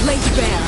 Laid bare.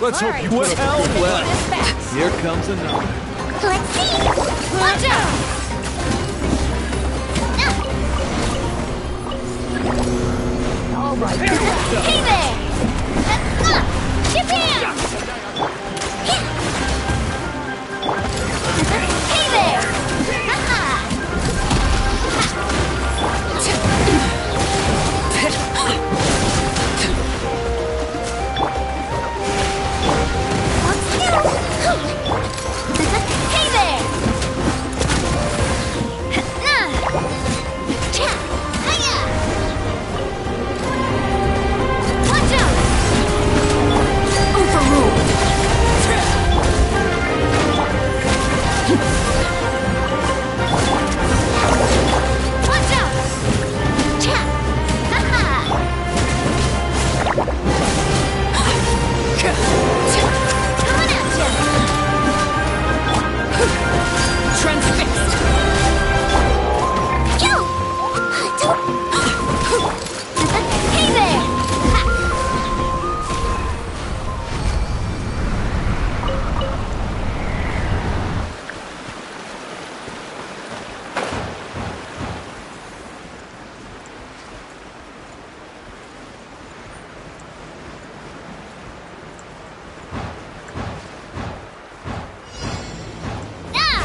Let's hope you put up a good fight. Here comes another. Let's see! Watch out! All right. Hey there! Japan! Hey there! Hey there! Watch out! Overruled! Watch out! Coming at ya! Transfixed! Yo! Hey there!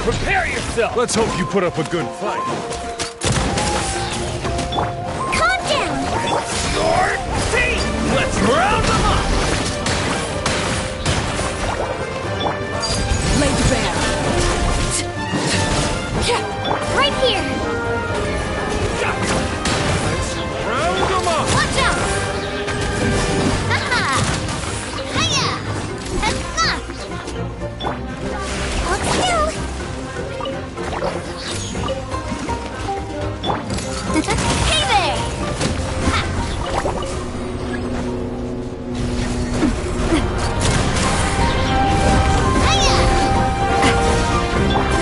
Prepare yourself! Let's hope you put up a good fight. Calm down! Your team! Let's round them up! Laid bare. Right here! Let's round them up! Watch out! Haha! Hiya! Ha-ha! Hold still! Hey there! Ha! Hiya!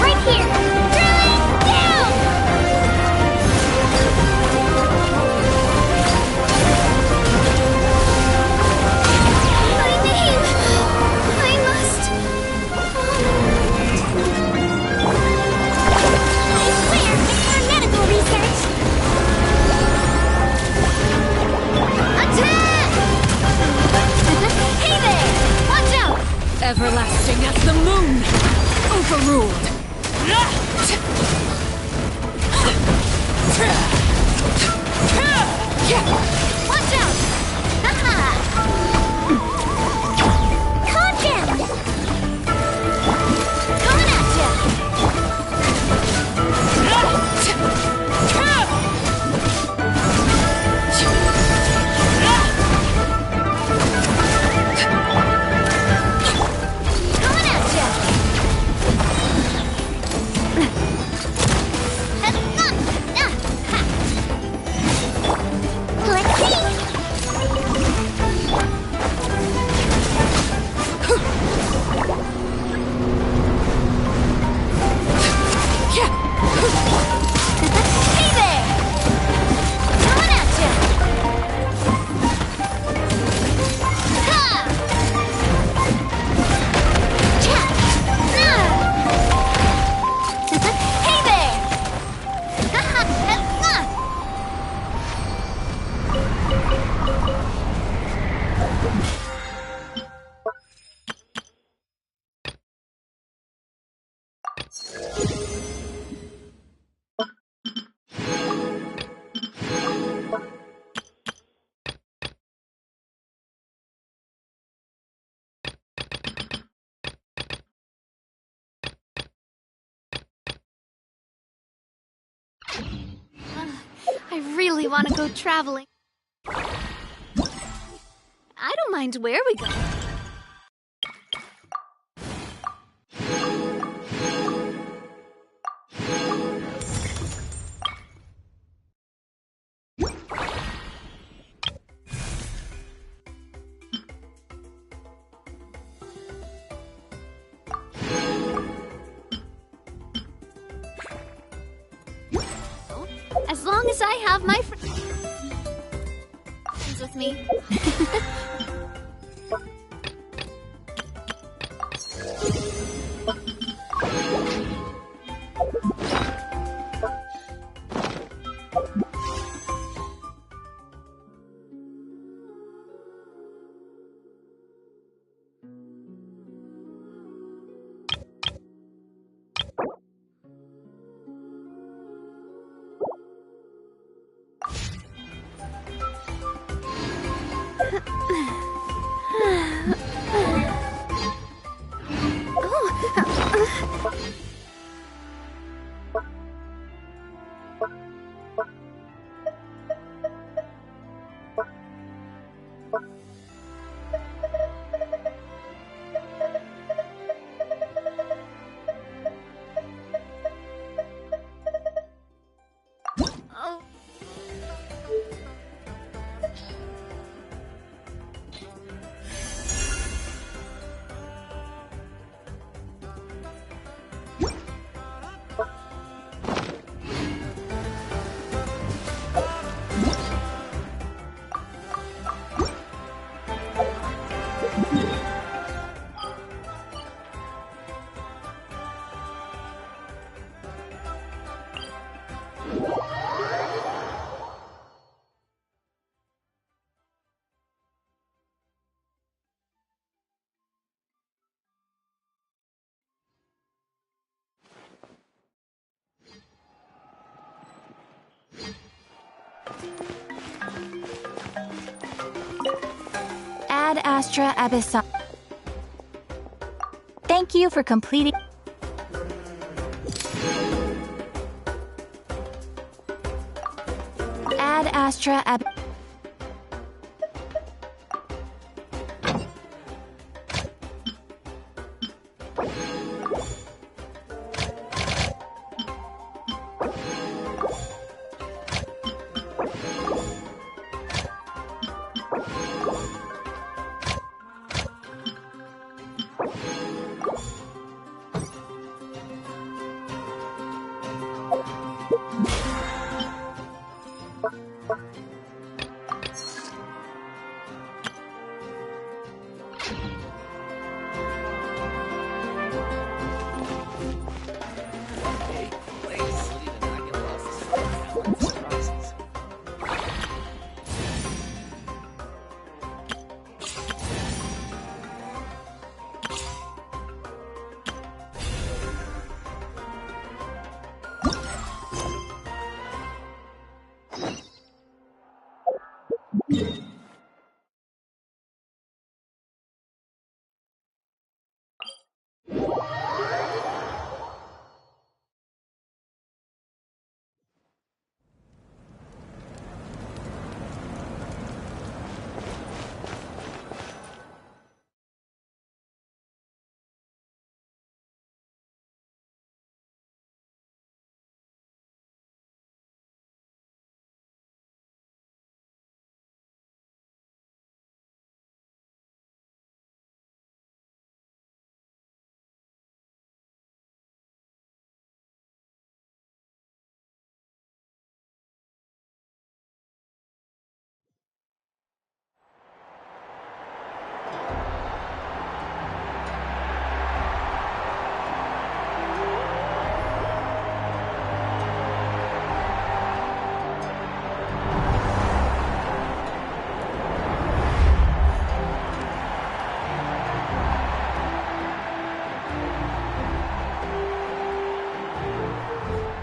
Right here! Drilling down! My name! I must... I swear, it's for medical research! Attack! Hey there! Watch out! Everlasting as the moon! Overruled! Watch out! Haha! Calm down! Coming at ya! Coming at ya! Let's see! Hey there! Coming at ya! Ha! Cha! Nah! Hey there! Ha ha! I really want to go traveling. I don't mind where we go. As long as I have my friends with me. Ad Astra Abyssal. Thank you for completing. Ad Astra Ab.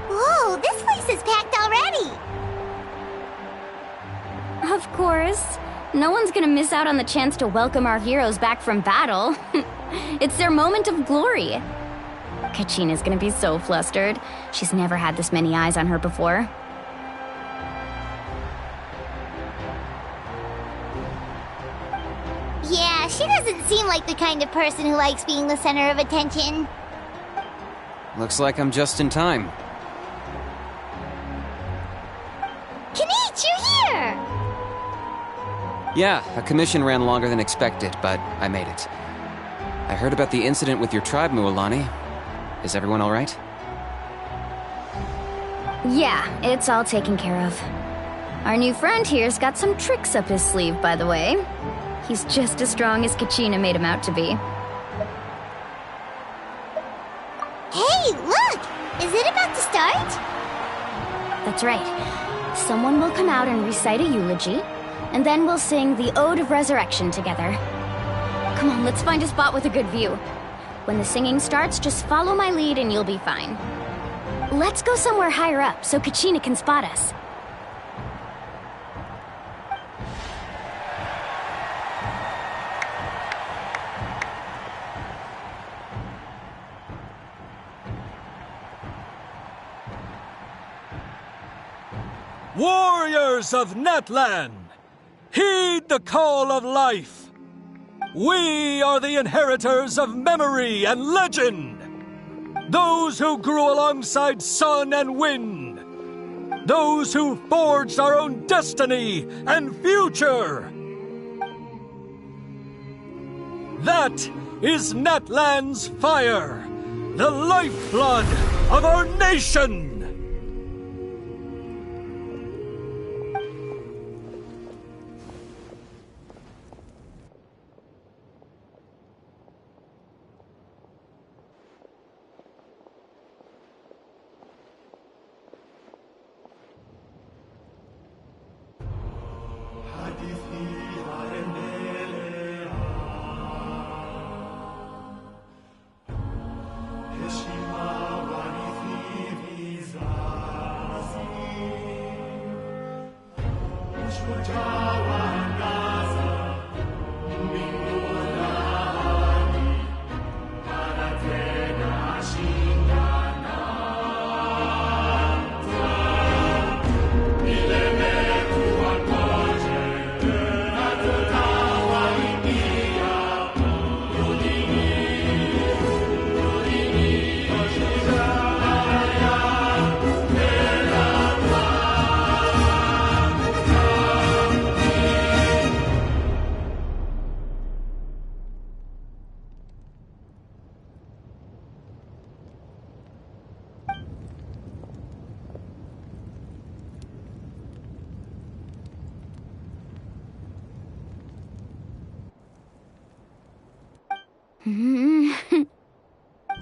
Whoa, this place is packed already! Of course. No one's gonna miss out on the chance to welcome our heroes back from battle. It's their moment of glory. Kachina's gonna be so flustered. She's never had this many eyes on her before. Yeah, she doesn't seem like the kind of person who likes being the center of attention. Looks like I'm just in time. Kinich, you're here! Yeah, a commission ran longer than expected, but I made it. I heard about the incident with your tribe, Mualani. Is everyone alright? Yeah, it's all taken care of. Our new friend here's got some tricks up his sleeve, by the way. He's just as strong as Kachina made him out to be. Hey, look! Is it about to start? That's right. Someone will come out and recite a eulogy, and then we'll sing the Ode of Resurrection together. Come on, let's find a spot with a good view. When the singing starts, just follow my lead and you'll be fine. Let's go somewhere higher up so Kachina can spot us. Warriors of NATLANNN, heed the call of life. We are the inheritors of memory and legend. Those who grew alongside sun and wind. Those who forged our own destiny and future. That is NATLANNN's fire, the lifeblood of our nation.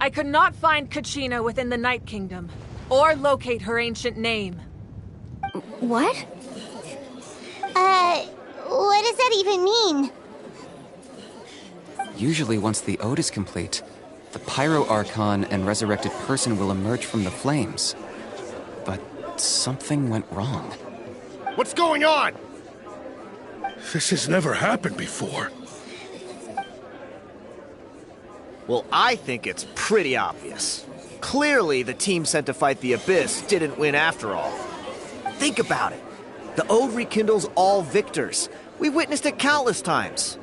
I could not find Kachina within the Night Kingdom, or locate her ancient name. What? What does that even mean? Usually once the ode is complete, the Pyro Archon and resurrected person will emerge from the flames. But something went wrong. What's going on? This has never happened before. Well, I think it's pretty obvious. Clearly, the team sent to fight the Abyss didn't win after all. Think about it. The Ode rekindles all victors. We've witnessed it countless times.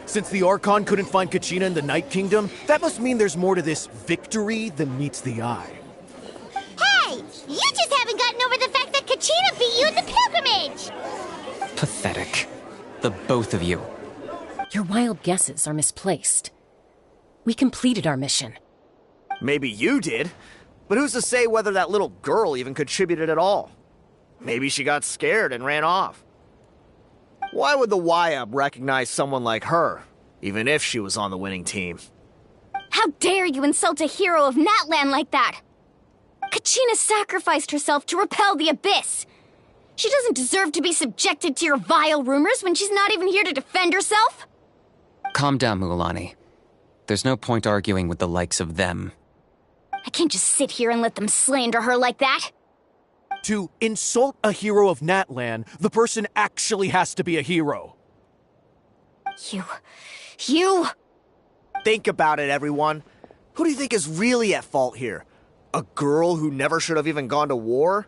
Since the Archon couldn't find Kachina in the Night Kingdom, that must mean there's more to this victory than meets the eye. Hey! You just haven't gotten over the fact that Kachina beat you at the pilgrimage! Pathetic. The both of you. Your wild guesses are misplaced. We completed our mission. Maybe you did, but who's to say whether that little girl even contributed at all? Maybe she got scared and ran off. Why would the YUB recognize someone like her, even if she was on the winning team? How dare you insult a hero of NATLANNN like that? Kachina sacrificed herself to repel the Abyss. She doesn't deserve to be subjected to your vile rumors when she's not even here to defend herself. Calm down, Mualani. There's no point arguing with the likes of them. I can't just sit here and let them slander her like that. To insult a hero of NATLANNN, the person actually has to be a hero. You... Think about it, everyone. Who do you think is really at fault here? A girl who never should have even gone to war?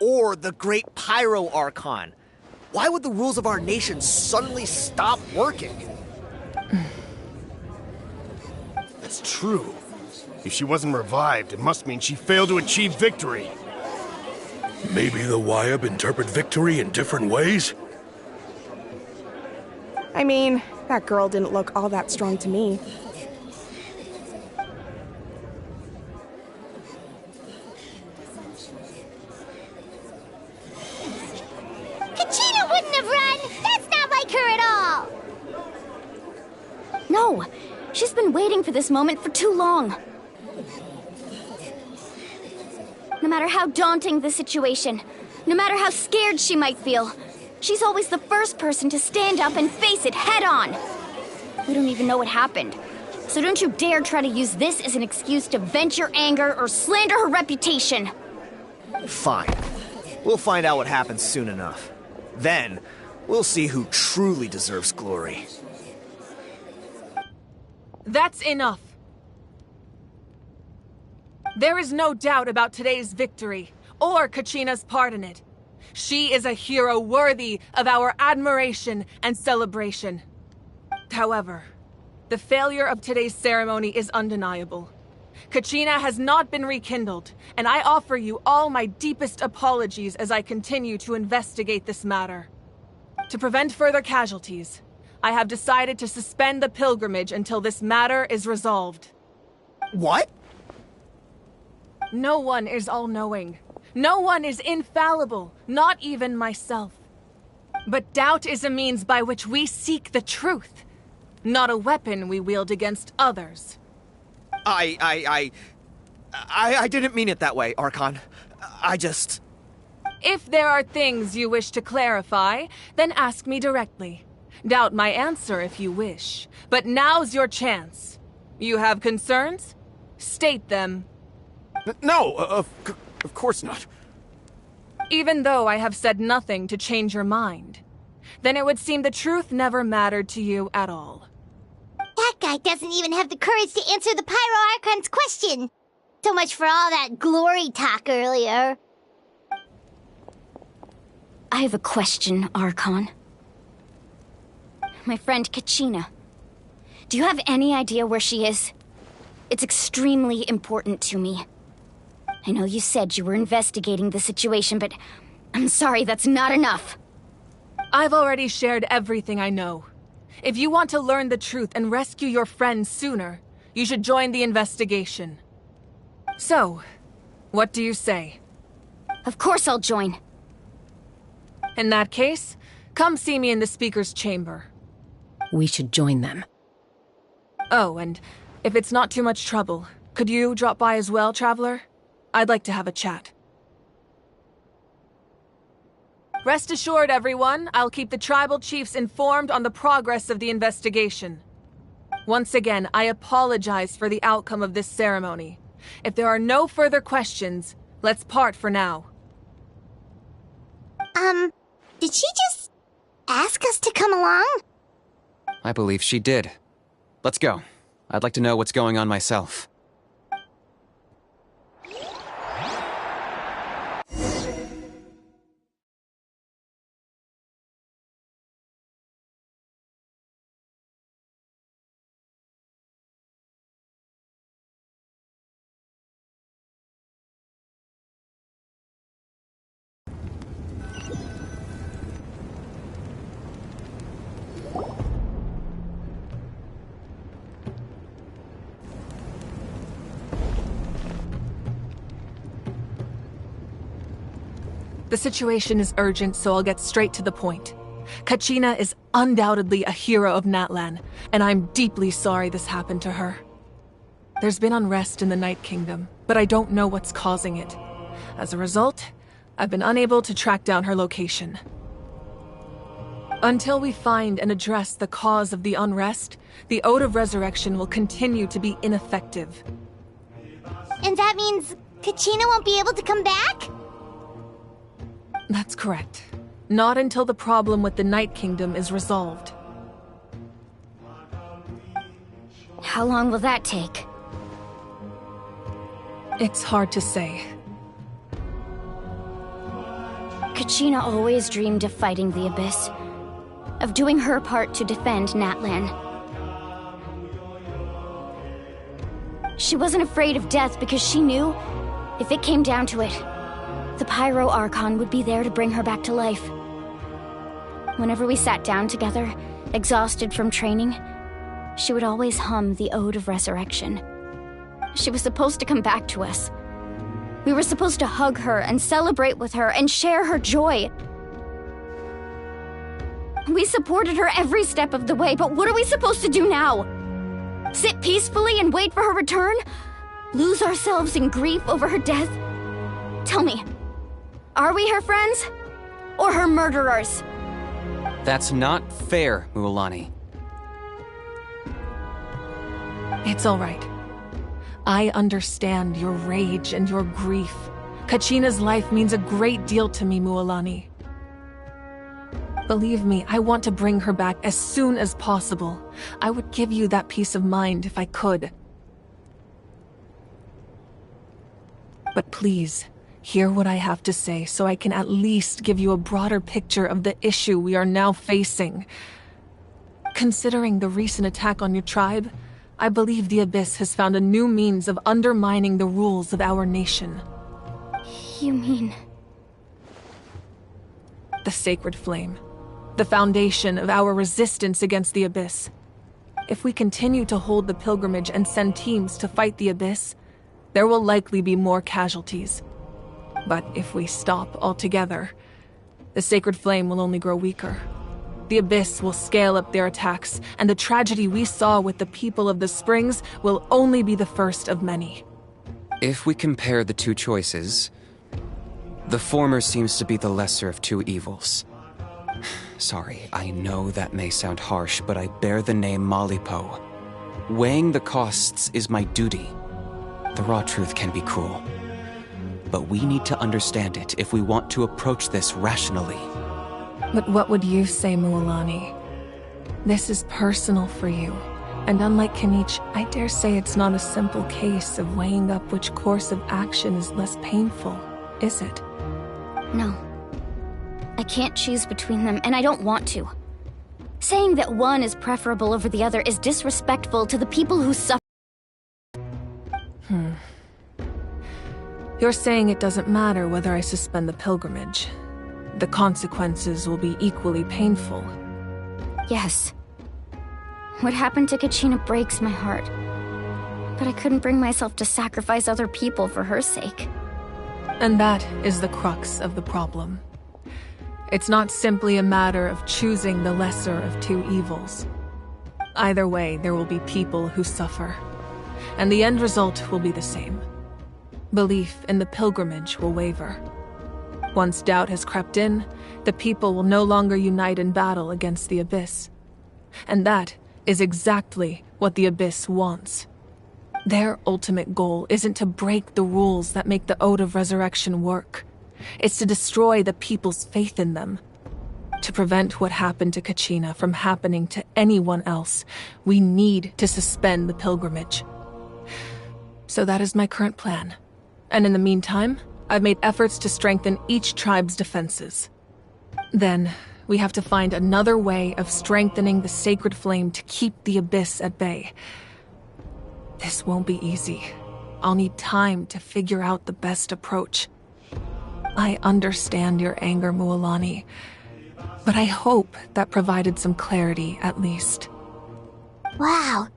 Or the great Pyro Archon? Why would the rules of our nation suddenly stop working? That's true. If she wasn't revived, it must mean she failed to achieve victory. Maybe the YUB interpret victory in different ways? I mean, that girl didn't look all that strong to me. Kachina wouldn't have run! That's not like her at all! No, she's been waiting for this moment for too long. No matter how daunting the situation, no matter how scared she might feel, she's always the first person to stand up and face it head-on. We don't even know what happened, so don't you dare try to use this as an excuse to vent your anger or slander her reputation. Fine. We'll find out what happens soon enough. Then, we'll see who truly deserves glory. That's enough. There is no doubt about today's victory. or Kachina's part in it. She is a hero worthy of our admiration and celebration. However, the failure of today's ceremony is undeniable. Kachina has not been rekindled, and I offer you all my deepest apologies as I continue to investigate this matter. To prevent further casualties, I have decided to suspend the pilgrimage until this matter is resolved. What? No one is all-knowing. No one is infallible, not even myself. But doubt is a means by which we seek the truth, not a weapon we wield against others. I didn't mean it that way, Archon. If there are things you wish to clarify, then ask me directly. Doubt my answer if you wish, but now's your chance. You have concerns? State them. No, of course not. Even though I have said nothing to change your mind, then it would seem the truth never mattered to you at all. That guy doesn't even have the courage to answer the Pyro Archon's question. So much for all that glory talk earlier. I have a question, Archon. My friend Kachina. Do you have any idea where she is? It's extremely important to me. I know you said you were investigating the situation, but I'm sorry, that's not enough. I've already shared everything I know. If you want to learn the truth and rescue your friends sooner, you should join the investigation. So, what do you say? Of course I'll join. In that case, come see me in the speaker's chamber. We should join them. Oh, and if it's not too much trouble, could you drop by as well, Traveler? I'd like to have a chat. Rest assured, everyone, I'll keep the tribal chiefs informed on the progress of the investigation. Once again, I apologize for the outcome of this ceremony. If there are no further questions, let's part for now. Did she just ask us to come along? I believe she did. Let's go. I'd like to know what's going on myself. The situation is urgent, so I'll get straight to the point. Kachina is undoubtedly a hero of NATLANNN, and I'm deeply sorry this happened to her. There's been unrest in the Night Kingdom, but I don't know what's causing it. As a result, I've been unable to track down her location. Until we find and address the cause of the unrest, the Ode of Resurrection will continue to be ineffective. And that means Kachina won't be able to come back? That's correct. Not until the problem with the Night Kingdom is resolved. How long will that take? It's hard to say. Kachina always dreamed of fighting the Abyss, of doing her part to defend NATLANNN. She wasn't afraid of death because she knew, if it came down to it, the Pyro Archon would be there to bring her back to life. Whenever we sat down together, exhausted from training, she would always hum the Ode of Resurrection. She was supposed to come back to us. We were supposed to hug her and celebrate with her and share her joy. We supported her every step of the way, but what are we supposed to do now? Sit peacefully and wait for her return? Lose ourselves in grief over her death? Tell me, are we her friends? Or her murderers? That's not fair, Mualani. It's all right. I understand your rage and your grief. Kachina's life means a great deal to me, Mualani. Believe me, I want to bring her back as soon as possible. I would give you that peace of mind if I could. But please, Hear what I have to say so I can at least give you a broader picture of the issue we are now facing. Considering the recent attack on your tribe, I believe the Abyss has found a new means of undermining the rules of our nation. You mean... The Sacred Flame. The foundation of our resistance against the Abyss. If we continue to hold the pilgrimage and send teams to fight the Abyss, there will likely be more casualties. But if we stop altogether, the Sacred Flame will only grow weaker. The Abyss will scale up their attacks, and the tragedy we saw with the people of the Springs will only be the first of many. If we compare the two choices, the former seems to be the lesser of two evils. Sorry, I know that may sound harsh, but I bear the name Malipo. Weighing the costs is my duty. The raw truth can be cruel. But we need to understand it if we want to approach this rationally. But what would you say, Mualani? This is personal for you. And unlike Kanich, I dare say it's not a simple case of weighing up which course of action is less painful, is it? No. I can't choose between them, and I don't want to. Saying that one is preferable over the other is disrespectful to the people who suffer. You're saying it doesn't matter whether I suspend the pilgrimage. The consequences will be equally painful. Yes. What happened to Kachina breaks my heart. But I couldn't bring myself to sacrifice other people for her sake. And that is the crux of the problem. It's not simply a matter of choosing the lesser of two evils. Either way, there will be people who suffer. And the end result will be the same. Belief in the pilgrimage will waver. Once doubt has crept in, the people will no longer unite in battle against the Abyss. And that is exactly what the Abyss wants. Their ultimate goal isn't to break the rules that make the Ode of Resurrection work. It's to destroy the people's faith in them. To prevent what happened to Kachina from happening to anyone else, we need to suspend the pilgrimage. So that is my current plan. And in the meantime, I've made efforts to strengthen each tribe's defenses. Then, we have to find another way of strengthening the Sacred Flame to keep the Abyss at bay. This won't be easy. I'll need time to figure out the best approach. I understand your anger, Mualani, but I hope that provided some clarity at least. Wow.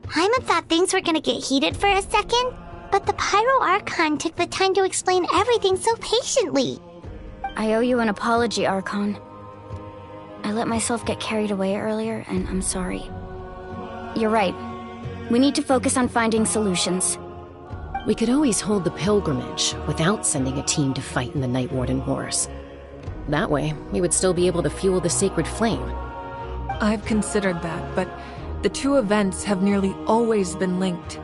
Hyman thought things were gonna get heated for a second, but the Pyro Archon took the time to explain everything so patiently. I owe you an apology, Archon. I let myself get carried away earlier, and I'm sorry. You're right. We need to focus on finding solutions. We could always hold the pilgrimage without sending a team to fight in the Night Warden Wars. That way, we would still be able to fuel the Sacred Flame. I've considered that, but the two events have nearly always been linked.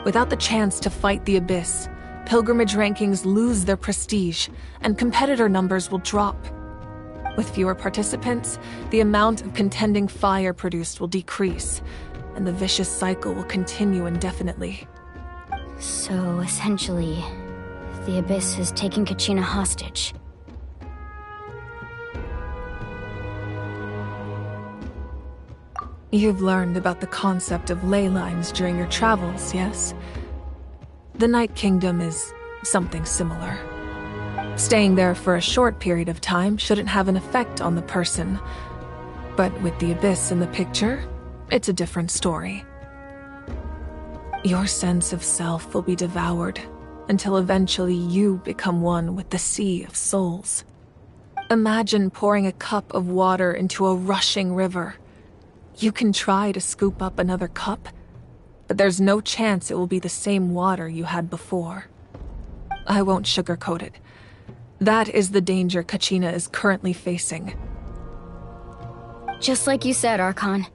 Without the chance to fight the Abyss, pilgrimage rankings lose their prestige, and competitor numbers will drop. With fewer participants, the amount of contending fire produced will decrease, and the vicious cycle will continue indefinitely. So, essentially, the Abyss has taken Kachina hostage. You've learned about the concept of ley lines during your travels, yes? The Night Kingdom is something similar. Staying there for a short period of time shouldn't have an effect on the person. But with the Abyss in the picture, it's a different story. Your sense of self will be devoured until eventually you become one with the Sea of Souls. Imagine pouring a cup of water into a rushing river. You can try to scoop up another cup, but there's no chance it will be the same water you had before. I won't sugarcoat it. That is the danger Kachina is currently facing. Just like you said, Archon.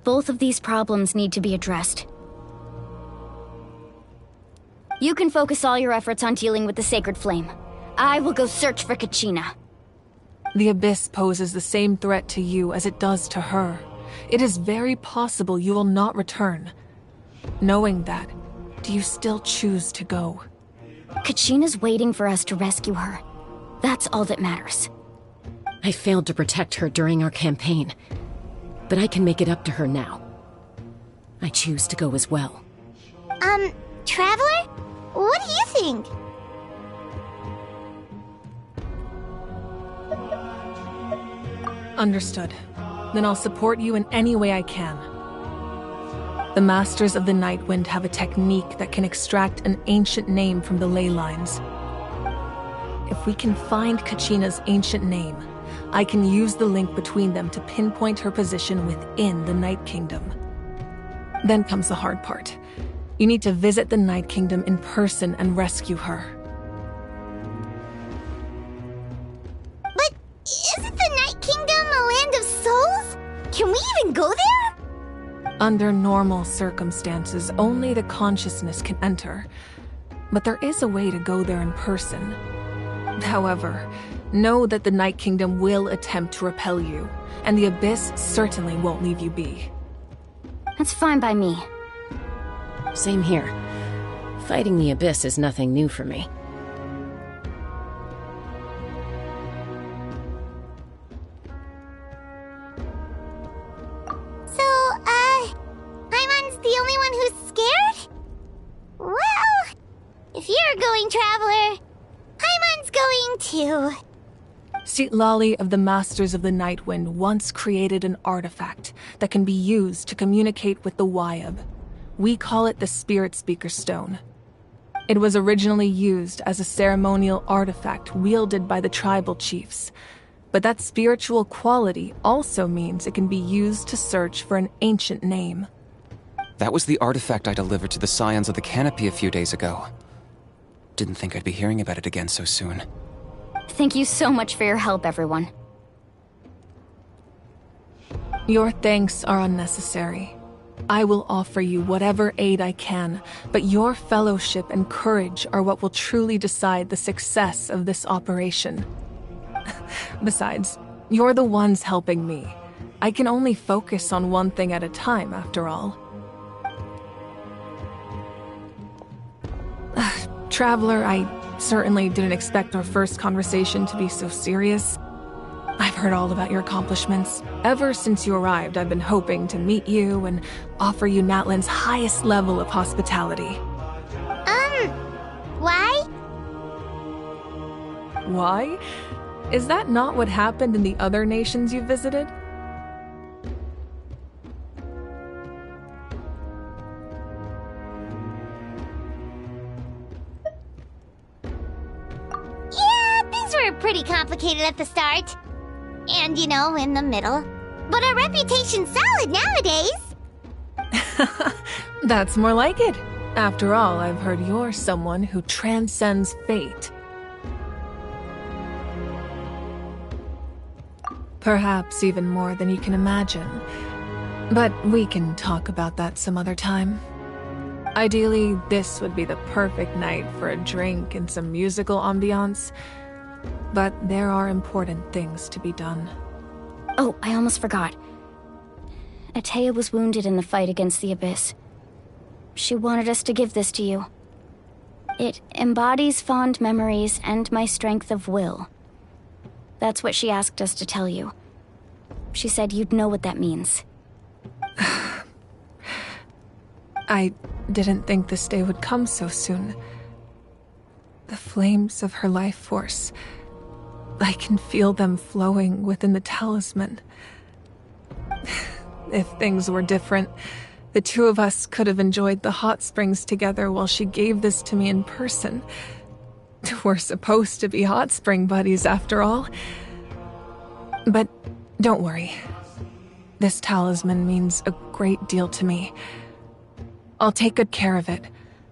Both of these problems need to be addressed. You can focus all your efforts on dealing with the Sacred Flame. I will go search for Kachina. The Abyss poses the same threat to you as it does to her. It is very possible you will not return. Knowing that, do you still choose to go? Kachina's waiting for us to rescue her. That's all that matters. I failed to protect her during our campaign, but I can make it up to her now. I choose to go as well. Traveler? What do you think? Understood. Then I'll support you in any way I can. The Masters of the Nightwind have a technique that can extract an ancient name from the ley lines. If we can find Kachina's ancient name, I can use the link between them to pinpoint her position within the Night Kingdom. Then comes the hard part. You need to visit the Night Kingdom in person and rescue her. But isn't the Night Kingdom a land of souls? Can we even go there? Under normal circumstances, only the consciousness can enter. But there is a way to go there in person. However, know that the Night Kingdom will attempt to repel you, and the Abyss certainly won't leave you be. That's fine by me. Same here. Fighting the Abyss is nothing new for me. So, Paimon's the only one who's scared? Well, if you're going, Traveler, Paimon's going too. Citlali of the Masters of the Nightwind once created an artifact that can be used to communicate with the Wyab. We call it the Spirit Speaker Stone. It was originally used as a ceremonial artifact wielded by the tribal chiefs, but that spiritual quality also means it can be used to search for an ancient name. That was the artifact I delivered to the Scions of the Canopy a few days ago. Didn't think I'd be hearing about it again so soon. Thank you so much for your help, everyone. Your thanks are unnecessary. I will offer you whatever aid I can, but your fellowship and courage are what will truly decide the success of this operation. Besides, you're the ones helping me. I can only focus on one thing at a time, after all. Traveler, I certainly didn't expect our first conversation to be so serious. I've heard all about your accomplishments. Ever since you arrived, I've been hoping to meet you and offer you NATLANNN's highest level of hospitality. Why? Why? Is that not what happened in the other nations you visited? Yeah, things were pretty complicated at the start. And, you know, in the middle. But our reputation's solid nowadays. That's more like it. After all, I've heard you're someone who transcends fate. Perhaps even more than you can imagine. But we can talk about that some other time. Ideally, this would be the perfect night for a drink and some musical ambiance. But there are important things to be done. Oh, I almost forgot. Atea was wounded in the fight against the Abyss. She wanted us to give this to you. It embodies fond memories and my strength of will. That's what she asked us to tell you. She said you'd know what that means. I didn't think this day would come so soon. The flames of her life force. I can feel them flowing within the talisman. If things were different, the two of us could have enjoyed the hot springs together while she gave this to me in person. We're supposed to be hot spring buddies after all. But don't worry. This talisman means a great deal to me. I'll take good care of it,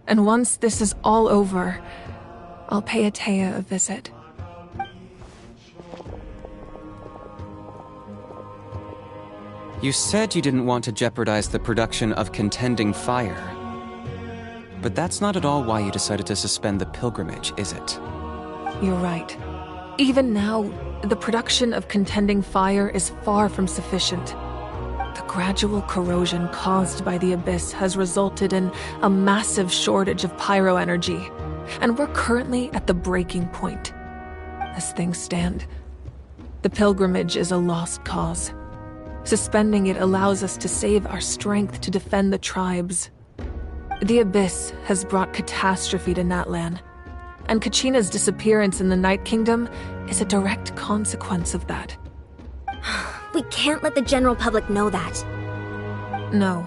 and once this is all over, I'll pay Atea a visit. You said you didn't want to jeopardize the production of Contending Fire. But that's not at all why you decided to suspend the pilgrimage, is it? You're right. Even now, the production of Contending Fire is far from sufficient. The gradual corrosion caused by the Abyss has resulted in a massive shortage of pyro energy, and we're currently at the breaking point. As things stand, the pilgrimage is a lost cause. Suspending it allows us to save our strength to defend the tribes. The Abyss has brought catastrophe to Natlan, and Kachina's disappearance in the Night Kingdom is a direct consequence of that. We can't let the general public know that. No.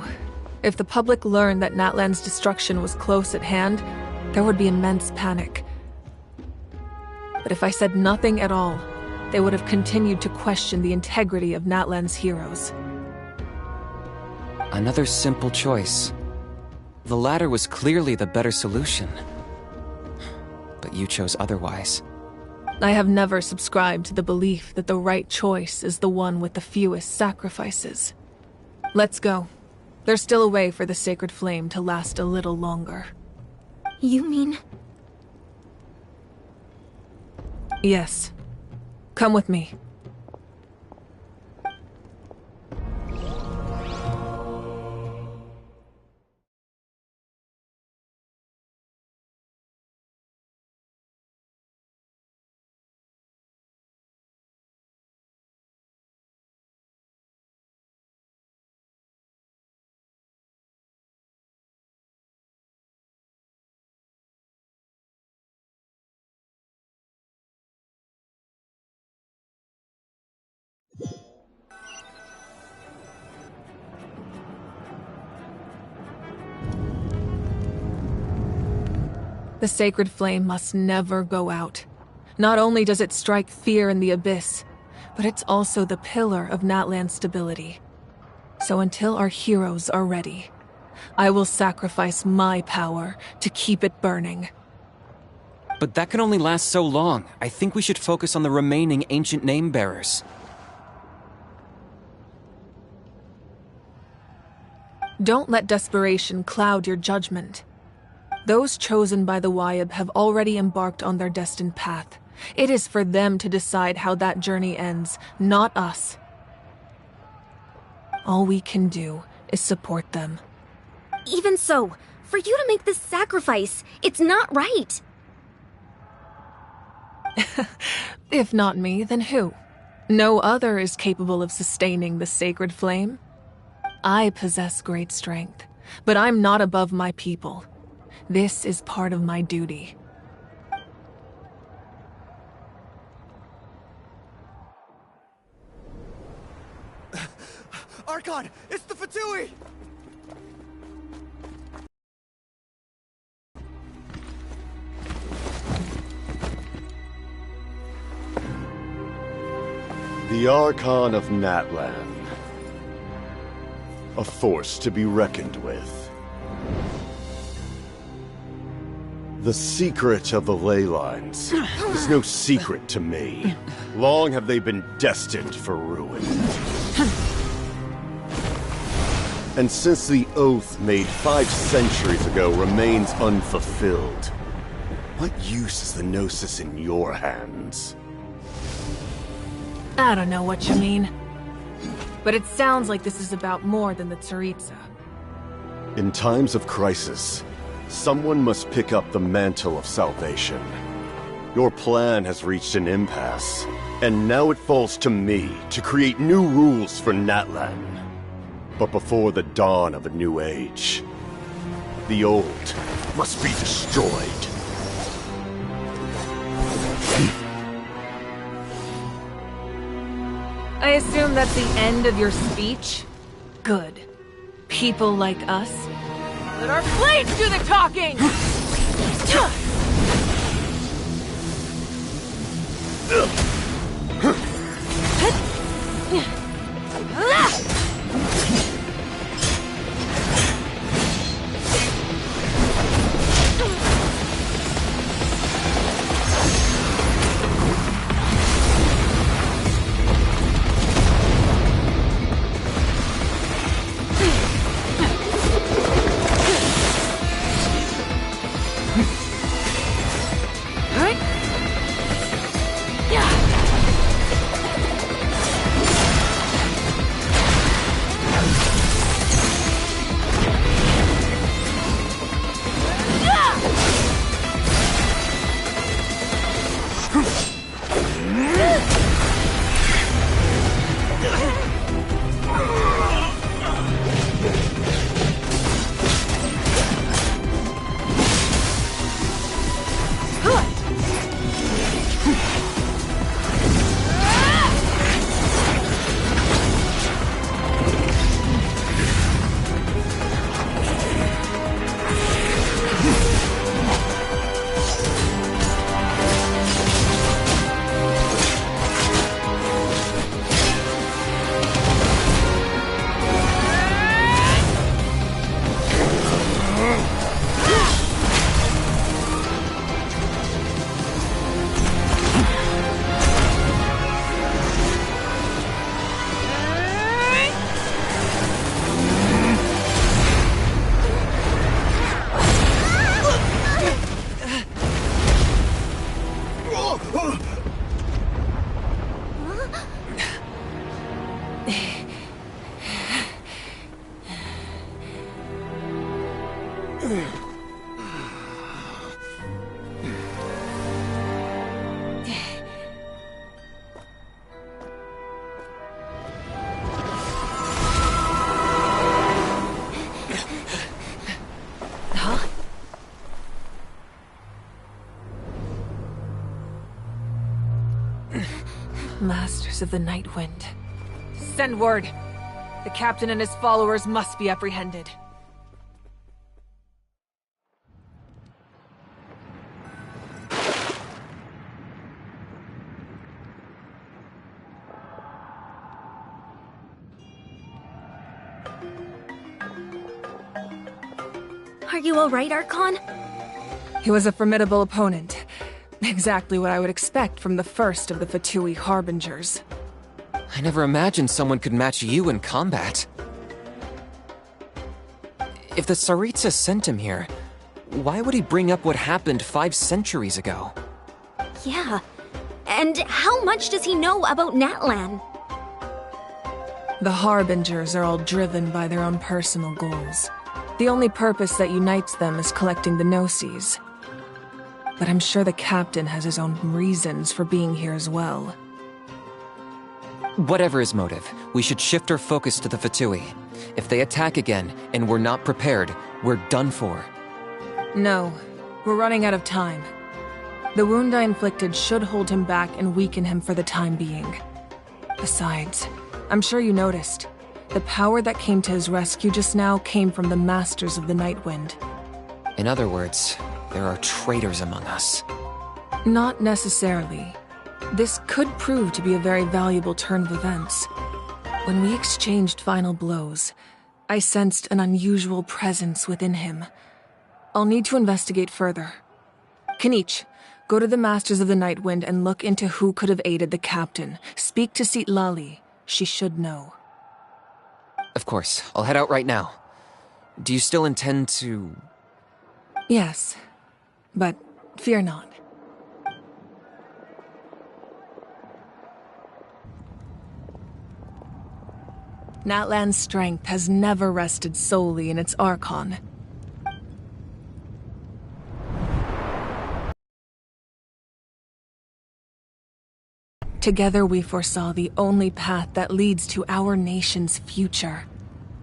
If the public learned that Natlan's destruction was close at hand, there would be immense panic. But if I said nothing at all, they would have continued to question the integrity of Natlan's heroes. Another simple choice. The latter was clearly the better solution. But you chose otherwise. I have never subscribed to the belief that the right choice is the one with the fewest sacrifices. Let's go. There's still a way for the sacred flame to last a little longer. You mean... Yes. Come with me. The sacred flame must never go out. Not only does it strike fear in the Abyss, but it's also the pillar of Natlan's stability. So until our heroes are ready, I will sacrifice my power to keep it burning. But that can only last so long. I think we should focus on the remaining ancient name-bearers. Don't let desperation cloud your judgment. Those chosen by the Wayab have already embarked on their destined path. It is for them to decide how that journey ends, not us. All we can do is support them. Even so, for you to make this sacrifice, it's not right. If not me, then who? No other is capable of sustaining the sacred flame. I possess great strength, but I'm not above my people. This is part of my duty. Archon! It's the Fatui! The Archon of Natlan. A force to be reckoned with. The secret of the ley lines is no secret to me. Long have they been destined for ruin. And since the oath made 5 centuries ago remains unfulfilled, what use is the Gnosis in your hands? I don't know what you mean. But it sounds like this is about more than the Tsaritsa. In times of crisis, someone must pick up the mantle of salvation. Your plan has reached an impasse, and now it falls to me to create new rules for Natlan. But before the dawn of a new age, the old must be destroyed. I assume that's the end of your speech? Good. People like us? Let our blades do the talking! Masters of the Night Wind. Send word. The captain and his followers must be apprehended. Are you alright, Archon? He was a formidable opponent. Exactly what I would expect from the first of the Fatui Harbingers. I never imagined someone could match you in combat. If the Tsaritsa sent him here, why would he bring up what happened 5 centuries ago? Yeah. And how much does he know about NATLANN? The Harbingers are all driven by their own personal goals. The only purpose that unites them is collecting the Gnosis. But I'm sure the captain has his own reasons for being here as well. Whatever his motive, we should shift our focus to the Fatui. If they attack again, and we're not prepared, we're done for. No, we're running out of time. The wound I inflicted should hold him back and weaken him for the time being. Besides, I'm sure you noticed, the power that came to his rescue just now came from the Masters of the Night Wind. In other words, there are traitors among us. Not necessarily. This could prove to be a very valuable turn of events. When we exchanged final blows, I sensed an unusual presence within him. I'll need to investigate further. Kanich, go to the Masters of the Night Wind and look into who could have aided the captain. Speak to Citlali. She should know. Of course, I'll head out right now. Do you still intend to... Yes, but fear not. NATLANN's strength has never rested solely in its Archon. Together we foresaw the only path that leads to our nation's future.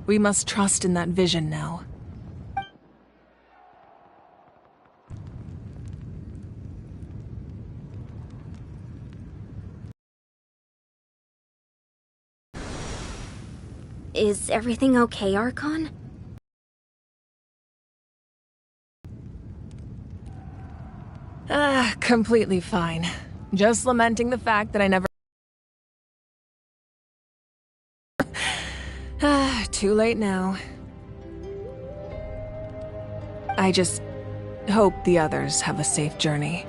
We must trust in that vision now. Is everything okay, Archon? Completely fine. Just lamenting the fact that I never... Too late now. I just hope the others have a safe journey.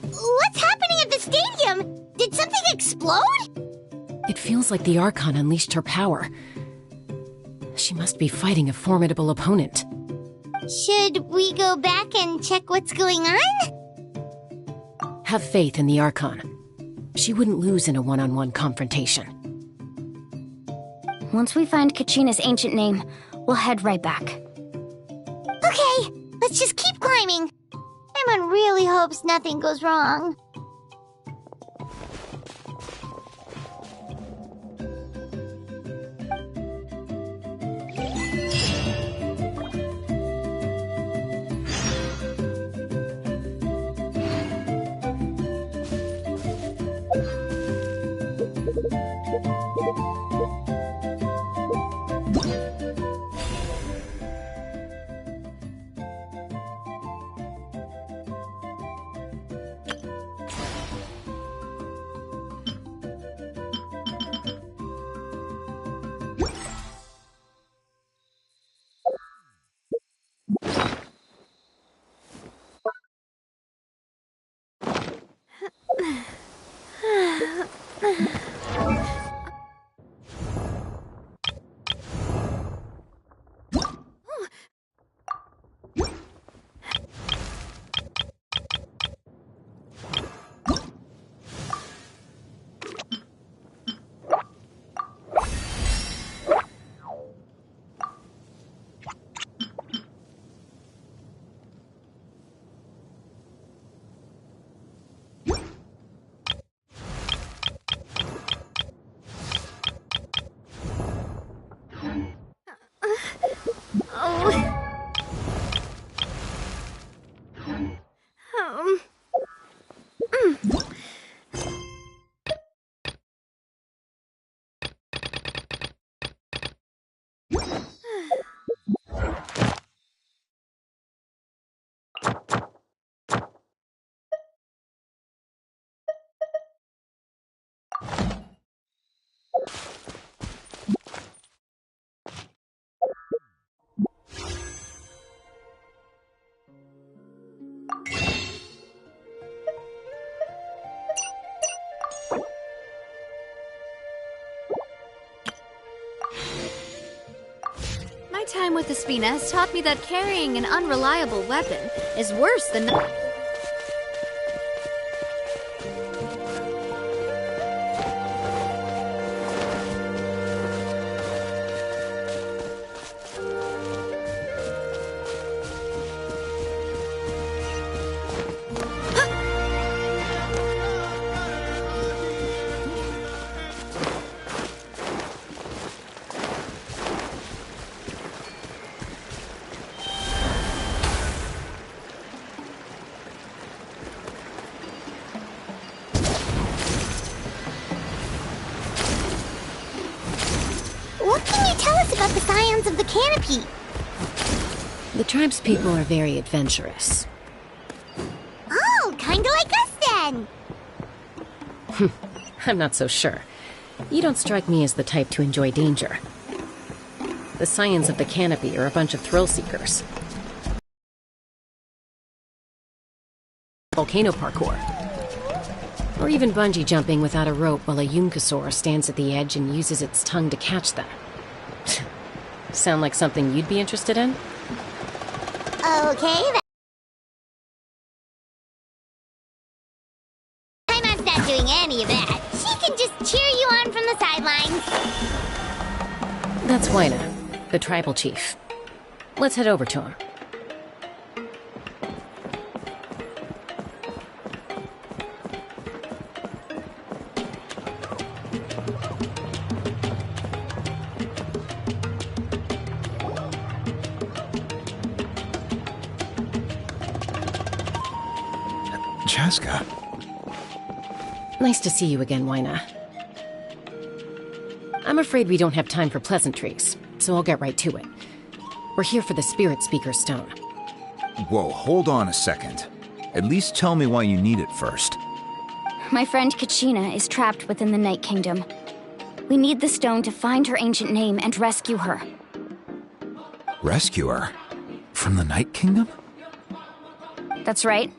What's happening at the stadium? Did something explode? It feels like the Archon unleashed her power. She must be fighting a formidable opponent. Should we go back and check what's going on? Have faith in the Archon. She wouldn't lose in a one-on-one confrontation. Once we find Kachina's ancient name, we'll head right back. Okay, let's just keep climbing. Paimon really hopes nothing goes wrong. time with Espina has taught me that carrying an unreliable weapon is worse than... What can you tell us about the scions of the canopy? The tribe's people are very adventurous. Oh, kinda like us then! I'm not so sure. You don't strike me as the type to enjoy danger. The scions of the canopy are a bunch of thrill seekers. Volcano parkour. Or even bungee jumping without a rope while a Yunkasaur stands at the edge and uses its tongue to catch them. Sound like something you'd be interested in? Okay, Paimon's not doing any of that. She can just cheer you on from the sidelines. That's Huayna, the tribal chief. Let's head over to him. Chaska. Nice to see you again, Huayna. I'm afraid we don't have time for pleasantries, so I'll get right to it. We're here for the Spirit Speaker Stone. Whoa, hold on a second. At least tell me why you need it first. My friend Kachina is trapped within the Night Kingdom. We need the stone to find her ancient name and rescue her. Rescue her? From the Night Kingdom? That's right.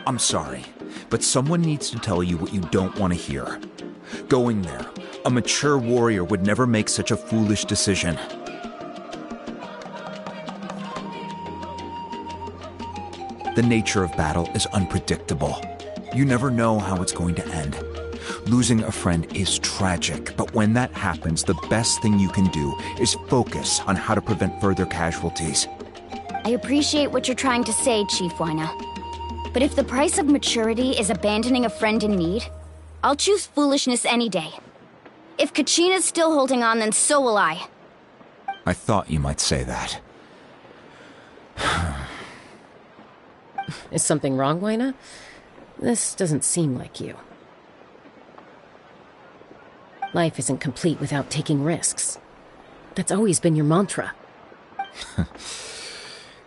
I'm sorry, but someone needs to tell you what you don't want to hear. Going there, a mature warrior would never make such a foolish decision. The nature of battle is unpredictable. You never know how it's going to end. Losing a friend is tragic, but when that happens, the best thing you can do is focus on how to prevent further casualties. I appreciate what you're trying to say, Chief Huayna. But if the price of maturity is abandoning a friend in need, I'll choose foolishness any day. If Kachina's still holding on, then so will I. I thought you might say that. Is something wrong, Huayna? This doesn't seem like you. Life isn't complete without taking risks. That's always been your mantra.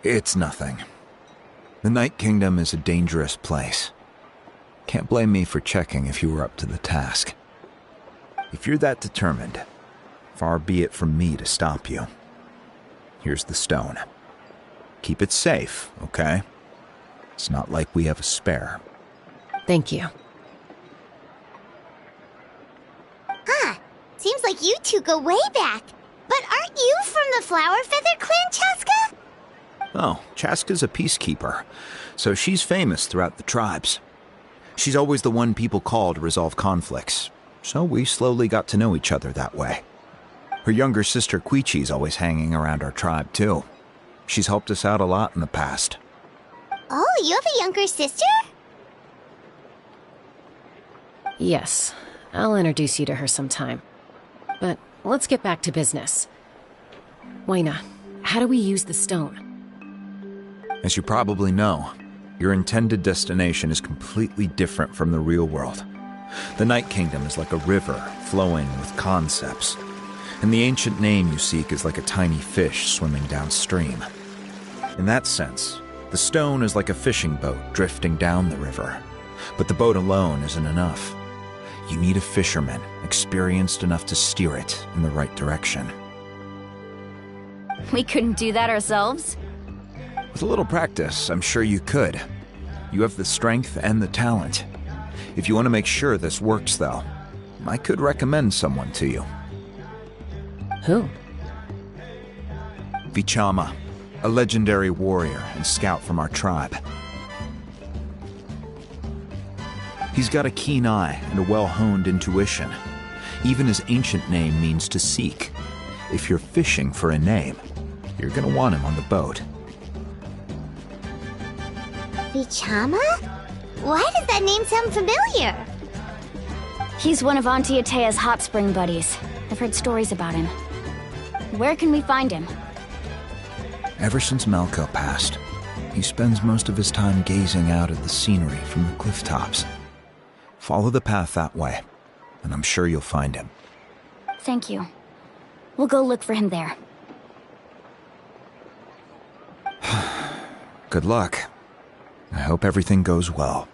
It's nothing. The Night Kingdom is a dangerous place. Can't blame me for checking if you were up to the task. If you're that determined, far be it from me to stop you. Here's the stone. Keep it safe, okay? It's not like we have a spare. Thank you. Huh. Seems like you two go way back. But aren't you from the Flower Feather Clan, Chaska? Oh, Chaska's a peacekeeper, so she's famous throughout the tribes. She's always the one people call to resolve conflicts, so we slowly got to know each other that way. Her younger sister Quichi's always hanging around our tribe, too. She's helped us out a lot in the past. Oh, you have a younger sister? Yes, I'll introduce you to her sometime. But let's get back to business. Huayna, how do we use the stone? As you probably know, your intended destination is completely different from the real world. The Night Kingdom is like a river flowing with concepts, and the ancient name you seek is like a tiny fish swimming downstream. In that sense, the stone is like a fishing boat drifting down the river, but the boat alone isn't enough. You need a fisherman experienced enough to steer it in the right direction. We couldn't do that ourselves? With a little practice, I'm sure you could. You have the strength and the talent. If you want to make sure this works, though, I could recommend someone to you. Who? Vichama, a legendary warrior and scout from our tribe. He's got a keen eye and a well-honed intuition. Even his ancient name means to seek. If you're fishing for a name, you're gonna want him on the boat. Vichama? Why does that name sound familiar? He's one of Auntie Atea's hot spring buddies. I've heard stories about him. Where can we find him? Ever since Malco passed, he spends most of his time gazing out at the scenery from the cliff tops. Follow the path that way, and I'm sure you'll find him. Thank you. We'll go look for him there. Good luck. I hope everything goes well.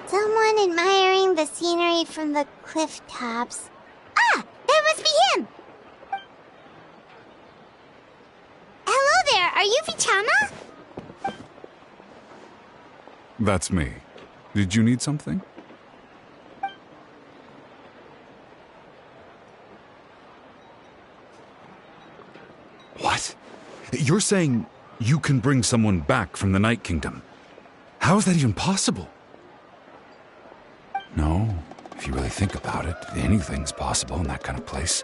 Someone admiring the scenery from the cliff tops. Ah! That must be him! Hello there, are you Vichama? That's me. Did you need something? What? You're saying you can bring someone back from the Night Kingdom? How is that even possible? No, if you really think about it, anything's possible in that kind of place.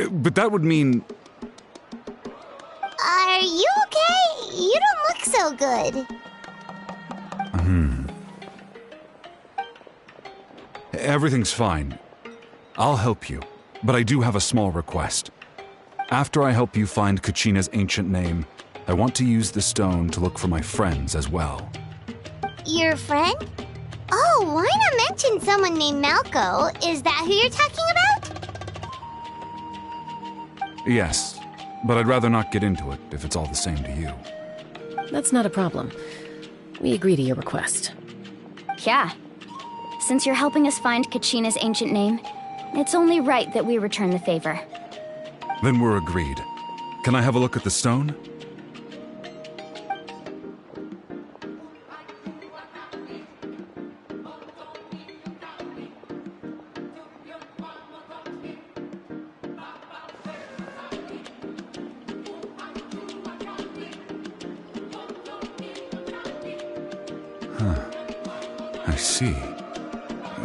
But that would mean... Are you okay? You don't look so good. Everything's fine. I'll help you, but I do have a small request. After I help you find Kachina's ancient name, I want to use the stone to look for my friends as well. Your friend? Oh, why not mention someone named Malco? Is that who you're talking about? Yes, but I'd rather not get into it if it's all the same to you. That's not a problem. We agree to your request. Yeah. Since you're helping us find Kachina's ancient name, it's only right that we return the favor. Then we're agreed. Can I have a look at the stone? I see.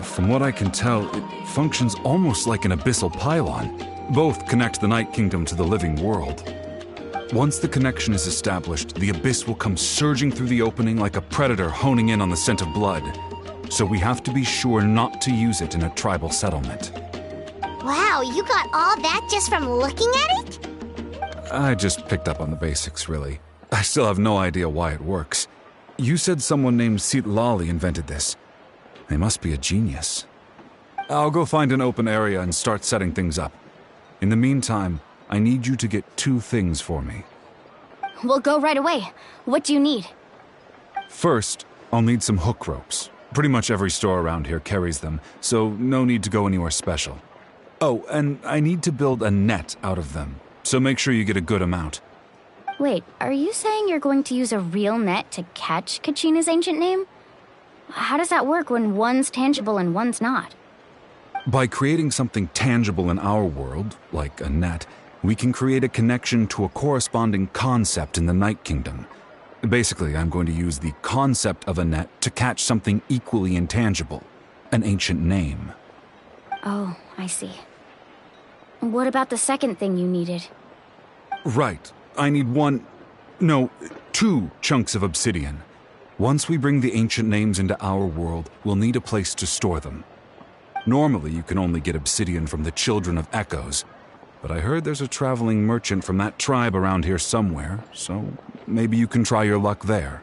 From what I can tell, it functions almost like an abyssal pylon. Both connect the Night Kingdom to the living world. Once the connection is established, the abyss will come surging through the opening like a predator honing in on the scent of blood. So we have to be sure not to use it in a tribal settlement. Wow, you got all that just from looking at it? I just picked up on the basics, really. I still have no idea why it works. You said someone named Sitlali invented this. They must be a genius. I'll go find an open area and start setting things up. In the meantime, I need you to get 2 things for me. We'll go right away. What do you need? First, I'll need some hook ropes. Pretty much every store around here carries them, so no need to go anywhere special. Oh, and I need to build a net out of them, so make sure you get a good amount. Wait, are you saying you're going to use a real net to catch Kachina's ancient name? How does that work when one's tangible and one's not? By creating something tangible in our world, like a net, we can create a connection to a corresponding concept in the Night Kingdom. Basically, I'm going to use the concept of a net to catch something equally intangible, an ancient name. Oh, I see. What about the second thing you needed? Right. I need 2 chunks of obsidian. Once we bring the ancient names into our world, we'll need a place to store them. Normally, you can only get obsidian from the Children of Echoes, but I heard there's a traveling merchant from that tribe around here somewhere, so maybe you can try your luck there.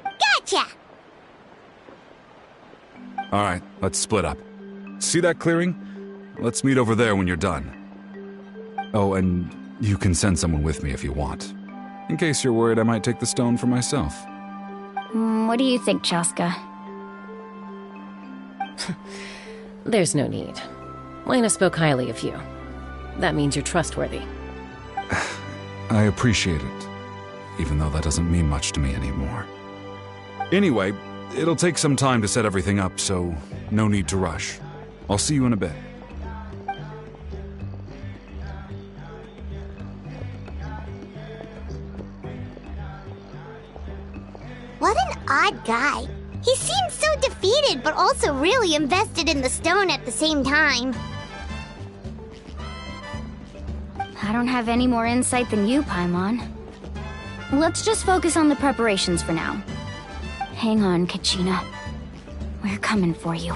Gotcha! All right, let's split up. See that clearing? Let's meet over there when you're done. Oh, and You can send someone with me if you want. In case you're worried I might take the stone for myself. What do you think, Chaska? There's no need. Lena spoke highly of you. That means you're trustworthy. I appreciate it, even though that doesn't mean much to me anymore. Anyway, it'll take some time to set everything up, so no need to rush. I'll see you in a bit. What an odd guy. He seems so defeated, but also really invested in the stone at the same time. I don't have any more insight than you, Paimon. Let's just focus on the preparations for now. Hang on, Kachina. We're coming for you.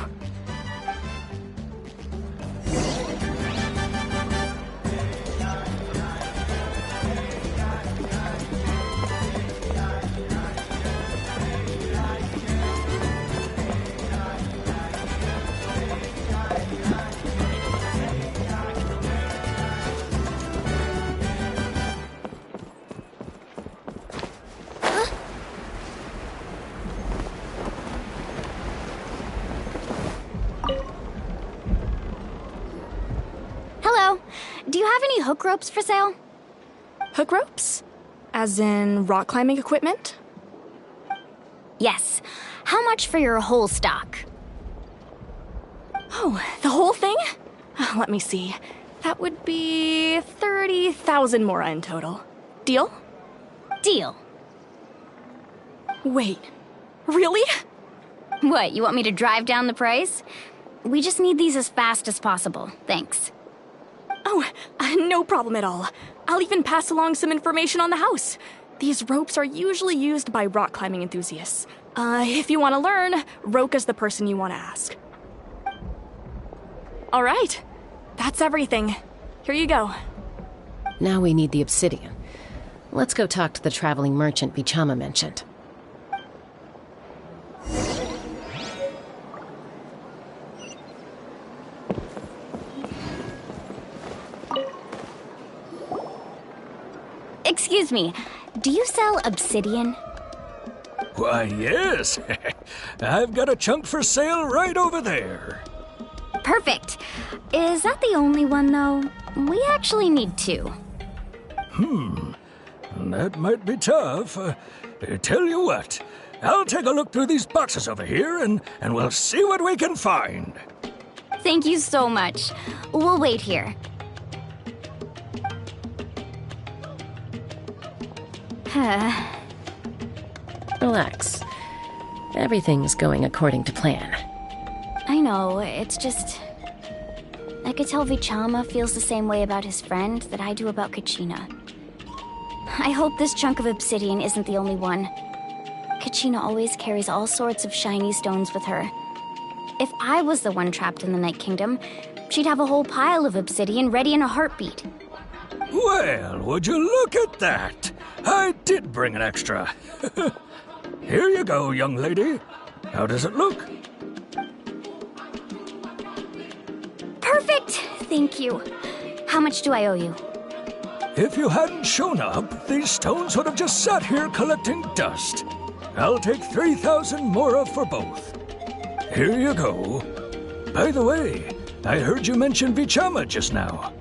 Do you have any hook ropes for sale? Hook ropes? As in rock climbing equipment? Yes. How much for your whole stock? Oh, the whole thing? Let me see. That would be 30,000 mora in total. Deal? Deal. Wait, really? What, you want me to drive down the price? We just need these as fast as possible. Thanks. Oh, no problem at all. I'll even pass along some information on the house. These ropes are usually used by rock climbing enthusiasts. If you want to learn, Roka's the person you want to ask. All right, that's everything. Here you go. Now we need the obsidian. Let's go talk to the traveling merchant Vichama mentioned. Excuse me, do you sell obsidian? Why, yes. I've got a chunk for sale right over there. Perfect. Is that the only one, though? We actually need two. That might be tough. Tell you what, I'll take a look through these boxes over here, and we'll see what we can find. Thank you so much. We'll wait here. Relax. Everything's going according to plan. I know, it's just... I could tell Vichama feels the same way about his friend that I do about Kachina. I hope this chunk of obsidian isn't the only one. Kachina always carries all sorts of shiny stones with her. If I was the one trapped in the Night Kingdom, she'd have a whole pile of obsidian ready in a heartbeat. Well, would you look at that? I did bring an extra. Here you go, young lady. How does it look? Perfect! Thank you. How much do I owe you? If you hadn't shown up, these stones would have just sat here collecting dust. I'll take 3,000 mora for both. Here you go. By the way, I heard you mention Vichama just now.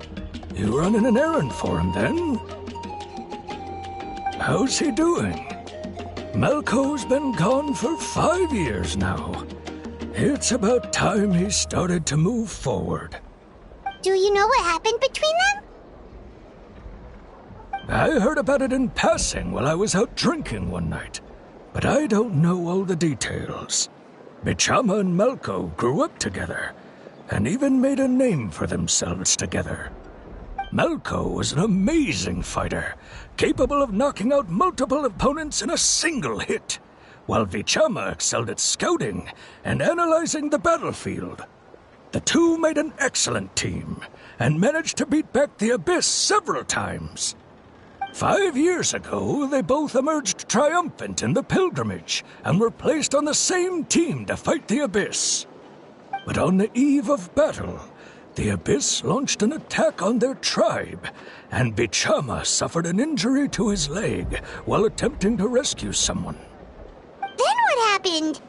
You running an errand for him, then? How's he doing? Malco's been gone for 5 years now. It's about time he started to move forward. Do you know what happened between them? I heard about it in passing while I was out drinking one night, but I don't know all the details. Vichama and Malco grew up together, and even made a name for themselves together. Malco was an amazing fighter, capable of knocking out multiple opponents in a single hit, while Vichama excelled at scouting and analyzing the battlefield. The two made an excellent team, and managed to beat back the Abyss several times. 5 years ago, they both emerged triumphant in the pilgrimage, and were placed on the same team to fight the Abyss. But on the eve of battle, the Abyss launched an attack on their tribe, and Bichama suffered an injury to his leg while attempting to rescue someone. Then what happened?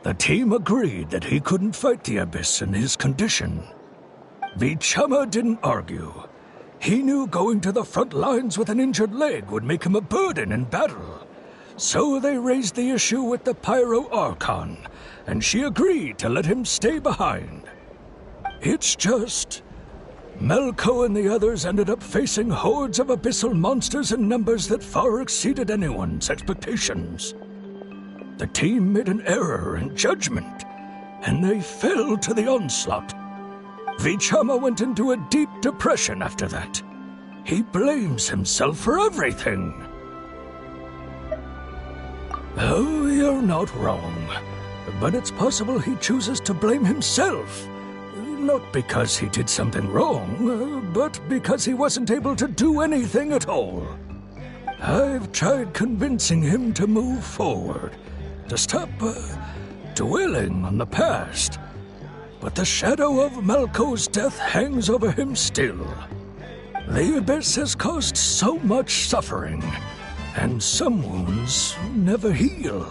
The team agreed that he couldn't fight the Abyss in his condition. Bichama didn't argue. He knew going to the front lines with an injured leg would make him a burden in battle. So they raised the issue with the Pyro Archon, and she agreed to let him stay behind. It's just, Melko and the others ended up facing hordes of abyssal monsters in numbers that far exceeded anyone's expectations. The team made an error in judgment, and they fell to the onslaught. Bichama went into a deep depression after that. He blames himself for everything. Oh, you're not wrong. But it's possible he chooses to blame himself. Not because he did something wrong, but because he wasn't able to do anything at all. I've tried convincing him to move forward, to stop dwelling on the past. But the shadow of Melko's death hangs over him still. The Abyss has caused so much suffering, and some wounds never heal.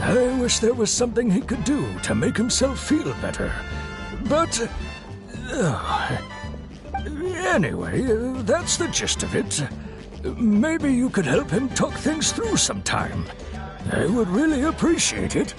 I wish there was something he could do to make himself feel better. But... anyway, that's the gist of it. Maybe you could help him talk things through sometime. I would really appreciate it.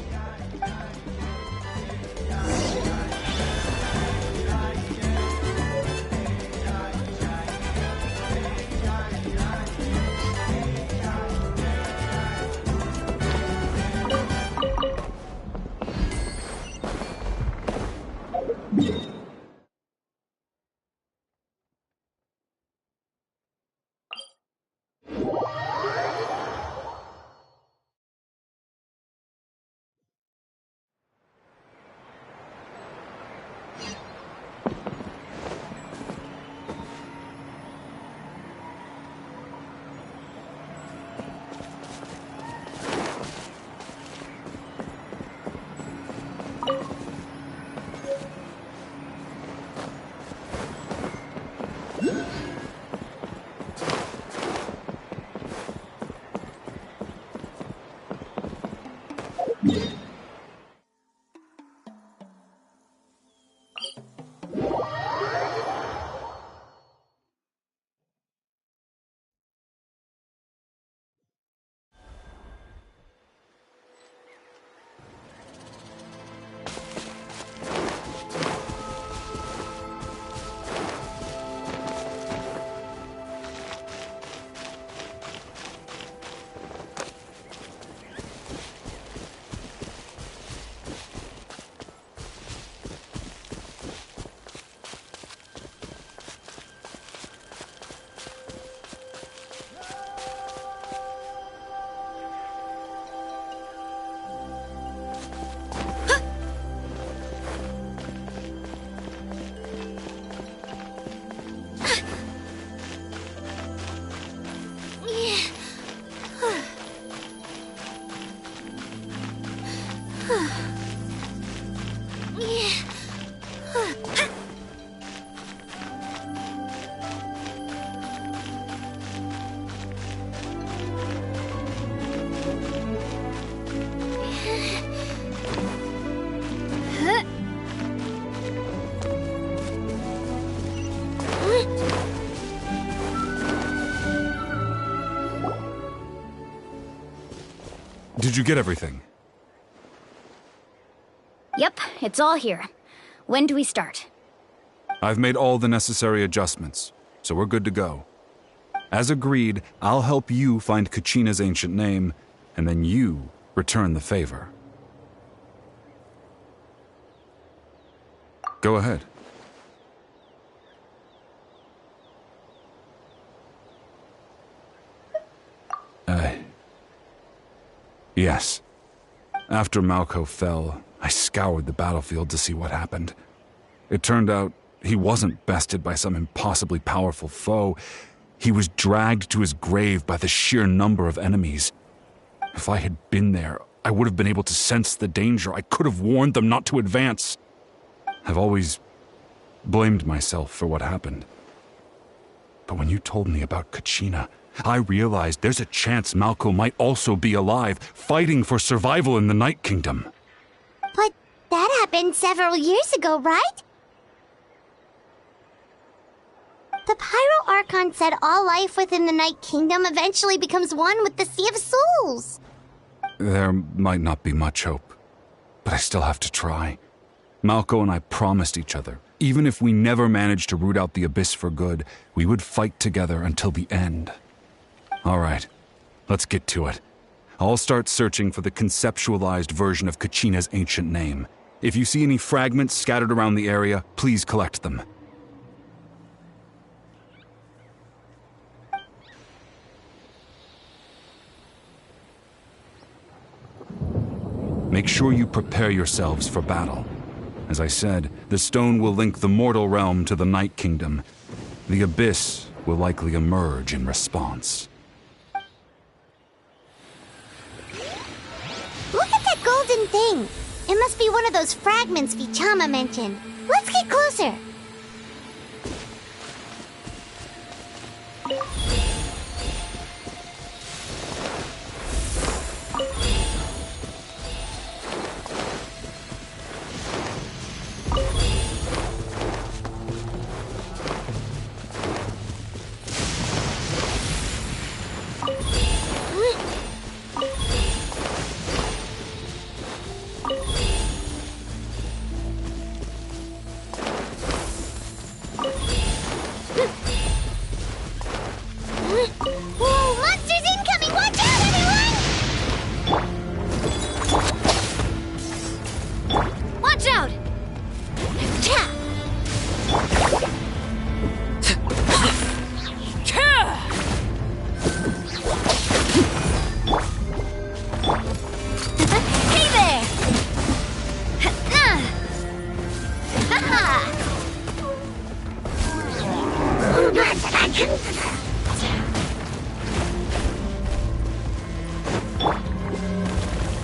Did you get everything? Yep, it's all here. When do we start? I've made all the necessary adjustments, so we're good to go. As agreed, I'll help you find Kachina's ancient name, and then you return the favor. Go ahead. Yes. After Malko fell, I scoured the battlefield to see what happened. It turned out he wasn't bested by some impossibly powerful foe. He was dragged to his grave by the sheer number of enemies. If I had been there, I would have been able to sense the danger. I could have warned them not to advance. I've always blamed myself for what happened. But when you told me about Kachina, I realized there's a chance Malco might also be alive, fighting for survival in the Night Kingdom. But that happened several years ago, right? The Pyro Archon said all life within the Night Kingdom eventually becomes one with the Sea of Souls. There might not be much hope, but I still have to try. Malco and I promised each other, even if we never managed to root out the Abyss for good, we would fight together until the end. All right, let's get to it. I'll start searching for the conceptualized version of Kachina's ancient name. If you see any fragments scattered around the area, please collect them. Make sure you prepare yourselves for battle. As I said, the stone will link the mortal realm to the Night Kingdom. The Abyss will likely emerge in response. Look at that golden thing! It must be one of those fragments Vichama mentioned. Let's get closer! Whoa, monsters incoming! Watch out, everyone! Watch out! Hey there!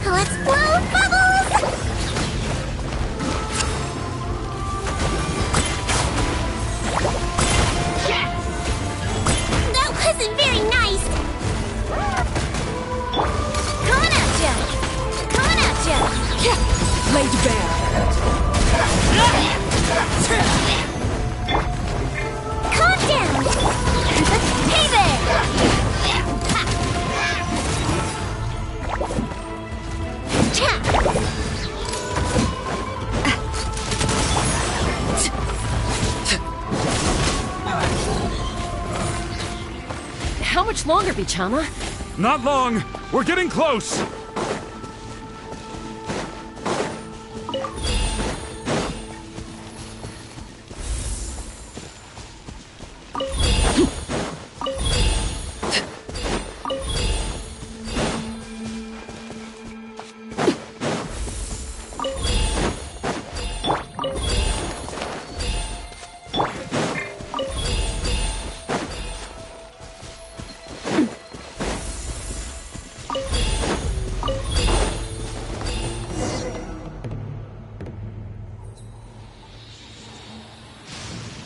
Let's blow bubbles! That wasn't very nice! Coming at ya! Coming at ya! Laid bare! Calm down! Hey there! How much longer, Vichama? Not long! We're getting close!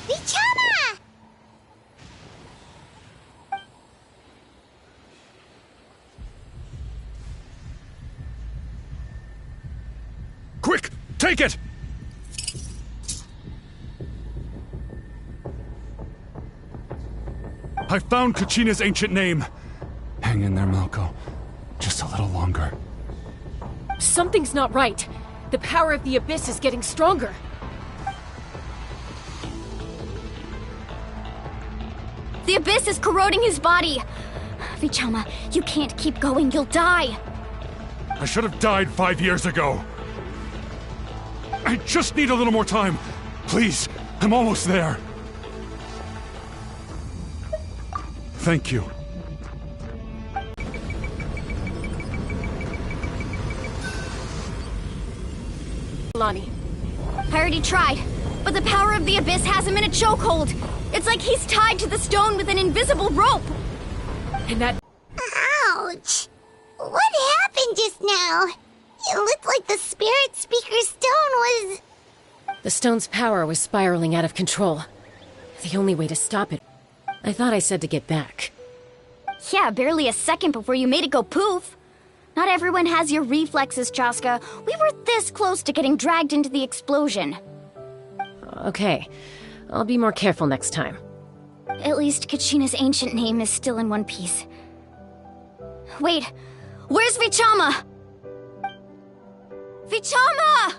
Vichama! Quick! Take it! I found Kachina's ancient name. Hang in there, Malco. Just a little longer. Something's not right. The power of the Abyss is getting stronger. The Abyss is corroding his body. Vichama, you can't keep going. You'll die. I should have died 5 years ago. I just need a little more time. Please, I'm almost there. Thank you. Lonnie. I already tried, but the power of the Abyss has him in a chokehold. It's like he's tied to the stone with an invisible rope. And that... Ouch! What happened just now? It looked like the Spirit Speaker's stone was... The stone's power was spiraling out of control. The only way to stop it... I thought I said to get back. Yeah, barely a second before you made it go poof. Not everyone has your reflexes, Chaska. We were this close to getting dragged into the explosion. Okay, I'll be more careful next time. At least Kachina's ancient name is still in one piece. Wait, where's Vichama? Vichama!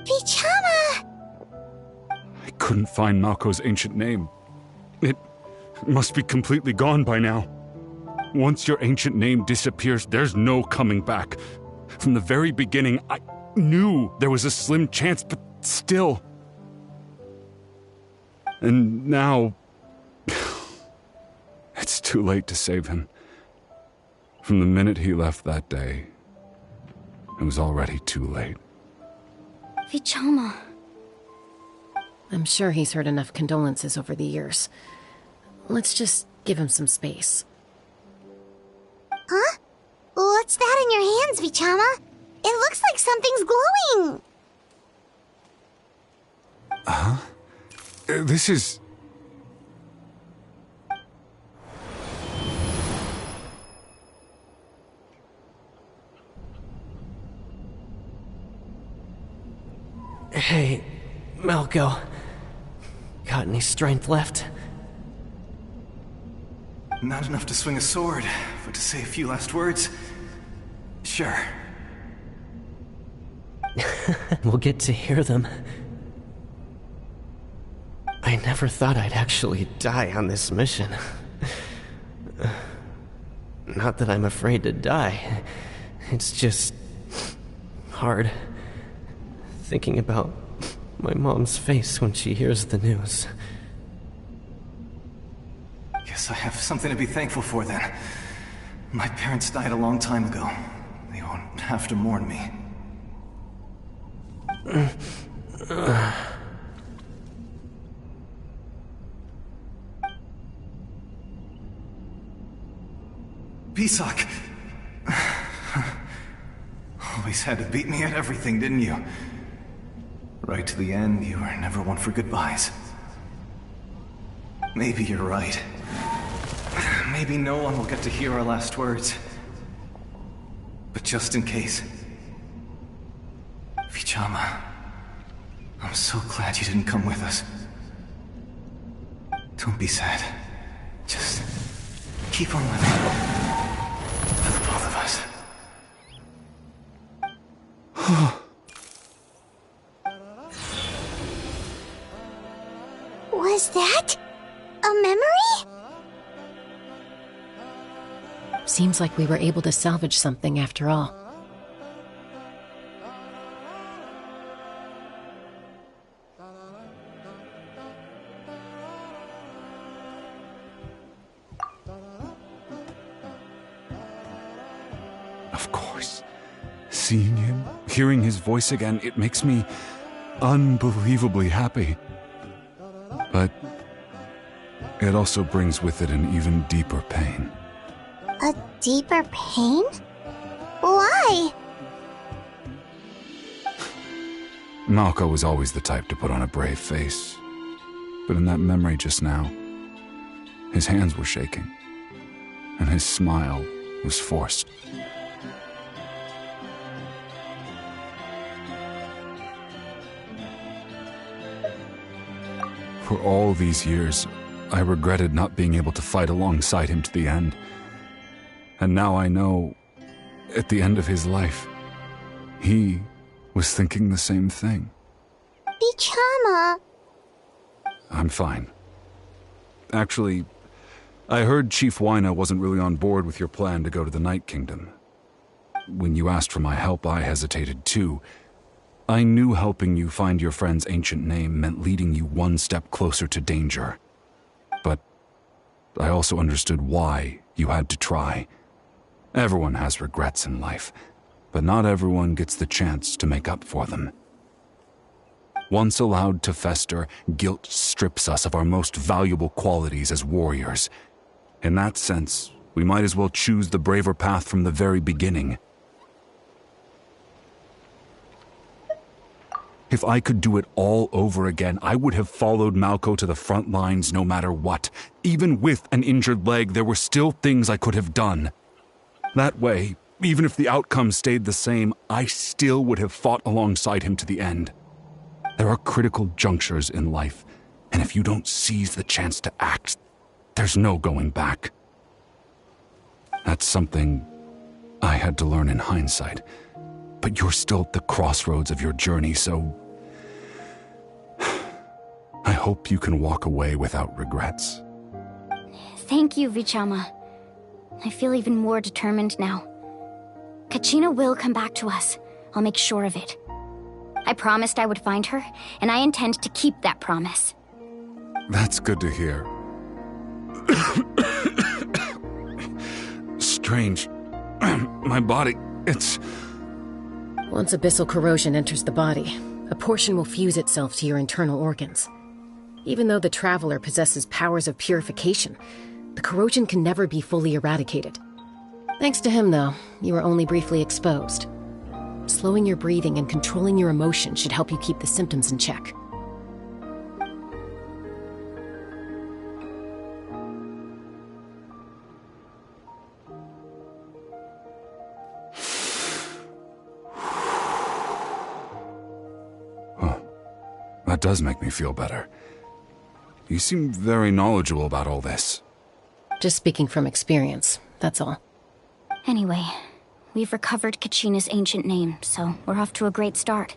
Vichama! I couldn't find Malko's ancient name. It must be completely gone by now. Once your ancient name disappears, there's no coming back. From the very beginning, I knew there was a slim chance, but still. And now... it's too late to save him. From the minute he left that day, it was already too late. Vichama. I'm sure he's heard enough condolences over the years. Let's just give him some space. Huh? What's that in your hands, Vichama? It looks like something's glowing! Huh? This is... Hey, Malko. Got any strength left? Not enough to swing a sword, but to say a few last words? Sure. We'll get to hear them. I never thought I'd actually die on this mission. Not that I'm afraid to die. It's just... hard. Thinking about my mom's face when she hears the news. Guess I have something to be thankful for then. My parents died a long time ago. They won't have to mourn me. Pisak! Always had to beat me at everything, didn't you? Right to the end, you were never one for goodbyes. Maybe you're right. Maybe no one will get to hear our last words. But just in case... Vichama, I'm so glad you didn't come with us. Don't be sad. Just keep on living. For the both of us. Was that a memory? Seems like we were able to salvage something after all. Of course. Seeing him, hearing his voice again, it makes me unbelievably happy. But it also brings with it an even deeper pain. A deeper pain? Why? Malko was always the type to put on a brave face. But in that memory just now, his hands were shaking, and his smile was forced. For all these years, I regretted not being able to fight alongside him to the end. And now I know, at the end of his life, he was thinking the same thing. Vichama. I'm fine. Actually, I heard Chief Wyna wasn't really on board with your plan to go to the Night Kingdom. When you asked for my help, I hesitated too. I knew helping you find your friend's ancient name meant leading you one step closer to danger. But I also understood why you had to try. Everyone has regrets in life, but not everyone gets the chance to make up for them. Once allowed to fester, guilt strips us of our most valuable qualities as warriors. In that sense, We might as well choose the braver path from the very beginning. If I could do it all over again, I would have followed Malco to the front lines no matter what. Even with an injured leg, there were still things I could have done. That way, even if the outcome stayed the same, I still would have fought alongside him to the end. There are critical junctures in life, and if you don't seize the chance to act, there's no going back. That's something I had to learn in hindsight. But you're still at the crossroads of your journey, so I hope you can walk away without regrets. Thank you, Vichama. I feel even more determined now. Kachina will come back to us. I'll make sure of it. I promised I would find her, and I intend to keep that promise. That's good to hear. Strange. My body, it's... Once abyssal corrosion enters the body, a portion will fuse itself to your internal organs. Even though the Traveler possesses powers of purification, the corrosion can never be fully eradicated. Thanks to him, though, you were only briefly exposed. Slowing your breathing and controlling your emotions should help you keep the symptoms in check. That does make me feel better. You seem very knowledgeable about all this. Just speaking from experience, that's all. Anyway, we've recovered Kachina's ancient name, so we're off to a great start.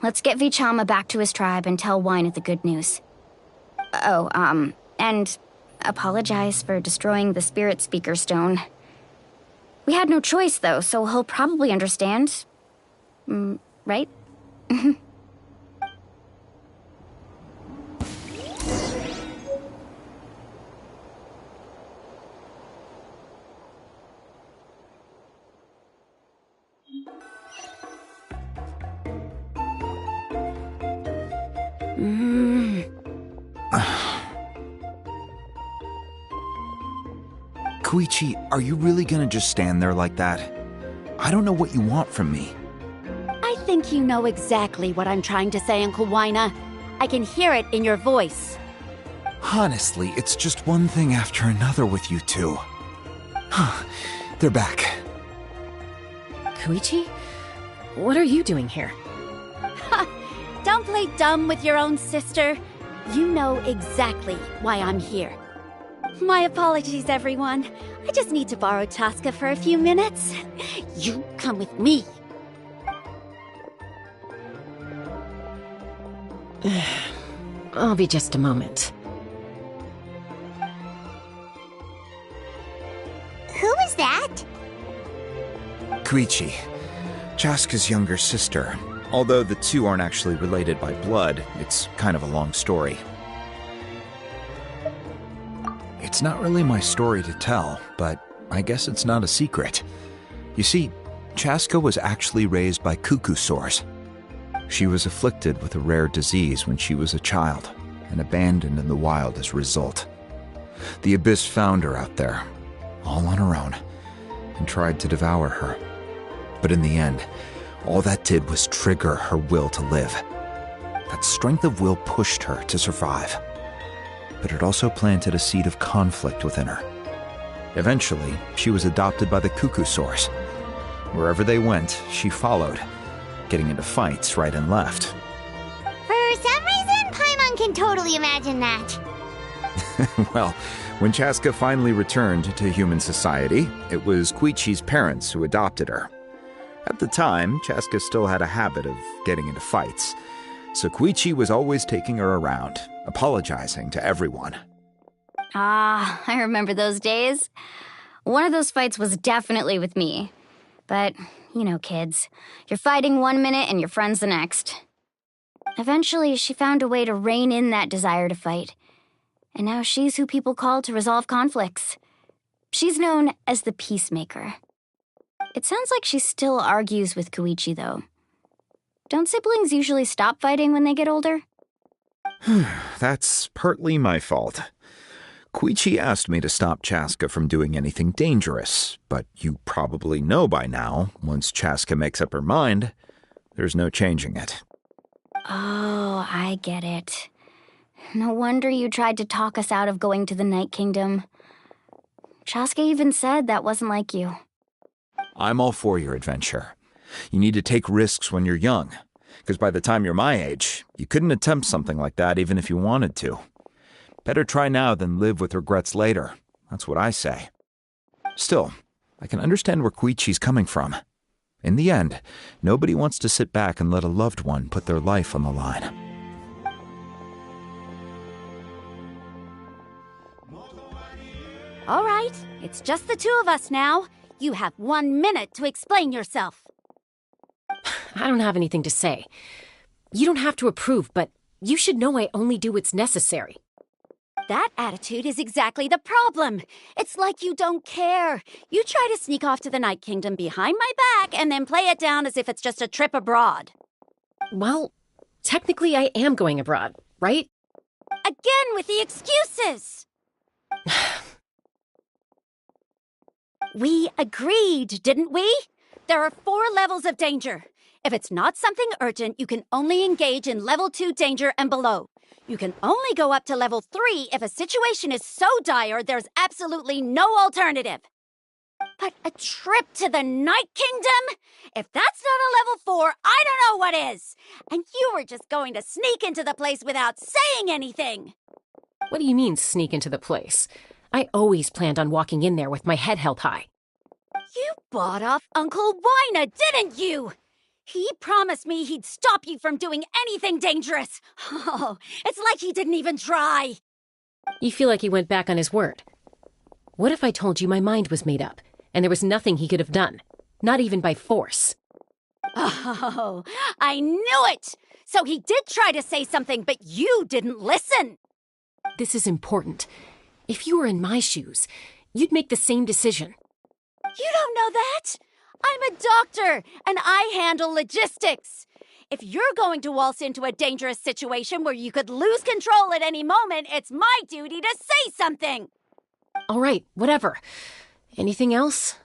Let's get Vichama back to his tribe and tell Wyneth the good news. Oh, and apologize for destroying the Spirit Speaker Stone. We had no choice, though, so he'll probably understand. Right? Koichi, are you really gonna just stand there like that? I don't know what you want from me. I think you know exactly what I'm trying to say, Uncle Wyna. I can hear it in your voice. Honestly, it's just one thing after another with you two. They're back. Koichi? What are you doing here? Don't play dumb with your own sister. You know exactly why I'm here. My apologies, everyone. I just need to borrow Tosca for a few minutes. You come with me. I'll be just a moment. Who was that? Koichi, Chaska's younger sister. Although the two aren't actually related by blood, it's kind of a long story. It's not really my story to tell, but I guess it's not a secret. You see, Chaska was actually raised by cuckoo-saurs. She was afflicted with a rare disease when she was a child, and abandoned in the wild as a result. The Abyss found her out there, all on her own, and tried to devour her. But in the end, all that did was trigger her will to live. That strength of will pushed her to survive. But it also planted a seed of conflict within her. Eventually, she was adopted by the cuckoo-saurs. Wherever they went, she followed, getting into fights right and left. For some reason, Paimon can totally imagine that. Well, when Chaska finally returned to human society, it was Koichi's parents who adopted her. At the time, Chaska still had a habit of getting into fights, so Koichi was always taking her around, apologizing to everyone. Ah, I remember those days. One of those fights was definitely with me. But, you know, kids. You're fighting one minute and your friend's the next. Eventually, she found a way to rein in that desire to fight. And now she's who people call to resolve conflicts. She's known as the Peacemaker. It sounds like she still argues with Koichi, though. Don't siblings usually stop fighting when they get older? That's partly my fault. Koichi asked me to stop Chaska from doing anything dangerous, but you probably know by now, once Chaska makes up her mind, there's no changing it. Oh, I get it. No wonder you tried to talk us out of going to the Night Kingdom. Chaska even said that wasn't like you. I'm all for your adventure. You need to take risks when you're young, because by the time you're my age, you couldn't attempt something like that even if you wanted to. Better try now than live with regrets later. That's what I say. Still, I can understand where Koichi's coming from. In the end, nobody wants to sit back and let a loved one put their life on the line. All right, it's just the two of us now. You have 1 minute to explain yourself. I don't have anything to say. You don't have to approve, but you should know I only do what's necessary. That attitude is exactly the problem. It's like you don't care. You try to sneak off to the Night Kingdom behind my back and then play it down as if it's just a trip abroad. Well, technically I am going abroad, right? Again with the excuses! We agreed, didn't we? There are 4 levels of danger. If it's not something urgent, you can only engage in level 2 danger and below. You can only go up to level 3 if a situation is so dire there's absolutely no alternative. But a trip to the Night Kingdom? If that's not a level 4, I don't know what is. And you were just going to sneak into the place without saying anything. What do you mean, sneak into the place? I always planned on walking in there with my head held high. You bought off Uncle Wina, didn't you? He promised me he'd stop you from doing anything dangerous. Oh, it's like he didn't even try. You feel like he went back on his word. What if I told you my mind was made up, and there was nothing he could have done? Not even by force. Oh, I knew it! So he did try to say something, but you didn't listen. This is important. If you were in my shoes, you'd make the same decision. You don't know that? I'm a doctor, and I handle logistics. If you're going to waltz into a dangerous situation where you could lose control at any moment, it's my duty to say something. All right, whatever. Anything else?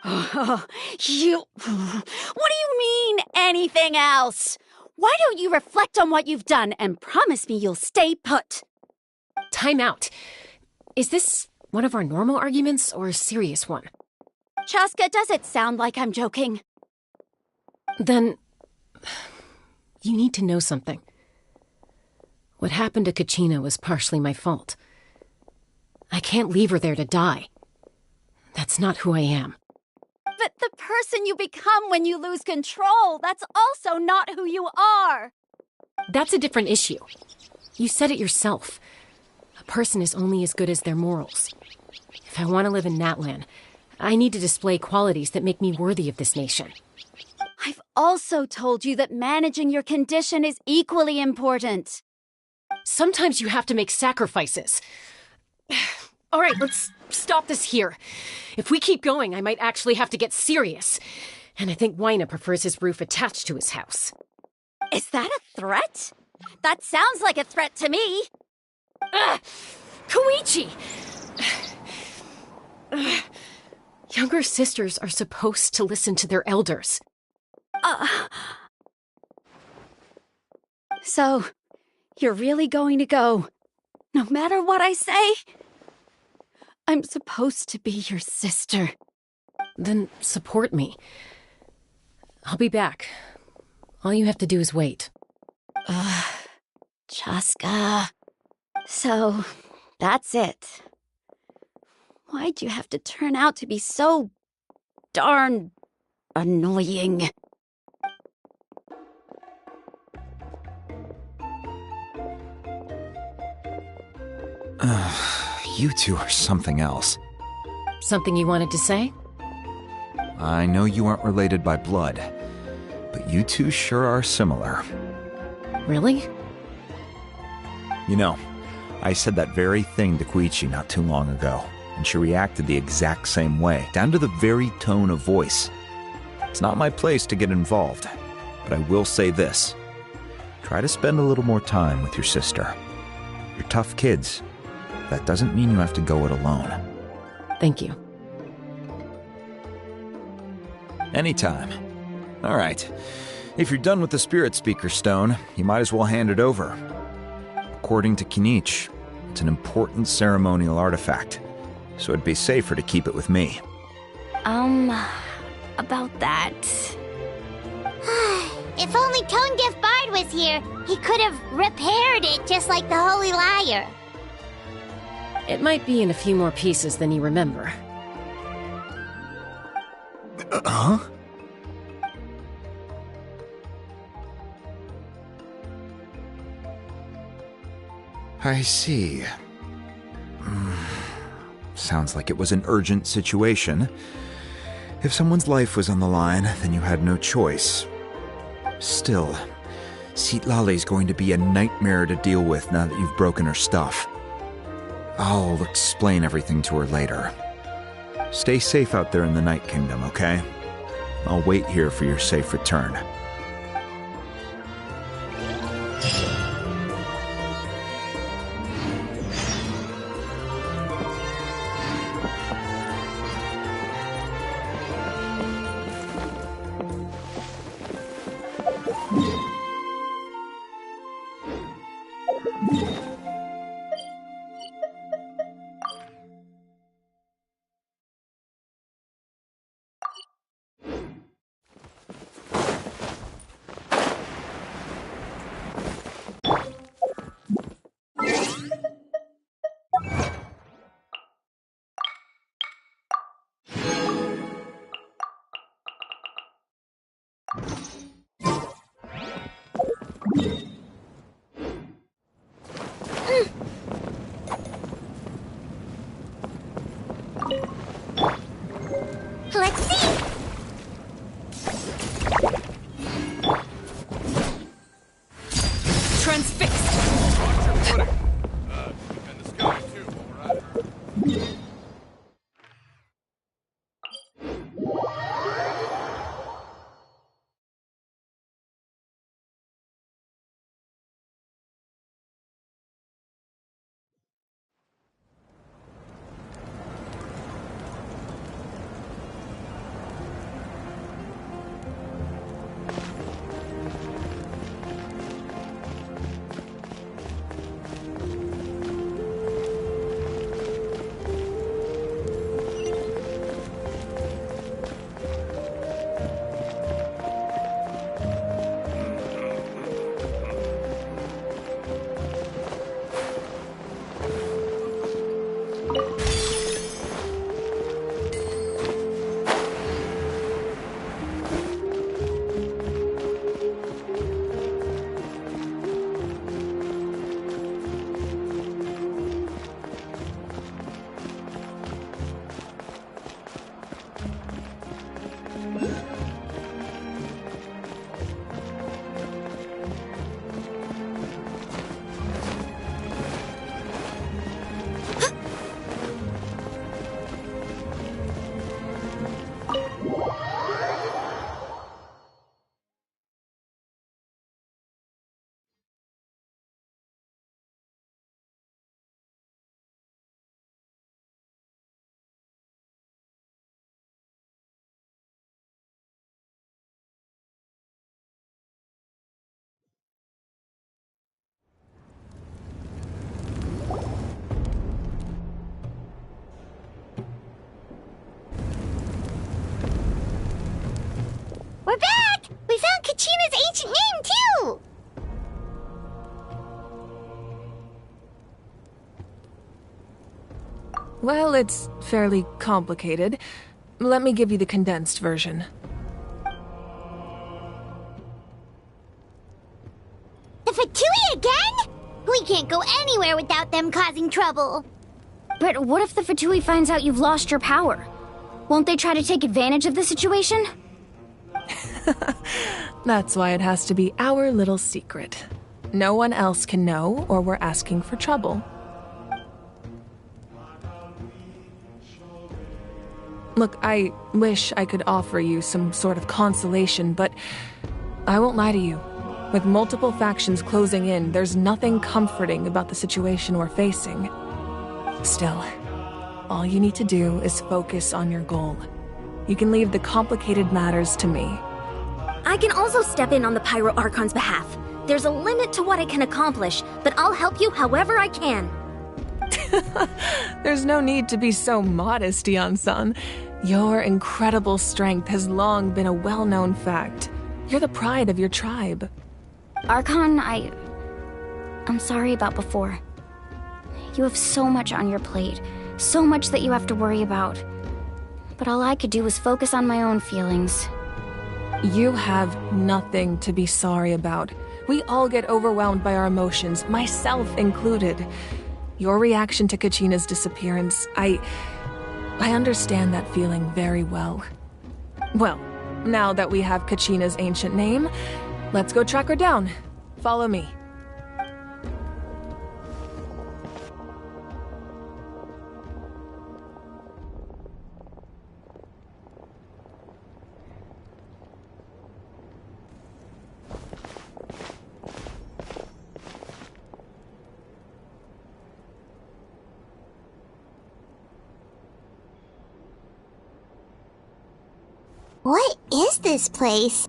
What do you mean, anything else? Why don't you reflect on what you've done and promise me you'll stay put? Time out. Is this one of our normal arguments or a serious one? Chaska, does it sound like I'm joking? Then, you need to know something. What happened to Kachina was partially my fault. I can't leave her there to die. That's not who I am. But the person you become when you lose control, that's also not who you are. That's a different issue. You said it yourself. A person is only as good as their morals. If I want to live in NATLANNN, I need to display qualities that make me worthy of this nation. I've also told you that managing your condition is equally important. Sometimes you have to make sacrifices. All right, let's stop this here. If we keep going, I might actually have to get serious. And I think Wina prefers his roof attached to his house. Is that a threat? That sounds like a threat to me. Koichi! Younger sisters are supposed to listen to their elders. So, you're really going to go, no matter what I say? I'm supposed to be your sister. Then support me. I'll be back. All you have to do is wait. Chaska. So, that's it. Why'd you have to turn out to be so darn annoying? You two are something else. Something you wanted to say? I know you aren't related by blood, but you two sure are similar. Really? You know, I said that very thing to Koichi not too long ago, and she reacted the exact same way, down to the very tone of voice. It's not my place to get involved, but I will say this. Try to spend a little more time with your sister. You're tough kids, that doesn't mean you have to go it alone. Thank you. Anytime. All right. If you're done with the Spirit Speaker Stone, you might as well hand it over. According to Kinich, it's an important ceremonial artifact, so it'd be safer to keep it with me. About that... If only Tone Deaf Bard was here, he could have repaired it just like the Holy Liar. It might be in a few more pieces than you remember. Huh? I see. Sounds like it was an urgent situation. If someone's life was on the line, then you had no choice. Still, Citlali's going to be a nightmare to deal with now that you've broken her stuff. I'll explain everything to her later. Stay safe out there in the Night Kingdom, okay? I'll wait here for your safe return. Let's see! Transfixed! And the sky too, alright? We're back! We found Kachina's ancient name, too! Well, it's fairly complicated. Let me give you the condensed version. The Fatui again? We can't go anywhere without them causing trouble. But what if the Fatui finds out you've lost your power? Won't they try to take advantage of the situation? That's why it has to be our little secret. No one else can know, or we're asking for trouble. Look, I wish I could offer you some sort of consolation, but I won't lie to you. With multiple factions closing in, there's nothing comforting about the situation we're facing. Still, all you need to do is focus on your goal. You can leave the complicated matters to me. I can also step in on the Pyro Archon's behalf. There's a limit to what I can accomplish, but I'll help you however I can. There's no need to be so modest, Yan-san. Your incredible strength has long been a well-known fact. You're the pride of your tribe. Archon, I'm sorry about before. You have so much on your plate, so much that you have to worry about. But all I could do was focus on my own feelings. You have nothing to be sorry about. We all get overwhelmed by our emotions, myself included. Your reaction to Kachina's disappearance, I understand that feeling very well. Well, now that we have Kachina's ancient name, let's go track her down. Follow me. What is this place?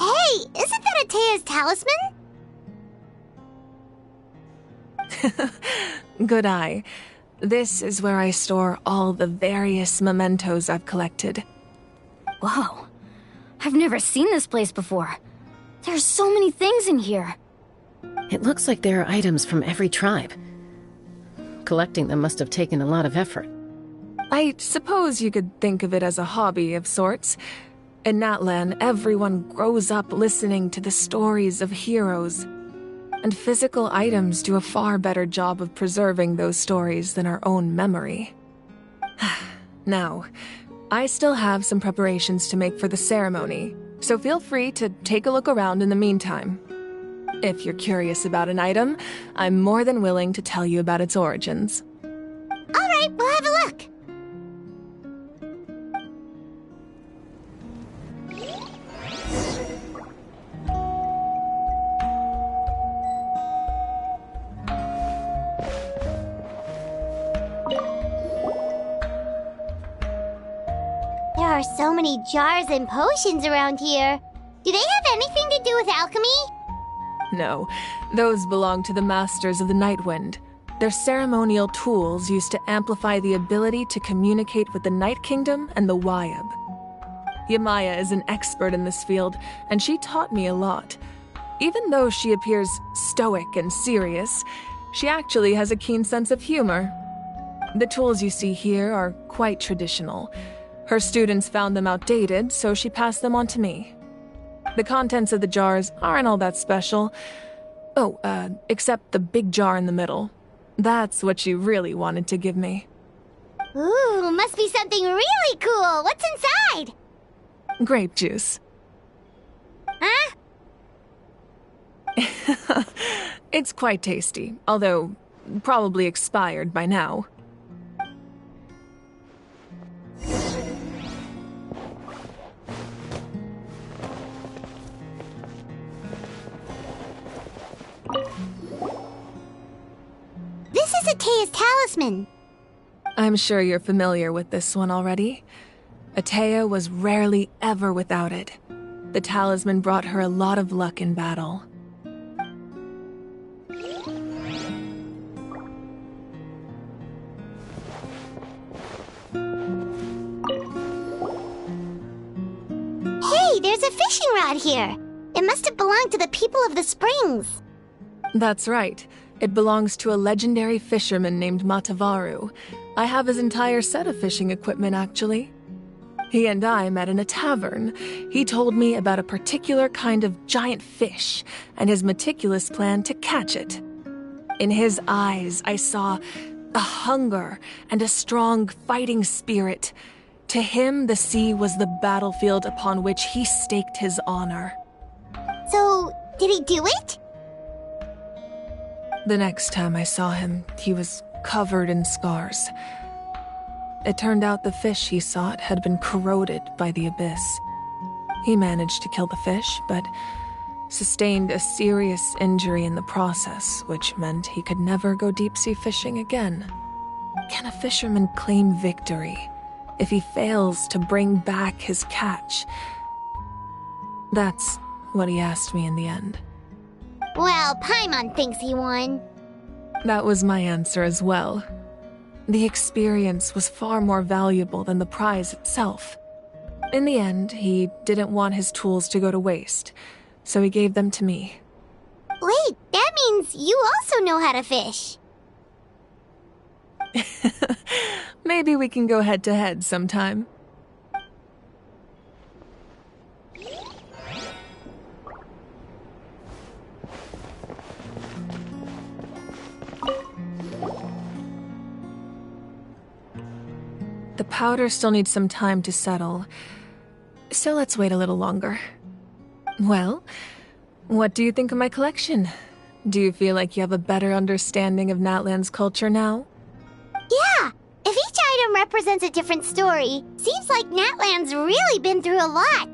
Hey, isn't that Atea's talisman? Good eye. This is where I store all the various mementos I've collected. Whoa. I've never seen this place before. There's so many things in here. It looks like there are items from every tribe. Collecting them must have taken a lot of effort. I suppose you could think of it as a hobby of sorts. In NATLANNN, everyone grows up listening to the stories of heroes. And physical items do a far better job of preserving those stories than our own memory. Now, I still have some preparations to make for the ceremony, so feel free to take a look around in the meantime. If you're curious about an item, I'm more than willing to tell you about its origins. All right, we'll have a look. There are so many jars and potions around here. Do they have anything to do with alchemy? No, those belong to the Masters of the Nightwind. They're ceremonial tools used to amplify the ability to communicate with the Night Kingdom and the Wayab. Yamaya is an expert in this field, and she taught me a lot. Even though she appears stoic and serious, she actually has a keen sense of humor. The tools you see here are quite traditional. Her students found them outdated, so she passed them on to me. The contents of the jars aren't all that special. Oh, except the big jar in the middle. That's what she really wanted to give me. Ooh, must be something really cool. What's inside? Grape juice. Huh? It's quite tasty, although probably expired by now. This is Atea's talisman. I'm sure you're familiar with this one already. Atea was rarely ever without it. The talisman brought her a lot of luck in battle. Hey, there's a fishing rod here. It must have belonged to the people of the springs. That's right. It belongs to a legendary fisherman named Matavaru. I have his entire set of fishing equipment, actually. He and I met in a tavern. He told me about a particular kind of giant fish and his meticulous plan to catch it. In his eyes, I saw a hunger and a strong fighting spirit. To him, the sea was the battlefield upon which he staked his honor. So, did he do it? The next time I saw him, he was covered in scars. It turned out the fish he sought had been corroded by the abyss. He managed to kill the fish, but sustained a serious injury in the process, which meant he could never go deep-sea fishing again. Can a fisherman claim victory if he fails to bring back his catch? That's what he asked me in the end. Well, Paimon thinks he won. That was my answer as well. The experience was far more valuable than the prize itself. In the end, he didn't want his tools to go to waste, so he gave them to me. Wait, that means you also know how to fish. Maybe we can go head-to-head sometime. The powder still needs some time to settle, so let's wait a little longer. Well, what do you think of my collection? Do you feel like you have a better understanding of NATLANN's culture now? Yeah! If each item represents a different story, seems like NATLANN's really been through a lot.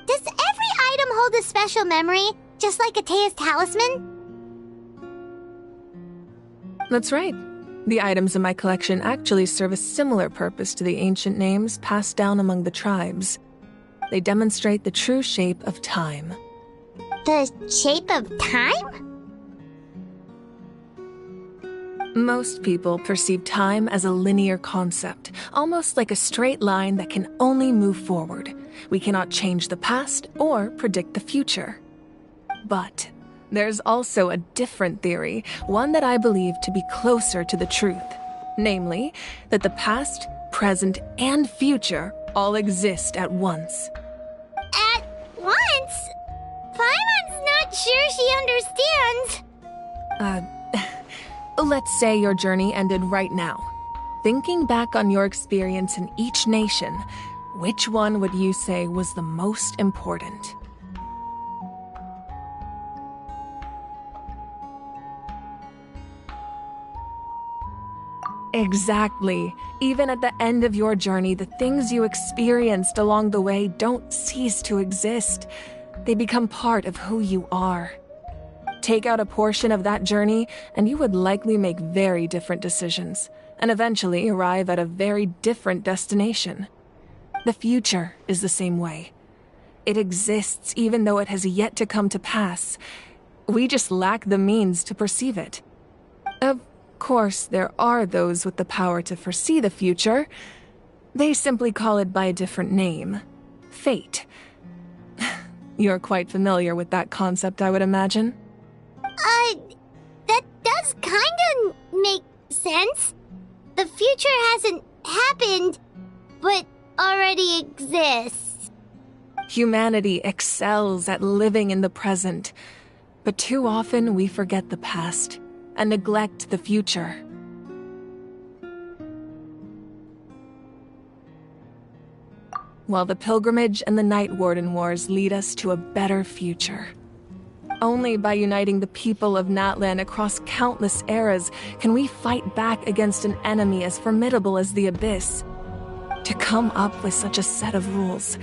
Does every item hold a special memory, just like Atea's talisman? That's right. The items in my collection actually serve a similar purpose to the ancient names passed down among the tribes. They demonstrate the true shape of time. The shape of time? Most people perceive time as a linear concept, almost like a straight line that can only move forward. We cannot change the past or predict the future. But there's also a different theory, one that I believe to be closer to the truth. Namely, that the past, present, and future all exist at once. At once? Paimon's not sure she understands. Let's say your journey ended right now. Thinking back on your experience in each nation, which one would you say was the most important? Exactly. Even at the end of your journey, the things you experienced along the way don't cease to exist. They become part of who you are. Take out a portion of that journey, and you would likely make very different decisions, and eventually arrive at a very different destination. The future is the same way. It exists even though it has yet to come to pass. We just lack the means to perceive it. Of course, there are those with the power to foresee the future. They simply call it by a different name. Fate. You're quite familiar with that concept, I would imagine. That does kinda make sense. The future hasn't happened, but already exists. Humanity excels at living in the present, but too often we forget the past and neglect the future. While the pilgrimage and the Night Warden Wars lead us to a better future. Only by uniting the people of NATLANN across countless eras can we fight back against an enemy as formidable as the Abyss. To come up with such a set of rules,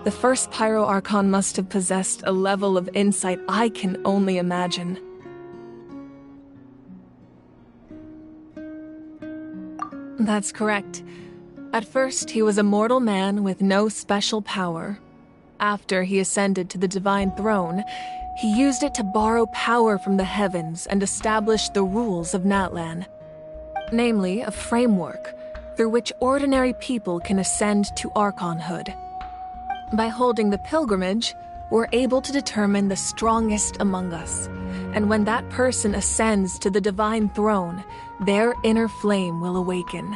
the first Pyro Archon must have possessed a level of insight I can only imagine. That's correct. At first, he was a mortal man with no special power. After he ascended to the Divine Throne, he used it to borrow power from the heavens and establish the rules of NATLANN. Namely, a framework through which ordinary people can ascend to Archonhood. By holding the pilgrimage, we're able to determine the strongest among us. And when that person ascends to the Divine Throne, their inner flame will awaken.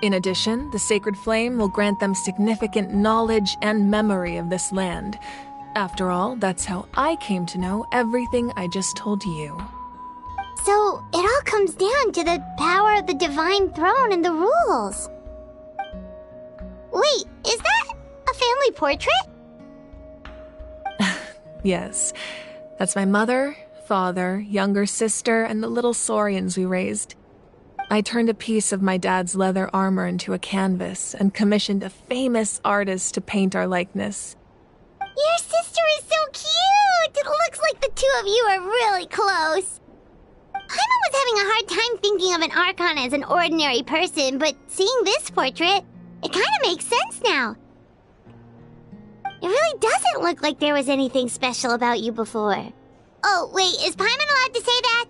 In addition, the sacred flame will grant them significant knowledge and memory of this land. After all, that's how I came to know everything I just told you. So, it all comes down to the power of the Divine Throne and the rules. Wait, is that a family portrait? Yes, that's my mother, father, younger sister, and the little saurians we raised. I turned a piece of my dad's leather armor into a canvas and commissioned a famous artist to paint our likeness. Your sister is so cute! It looks like the two of you are really close. Paimon was having a hard time thinking of an Archon as an ordinary person, but seeing this portrait, it kind of makes sense now. It really doesn't look like there was anything special about you before. Oh, wait, is Paimon allowed to say that?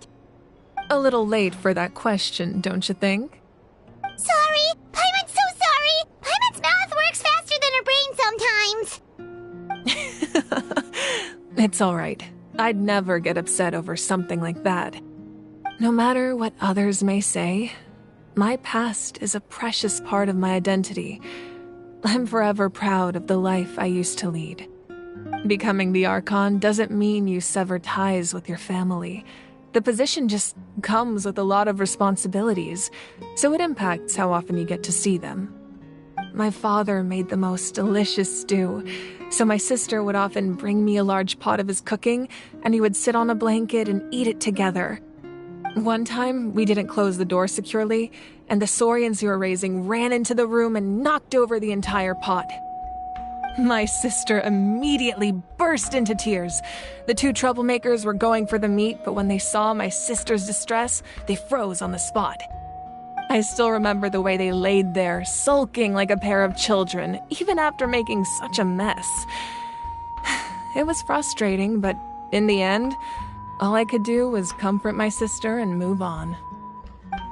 A little late for that question, don't you think? Sorry! Paimon's so sorry! Paimon's mouth works faster than her brain sometimes. It's alright. I'd never get upset over something like that. No matter what others may say, my past is a precious part of my identity. I'm forever proud of the life I used to lead. Becoming the Archon doesn't mean you sever ties with your family. The position just comes with a lot of responsibilities, so it impacts how often you get to see them. My father made the most delicious stew, so my sister would often bring me a large pot of his cooking, and he would sit on a blanket and eat it together. One time, we didn't close the door securely, and the Saurians who were raising ran into the room and knocked over the entire pot. My sister immediately burst into tears. The two troublemakers were going for the meat, but when they saw my sister's distress, they froze on the spot. I still remember the way they laid there, sulking like a pair of children, even after making such a mess. It was frustrating, but in the end, all I could do was comfort my sister and move on.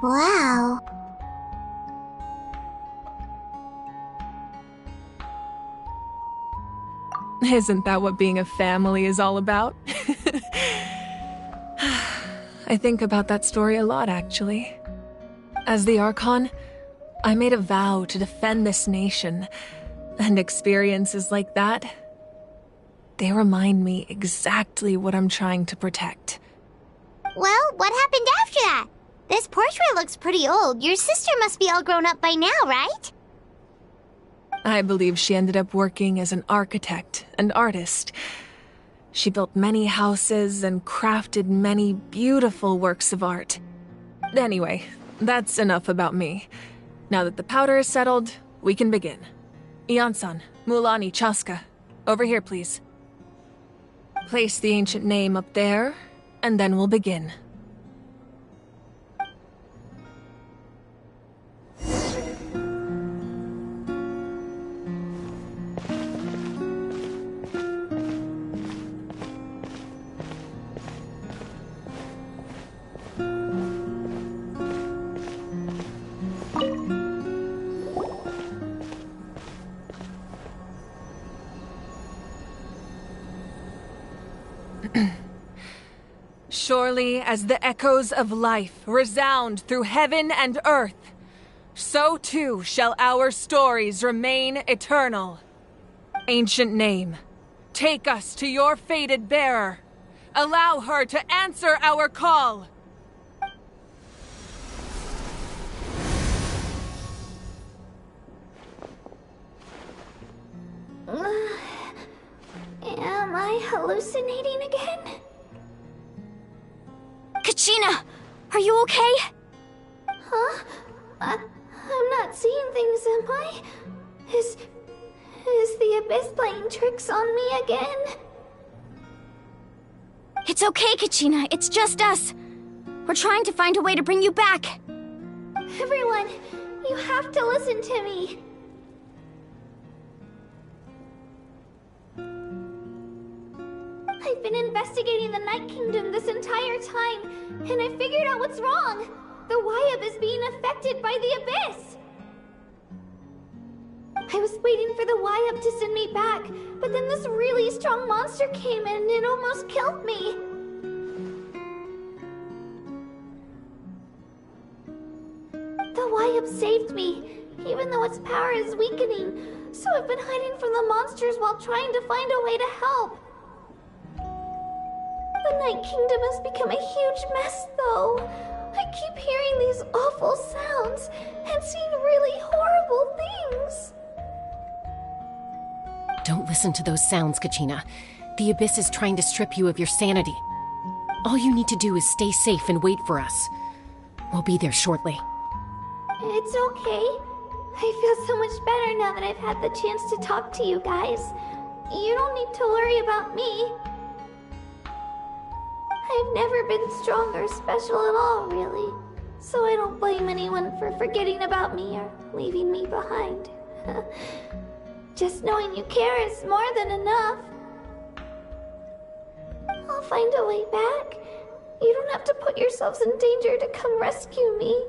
Wow. Isn't that what being a family is all about? I think about that story a lot, actually. As the Archon, I made a vow to defend this nation, and experiences like that, they remind me exactly what I'm trying to protect. Well, what happened after that? This portrait looks pretty old. Your sister must be all grown up by now, right? I believe she ended up working as an architect and artist. She built many houses and crafted many beautiful works of art. Anyway, that's enough about me. Now that the powder is settled, we can begin. Ian-san, Mulani, Chaska, over here, please. Place the ancient name up there, and then we'll begin. Surely as the echoes of life resound through heaven and earth, so too shall our stories remain eternal. Ancient name, take us to your fated bearer. Allow her to answer our call. Am I hallucinating again? Kachina! Are you okay? Huh? I'm not seeing things, am I? Is the Abyss playing tricks on me again? It's okay, Kachina. It's just us. We're trying to find a way to bring you back. Everyone, you have to listen to me. I've been investigating the Night Kingdom this entire time, and I figured out what's wrong. The Wyab is being affected by the Abyss. I was waiting for the Wyab to send me back, but then this really strong monster came in and it almost killed me. The Wyab saved me, even though its power is weakening, so I've been hiding from the monsters while trying to find a way to help. The Night Kingdom has become a huge mess, though. I keep hearing these awful sounds and seeing really horrible things. Don't listen to those sounds, Kachina. The Abyss is trying to strip you of your sanity. All you need to do is stay safe and wait for us. We'll be there shortly. It's okay. I feel so much better now that I've had the chance to talk to you guys. You don't need to worry about me. I've never been strong or special at all, really. So I don't blame anyone for forgetting about me or leaving me behind. Just knowing you care is more than enough. I'll find a way back. You don't have to put yourselves in danger to come rescue me.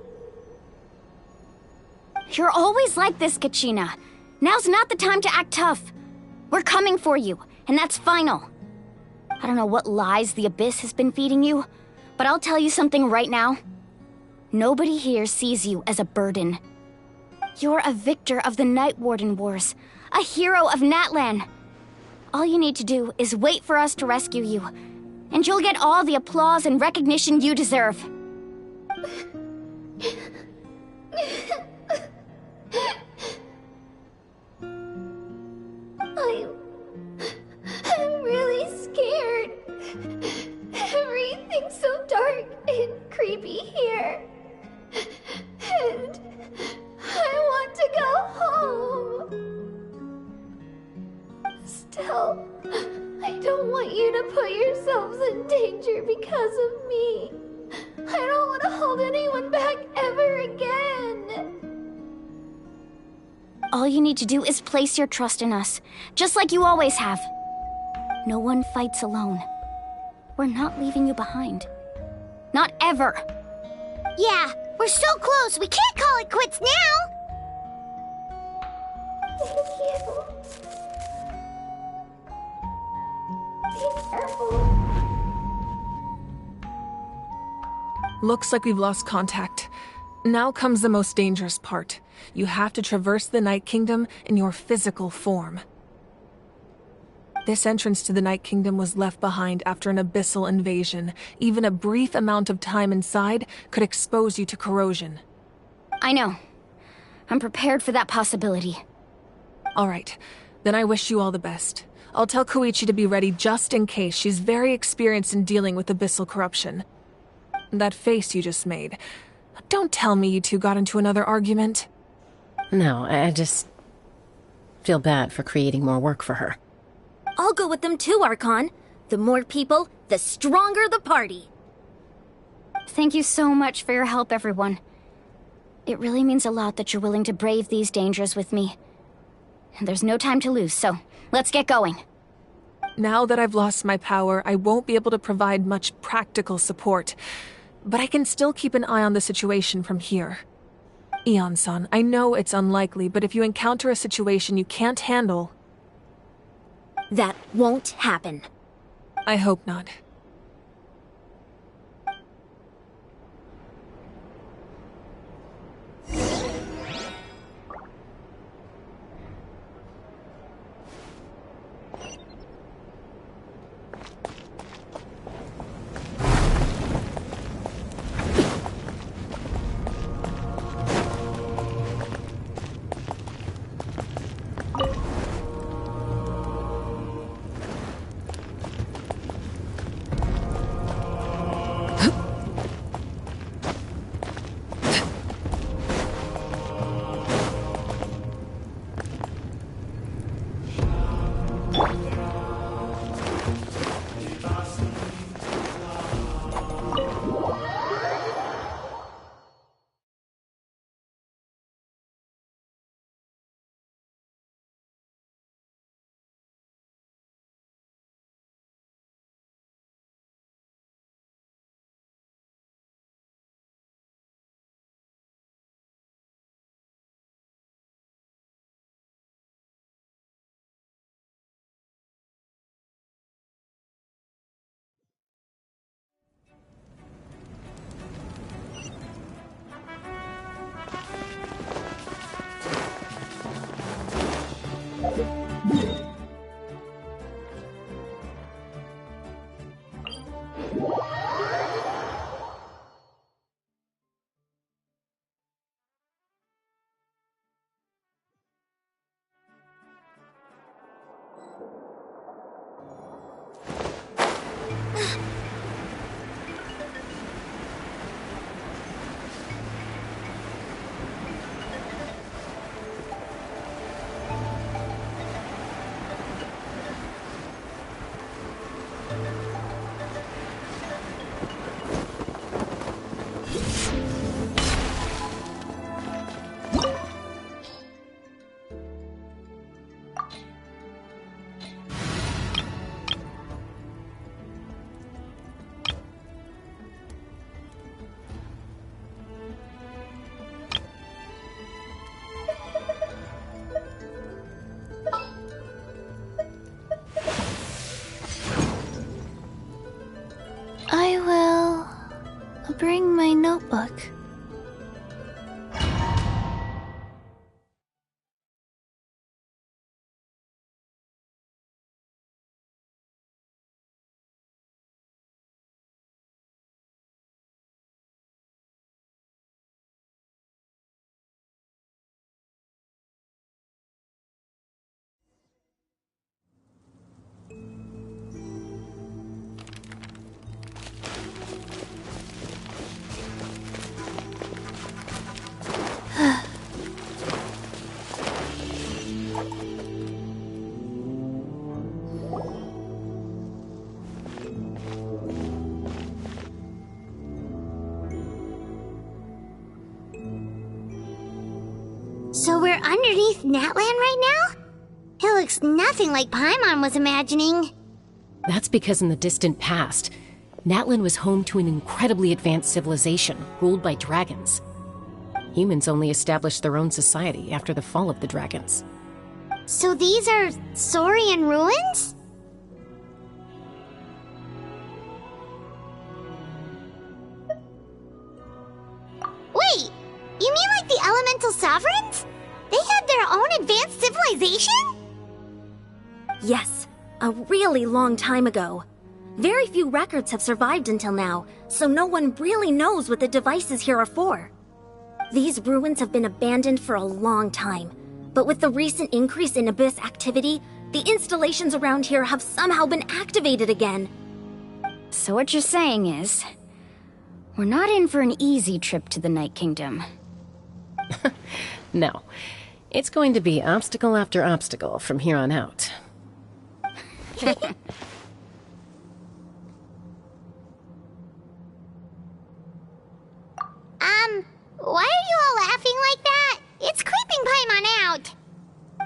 You're always like this, Kachina. Now's not the time to act tough. We're coming for you, and that's final. I don't know what lies the Abyss has been feeding you, but I'll tell you something right now. Nobody here sees you as a burden. You're a victor of the Night Warden Wars, a hero of NATLANNN. All you need to do is wait for us to rescue you, and you'll get all the applause and recognition you deserve. I'm really scared. Everything's so dark and creepy here. And I want to go home. Still, I don't want you to put yourselves in danger because of me. I don't want to hold anyone back ever again. All you need to do is place your trust in us, just like you always have. No one fights alone. We're not leaving you behind. Not ever. Yeah, we're so close. We can't call it quits now. Thank you. Be careful. Looks like we've lost contact. Now comes the most dangerous part. You have to traverse the Night Kingdom in your physical form. This entrance to the Night Kingdom was left behind after an abyssal invasion. Even a brief amount of time inside could expose you to corrosion. I know. I'm prepared for that possibility. All right, then I wish you all the best. I'll tell Koichi to be ready just in case. She's very experienced in dealing with abyssal corruption. That face you just made. Don't tell me you two got into another argument. No, I just feel bad for creating more work for her. I'll go with them too, Archon. The more people, the stronger the party. Thank you so much for your help, everyone. It really means a lot that you're willing to brave these dangers with me. And there's no time to lose, so let's get going. Now that I've lost my power, I won't be able to provide much practical support. But I can still keep an eye on the situation from here. Eon-san, I know it's unlikely, but if you encounter a situation you can't handle... That won't happen. I hope not. I will bring my notebook. So we're underneath Natlan right now? It looks nothing like Paimon was imagining. That's because in the distant past, Natlan was home to an incredibly advanced civilization ruled by dragons. Humans only established their own society after the fall of the dragons. So these are Saurian ruins? Wait, you mean like the elemental sovereigns? They had their own advanced civilization? Yes, a really long time ago. Very few records have survived until now, so no one really knows what the devices here are for. These ruins have been abandoned for a long time, but with the recent increase in Abyss activity, the installations around here have somehow been activated again. So what you're saying is, we're not in for an easy trip to the Night Kingdom. No. It's going to be obstacle after obstacle from here on out. Why are you all laughing like that? It's creeping Paimon out.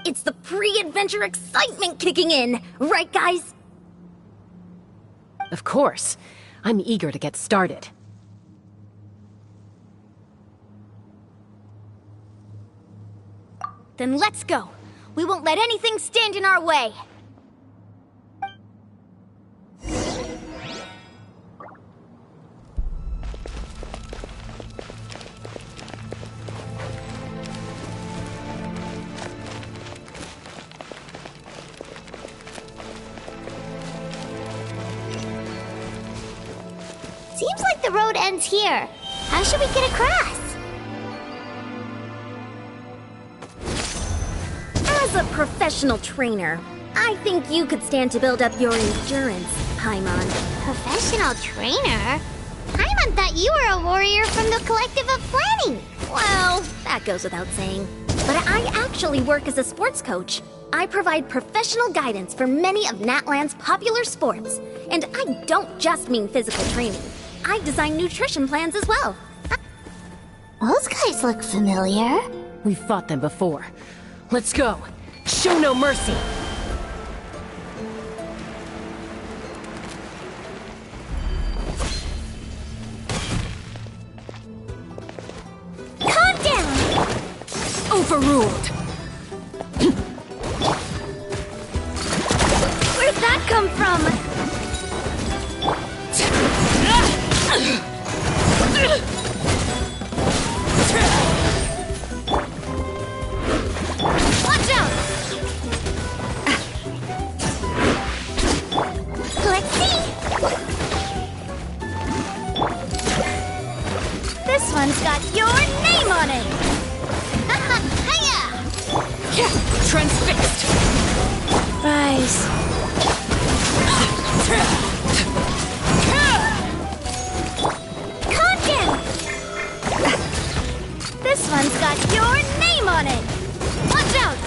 It's the pre-adventure excitement kicking in, right guys? Of course. I'm eager to get started. Then let's go. We won't let anything stand in our way. Seems like the road ends here. How should we get across? As a professional trainer, I think you could stand to build up your endurance, Paimon. Professional trainer? Paimon thought you were a warrior from the Collective of Planning. Well, that goes without saying. But I actually work as a sports coach. I provide professional guidance for many of Natlan's popular sports. And I don't just mean physical training. I design nutrition plans as well. Those guys look familiar. We've fought them before. Let's go. Show no mercy. Calm down! Overruled. Where'd that come from? Watch out! Let's see. This one's got your name on it! Hiya! Transfixed. Rise. Calm down! This one's got your name on it! Watch out!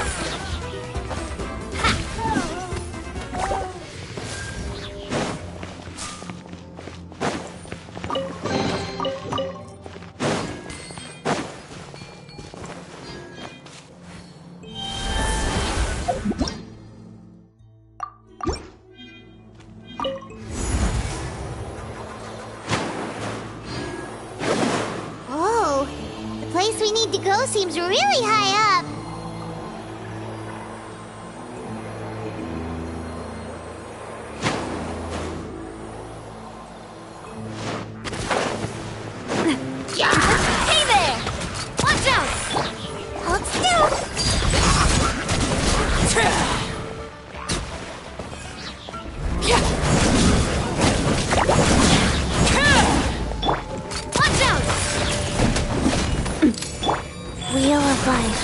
place we need to go seems really high up. Hey there! Watch out! Hold still. Watch out! Wheel of Life.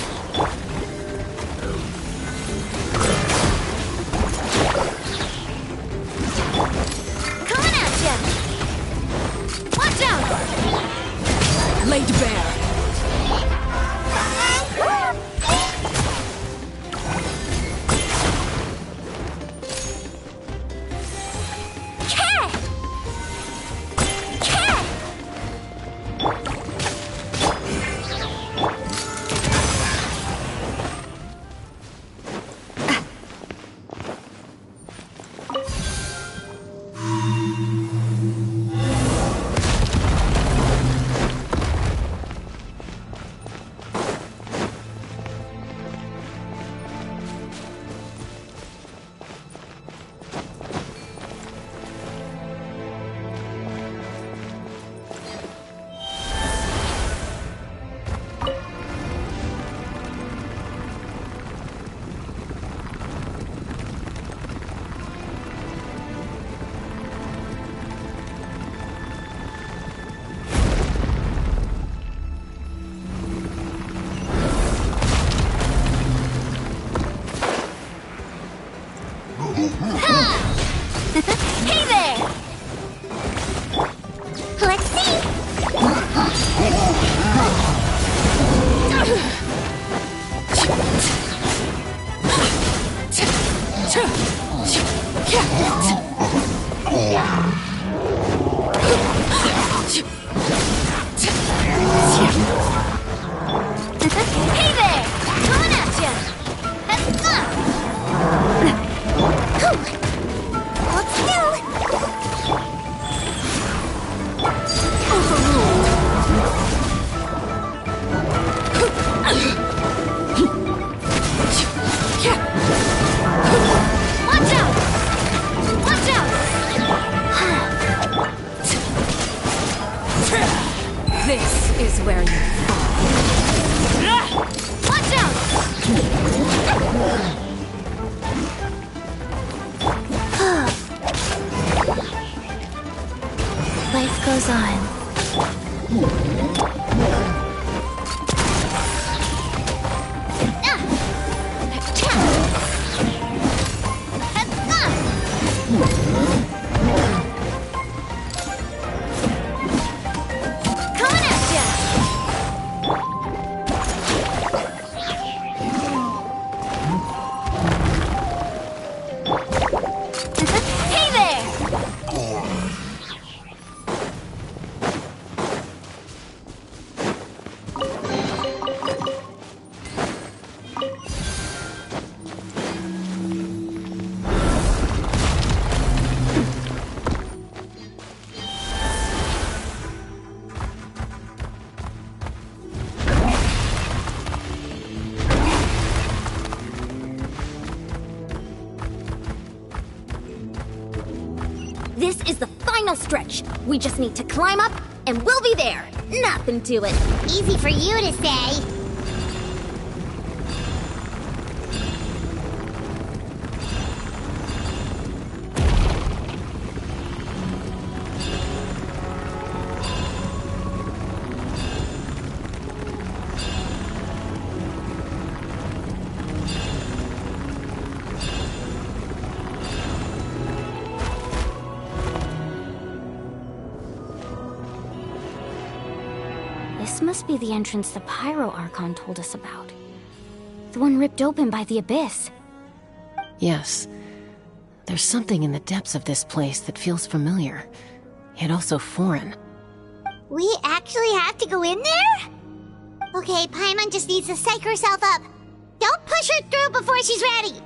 Coming at ya! Watch out! Laid bare. Hey there! Let's see. Hey there! Coming at ya! Hold still. Watch out! Watch out! This is where you Watch out! Life goes on. Coming at ya! Hey there! This is the final stretch. We just need to climb up, and we'll be there. Nothing to it. Easy for you to say. This must be the entrance the Pyro Archon told us about. The one ripped open by the Abyss. Yes. There's something in the depths of this place that feels familiar, yet also foreign. We actually have to go in there? Okay, Paimon just needs to psych herself up. Don't push her through before she's ready.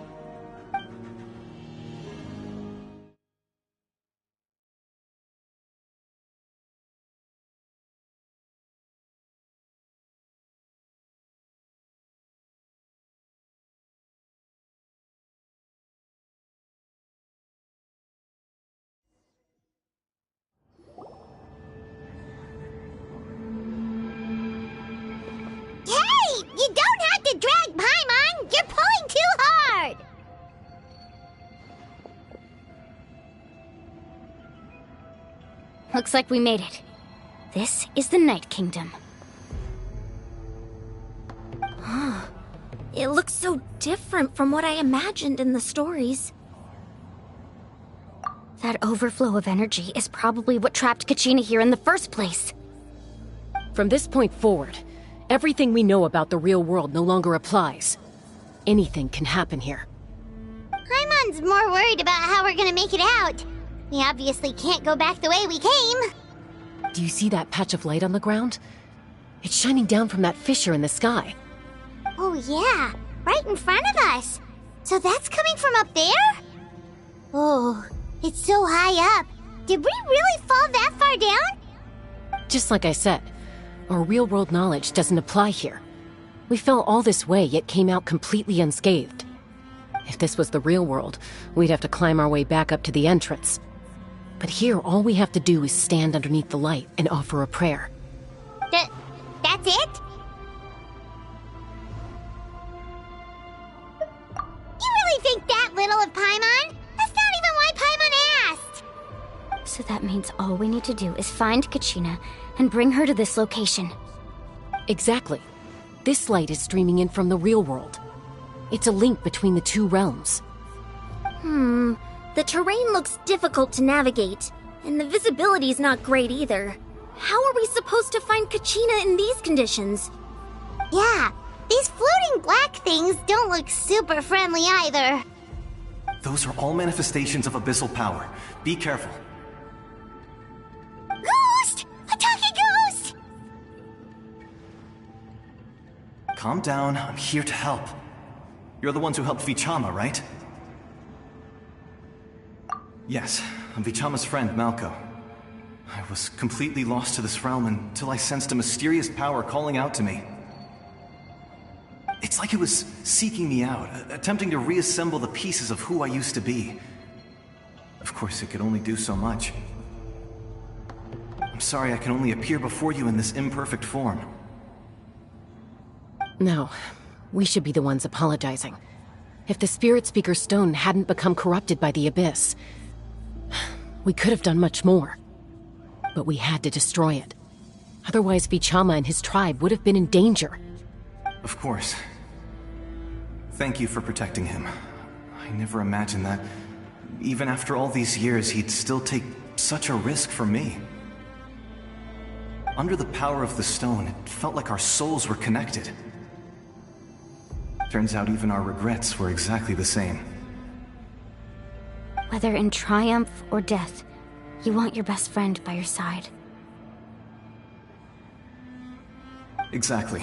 Looks like we made it. This is the Night Kingdom. It looks so different from what I imagined in the stories. That overflow of energy is probably what trapped Kachina here in the first place. From this point forward, everything we know about the real world no longer applies. Anything can happen here. Paimon's more worried about how we're gonna make it out. We obviously can't go back the way we came. Do you see that patch of light on the ground? It's shining down from that fissure in the sky. Oh yeah, right in front of us. So that's coming from up there? Oh, it's so high up. Did we really fall that far down? Just like I said, our real-world knowledge doesn't apply here. We fell all this way, yet came out completely unscathed. If this was the real world, we'd have to climb our way back up to the entrance. But here, all we have to do is stand underneath the light and offer a prayer. That's it? You really think that little of Paimon? That's not even why Paimon asked! So that means all we need to do is find Kachina and bring her to this location. Exactly. This light is streaming in from the real world. It's a link between the two realms. The terrain looks difficult to navigate, and the visibility's not great either. How are we supposed to find Kachina in these conditions? Yeah, these floating black things don't look super friendly either. Those are all manifestations of abyssal power. Be careful. Ghost! A talking ghost! Calm down, I'm here to help. You're the ones who helped Vichama, right? Yes, I'm Vichama's friend, Malko. I was completely lost to this realm until I sensed a mysterious power calling out to me. It's like it was seeking me out, attempting to reassemble the pieces of who I used to be. Of course, it could only do so much. I'm sorry I can only appear before you in this imperfect form. No, we should be the ones apologizing. If the Spirit Speaker Stone hadn't become corrupted by the Abyss, we could have done much more. But we had to destroy it. Otherwise, Vichama and his tribe would have been in danger. Of course. Thank you for protecting him. I never imagined that, even after all these years, he'd still take such a risk for me. Under the power of the stone, it felt like our souls were connected. Turns out even our regrets were exactly the same. Whether in triumph or death, you want your best friend by your side. Exactly.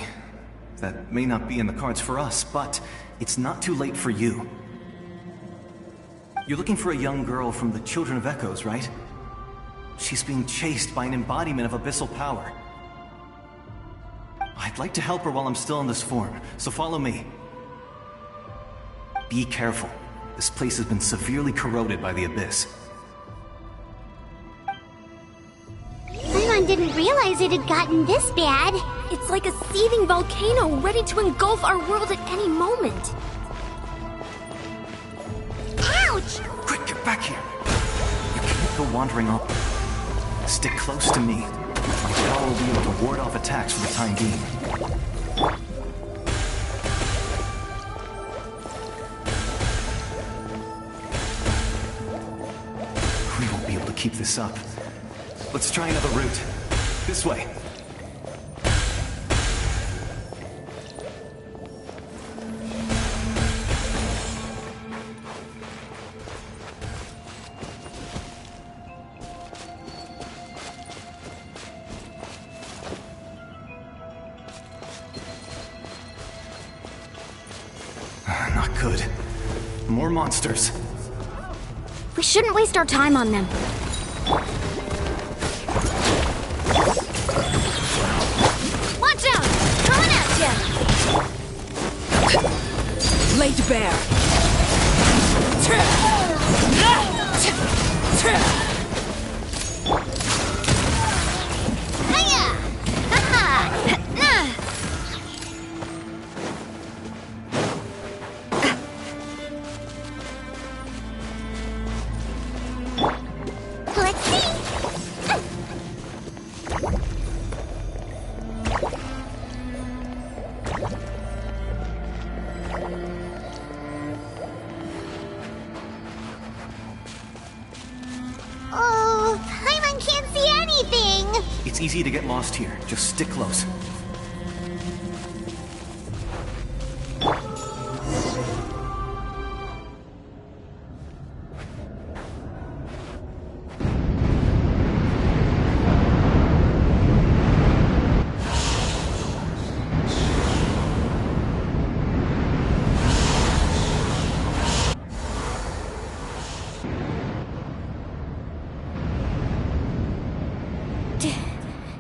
That may not be in the cards for us, but it's not too late for you. You're looking for a young girl from the Children of Echoes, right? She's being chased by an embodiment of abyssal power. I'd like to help her while I'm still in this form, so follow me. Be careful. This place has been severely corroded by the Abyss. Paimon didn't realize it had gotten this bad. It's like a seething volcano ready to engulf our world at any moment. Ouch! Quick, get back here! You can't go wandering up. Stick close to me. My power will be able to ward off attacks for the time being. We won't be able to keep this up. Let's try another route. This way. Not good. More monsters. We shouldn't waste our time on them. Watch out! Coming at ya! Laid bare. Hiya! Haha! Let's see! It's easy to get lost here. Just stick close.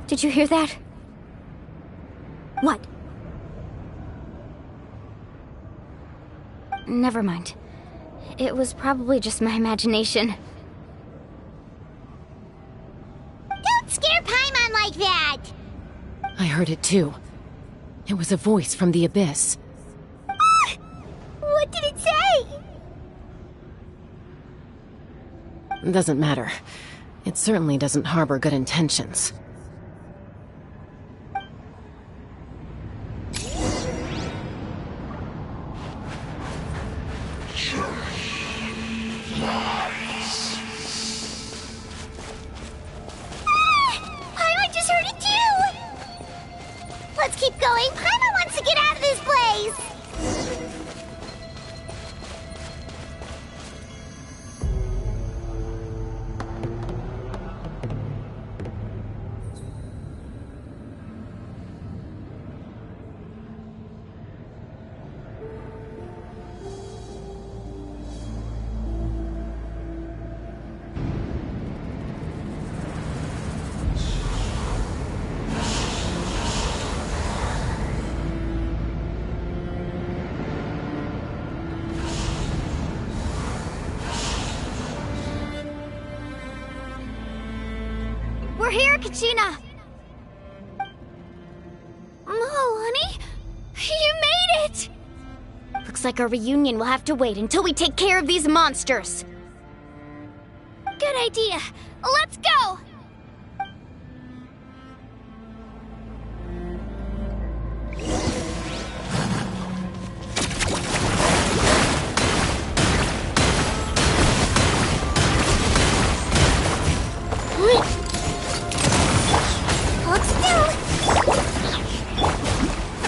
Did you hear that? What? Never mind. It was probably just my imagination. Don't scare Paimon like that! I heard it too. It was a voice from the abyss. What did it say? Doesn't matter. It certainly doesn't harbor good intentions. Paimon just heard it too! Let's keep going. Paimon wants to get out of this place! We're here, Kachina! Oh, honey? You made it! Looks like our reunion will have to wait until we take care of these monsters. Good idea. Let's go! Hold still!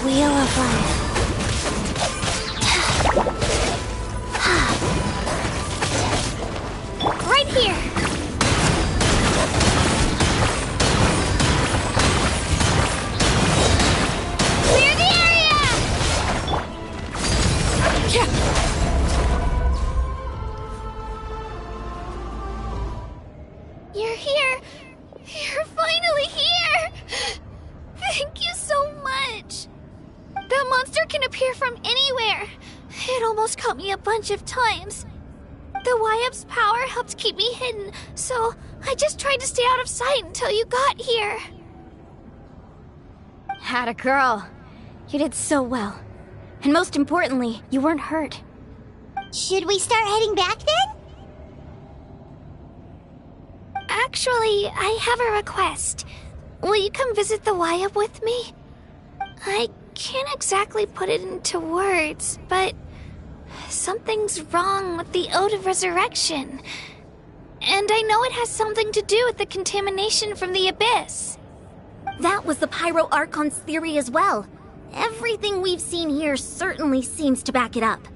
Wheel of Life. Right here! Clear the area! You're here! You're finally here! Thank you so much! That monster can appear from anywhere! It almost caught me a bunch of times. The Wyap's power helped keep me hidden, so I just tried to stay out of sight until you got here. Atta girl. You did so well. And most importantly, you weren't hurt. Should we start heading back then? Actually, I have a request. Will you come visit the Wyap with me? I can't exactly put it into words, but something's wrong with the Ode of Resurrection. And I know it has something to do with the contamination from the Abyss. That was the Pyro Archon's theory as well. Everything we've seen here certainly seems to back it up.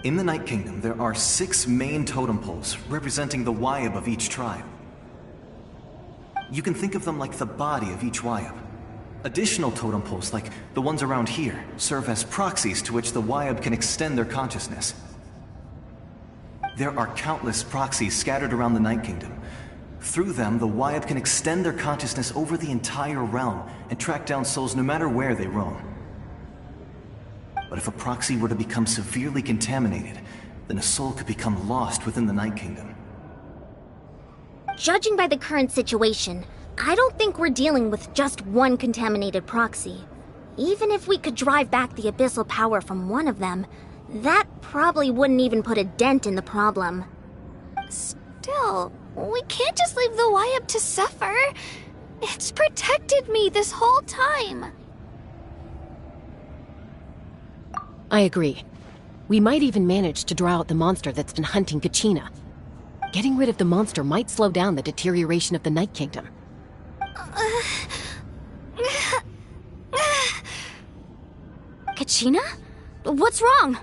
In the Night Kingdom, there are 6 main totem poles representing the Wyap of each tribe. You can think of them like the body of each Wyap. Additional totem poles, like the ones around here, serve as proxies to which the Wyap can extend their consciousness. There are countless proxies scattered around the Night Kingdom. Through them, the Wyap can extend their consciousness over the entire realm and track down souls no matter where they roam. But if a proxy were to become severely contaminated, then a soul could become lost within the Night Kingdom. Judging by the current situation, I don't think we're dealing with just one contaminated proxy. Even if we could drive back the abyssal power from one of them, that probably wouldn't even put a dent in the problem. Still, we can't just leave the Wyap to suffer. It's protected me this whole time. I agree. We might even manage to draw out the monster that's been hunting Kachina. Getting rid of the monster might slow down the deterioration of the Night Kingdom. Kachina? What's wrong?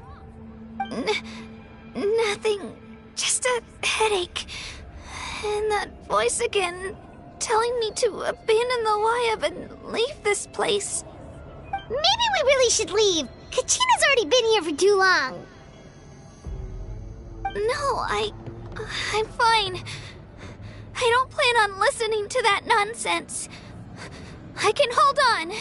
Nothing. Just a headache. And that voice again, telling me to abandon the Wayab and leave this place. Maybe we really should leave. Kachina's already been here for too long. No, I'm fine. I don't plan on listening to that nonsense. I can hold on.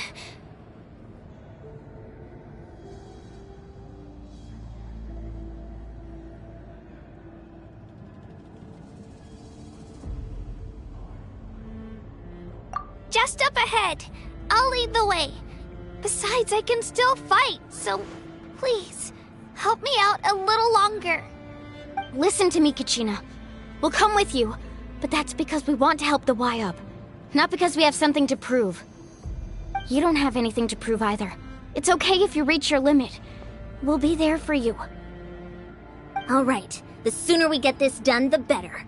Just up ahead. I'll lead the way. Besides, I can still fight, so please, help me out a little longer. Listen to me, Kachina. We'll come with you, but that's because we want to help the Wayab, not because we have something to prove. You don't have anything to prove either. It's okay if you reach your limit. We'll be there for you. All right. The sooner we get this done, the better.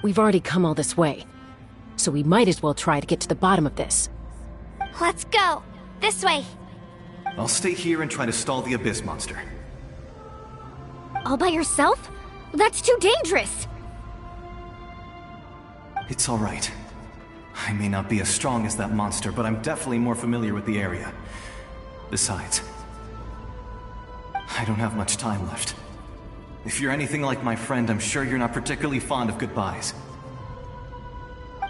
We've already come all this way, so we might as well try to get to the bottom of this. Let's go. This way. I'll stay here and try to stall the Abyss monster. All by yourself? That's too dangerous! It's all right. I may not be as strong as that monster, but I'm definitely more familiar with the area. Besides, I don't have much time left. If you're anything like my friend, I'm sure you're not particularly fond of goodbyes.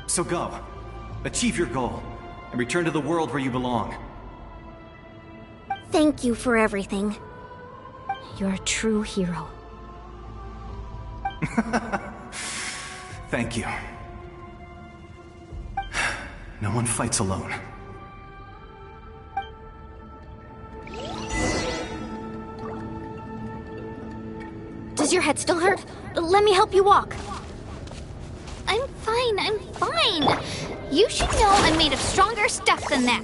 So go. Achieve your goal, and return to the world where you belong. Thank you for everything. You're a true hero. Thank you. No one fights alone. Does your head still hurt? Let me help you walk. I'm fine. You should know I'm made of stronger stuff than that.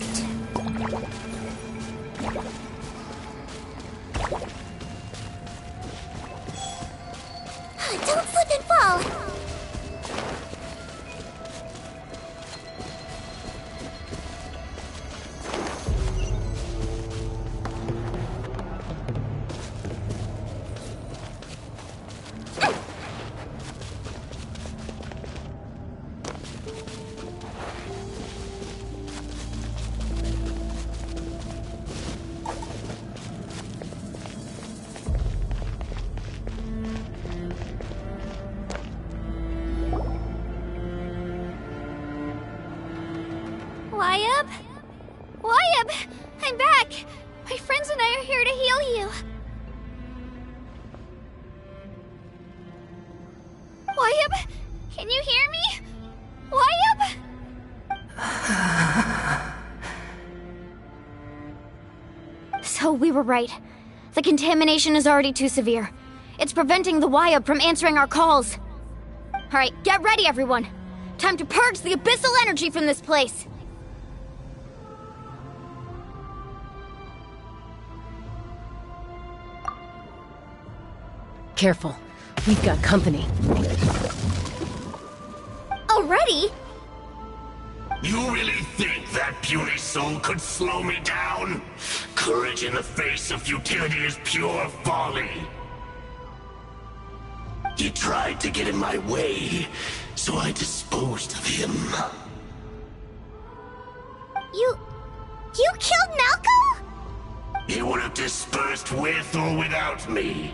Don't slip and fall. Wayab! I'm back! My friends and I are here to heal you. Wayab? Can you hear me? Wayab? So we were right. The contamination is already too severe. It's preventing the Wayab from answering our calls. Alright, get ready everyone! Time to purge the abyssal energy from this place! Careful. We've got company. Already? You really think that puny soul could slow me down? Courage in the face of futility is pure folly. He tried to get in my way, so I disposed of him. You killed Malco? He would have dispersed with or without me.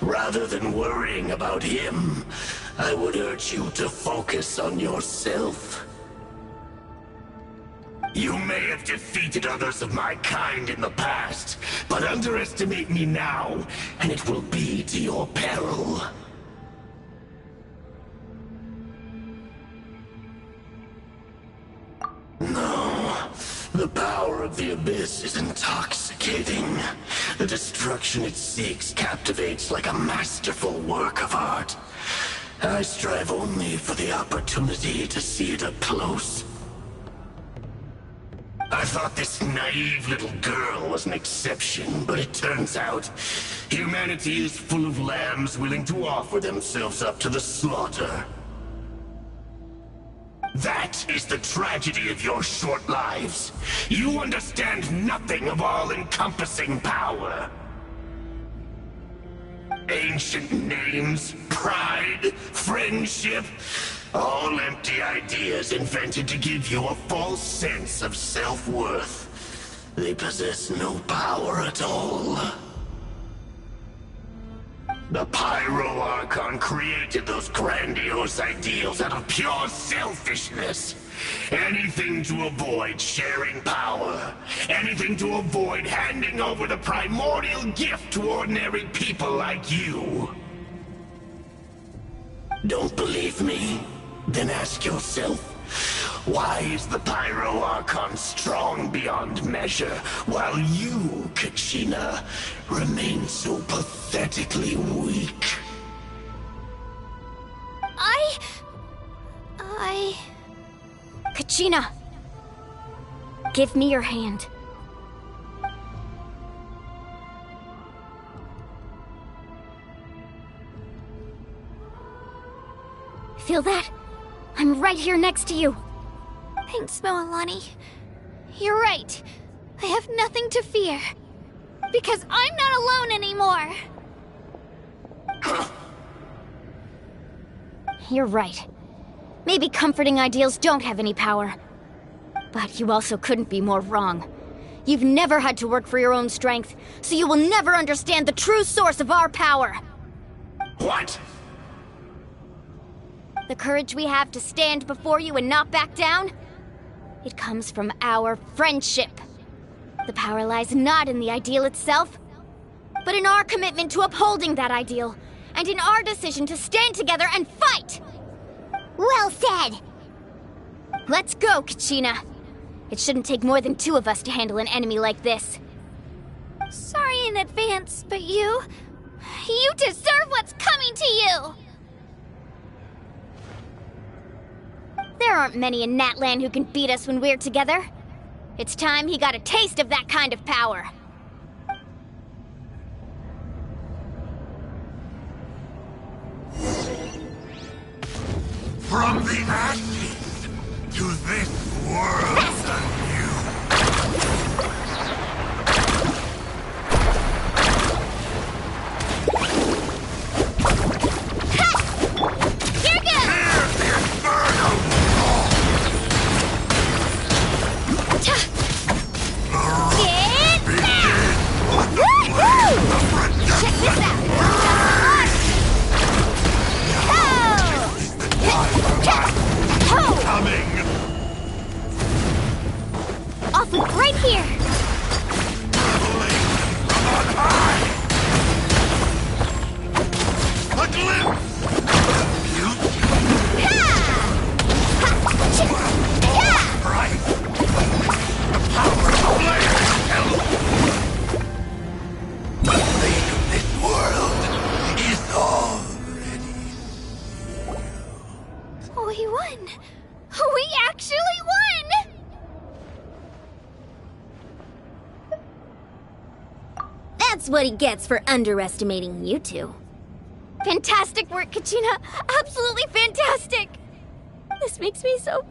Rather than worrying about him, I would urge you to focus on yourself. You may have defeated others of my kind in the past, but underestimate me now, and it will be to your peril. No, the power of the Abyss is intoxicating. The destruction it seeks captivates like a masterful work of art. I strive only for the opportunity to see it up close. I thought this naive little girl was an exception, but it turns out humanity is full of lambs willing to offer themselves up to the slaughter. That is the tragedy of your short lives. You understand nothing of all-encompassing power. Ancient names, pride, friendship, all empty ideas invented to give you a false sense of self-worth. They possess no power at all. The Pyro Archon created those grandiose ideals out of pure selfishness. Anything to avoid sharing power. Anything to avoid handing over the primordial gift to ordinary people like you. Don't believe me? Then ask yourself, why is the Pyro Archon strong beyond measure, while you, Kachina, remain so pathetically weak? Kachina! Give me your hand. Feel that? I'm right here next to you. Thanks, Moalani. You're right. I have nothing to fear. Because I'm not alone anymore. You're right. Maybe comforting ideals don't have any power. But you also couldn't be more wrong. You've never had to work for your own strength, so you will never understand the true source of our power. What? The courage we have to stand before you and not back down? It comes from our friendship. The power lies not in the ideal itself, but in our commitment to upholding that ideal, and in our decision to stand together and fight! Well said! Let's go, Kachina. It shouldn't take more than 2 of us to handle an enemy like this. Sorry in advance, but you deserve what's coming to you! There aren't many in NATLANNN who can beat us when we're together. It's time he got a taste of that kind of power. From the ashes to this world anew. You're good! Hear the inferno! Check this out! Coming! Off loop right here! Revelation from on high! A glimpse of the future! Right! The power of Blair itself! The fate of this world is already sealed. We won! We actually won! That's what he gets for underestimating you two. Fantastic work, Kachina! Absolutely fantastic! This makes me so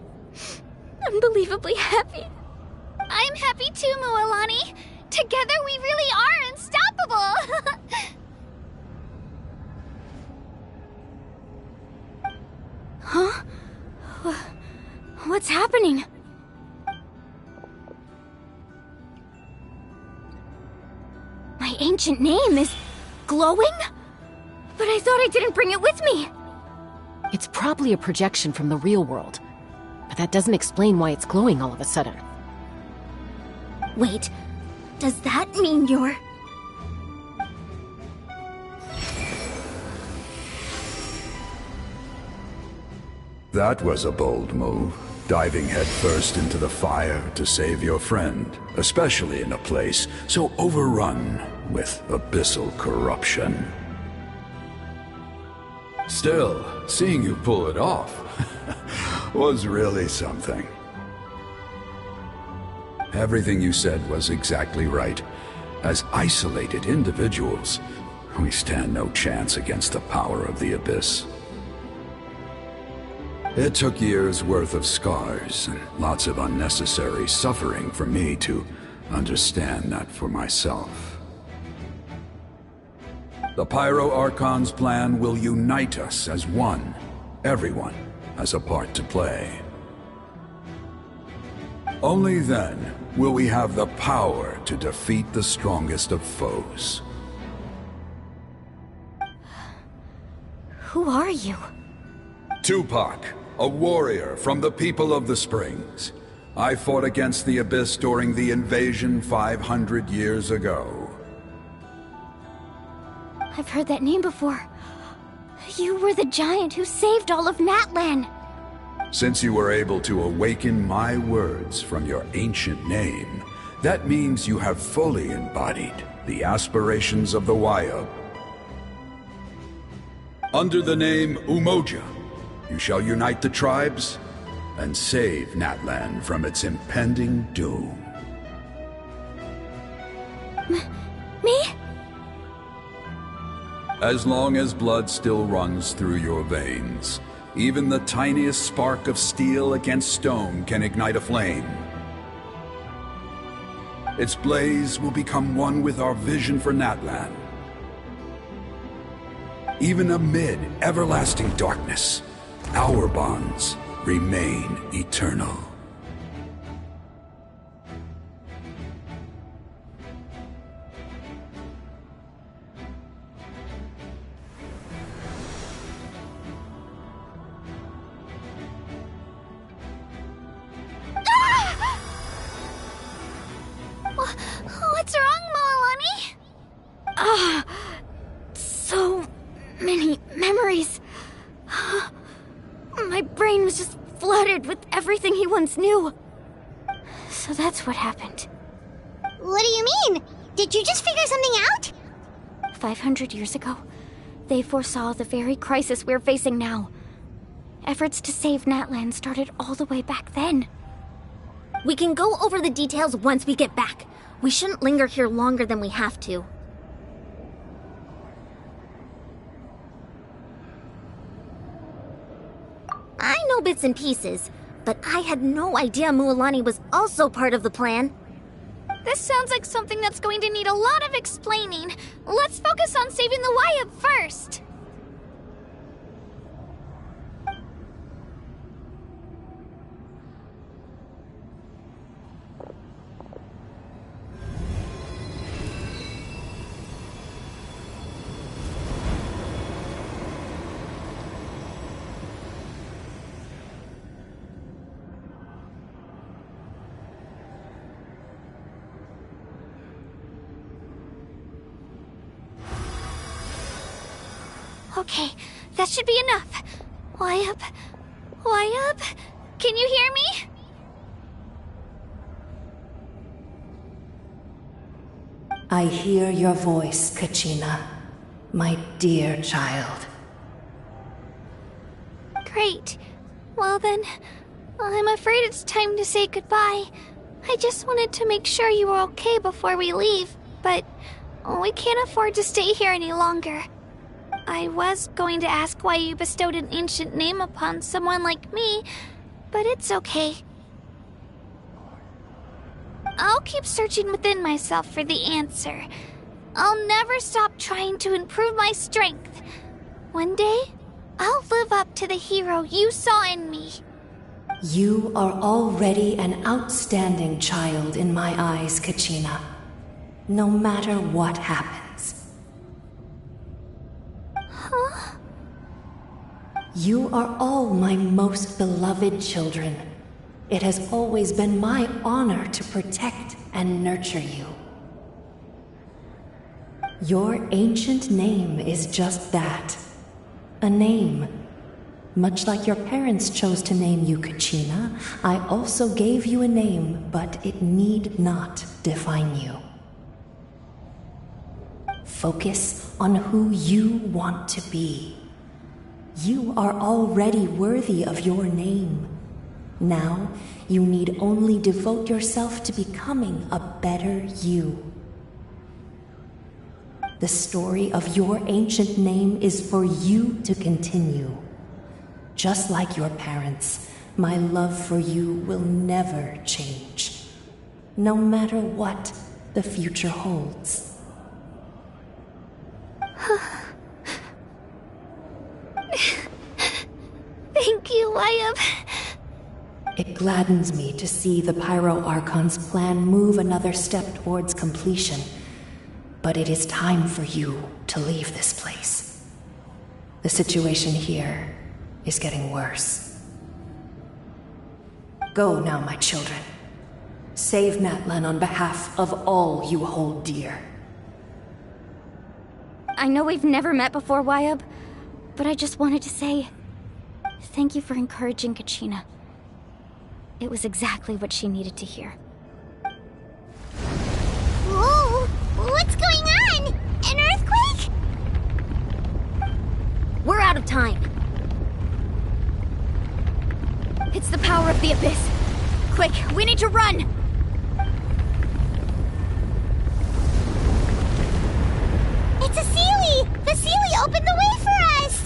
unbelievably happy. I'm happy too, Moalani. Together we really are unstoppable! Huh? What's happening? My ancient name is glowing? But I thought I didn't bring it with me. It's probably a projection from the real world. But that doesn't explain why it's glowing all of a sudden. Wait, does that mean you're... That was a bold move, diving headfirst into the fire to save your friend, especially in a place so overrun with abyssal corruption. Still, seeing you pull it off was really something. Everything you said was exactly right. As isolated individuals, we stand no chance against the power of the Abyss. It took years' worth of scars and lots of unnecessary suffering for me to understand that for myself. The Pyro Archon's plan will unite us as one. Everyone has a part to play. Only then will we have the power to defeat the strongest of foes. Who are you? Tupac, a warrior from the people of the Springs. I fought against the Abyss during the invasion 500 years ago. I've heard that name before. You were the giant who saved all of NATLANNN. Since you were able to awaken my words from your ancient name, that means you have fully embodied the aspirations of the Wayub. Under the name Umoja, you shall unite the tribes and save NATLANNN from its impending doom. Me? As long as blood still runs through your veins, even the tiniest spark of steel against stone can ignite a flame. Its blaze will become one with our vision for NATLANNN. Even amid everlasting darkness, our bonds remain eternal. What's wrong, Moalani? So many memories. My brain was just flooded with everything he once knew. So that's what happened. What do you mean? Did you just figure something out? 500 years ago, they foresaw the very crisis we're facing now. Efforts to save NATLANNN started all the way back then. We can go over the details once we get back. We shouldn't linger here longer than we have to. I know bits and pieces, but I had no idea Mualani was also part of the plan. This sounds like something that's going to need a lot of explaining. Let's focus on saving the Wayub first. Okay, that should be enough. Wayub? Wayub? Can you hear me? I hear your voice, Kachina, my dear child. Great. Well then, I'm afraid it's time to say goodbye. I just wanted to make sure you were okay before we leave, but we can't afford to stay here any longer. I was going to ask why you bestowed an ancient name upon someone like me, but it's okay. I'll keep searching within myself for the answer. I'll never stop trying to improve my strength. One day, I'll live up to the hero you saw in me. You are already an outstanding child in my eyes, Kachina. No matter what happens. Huh? You are all my most beloved children. It has always been my honor to protect and nurture you. Your ancient name is just that. A name. Much like your parents chose to name you Kachina, I also gave you a name, but it need not define you. Focus on who you want to be. You are already worthy of your name. Now, you need only devote yourself to becoming a better you. The story of your ancient name is for you to continue. Just like your parents, my love for you will never change. No matter what the future holds. Thank you, Wyatt. It gladdens me to see the Pyro Archon's plan move another step towards completion. But it is time for you to leave this place. The situation here is getting worse. Go now, my children. Save NATLANNNN on behalf of all you hold dear. I know we've never met before, Wyatt, but I just wanted to say thank you for encouraging Kachina. It was exactly what she needed to hear. Whoa! What's going on? An earthquake? We're out of time. It's the power of the Abyss. Quick, we need to run! It's a Seelie! The Seelie opened the way for us!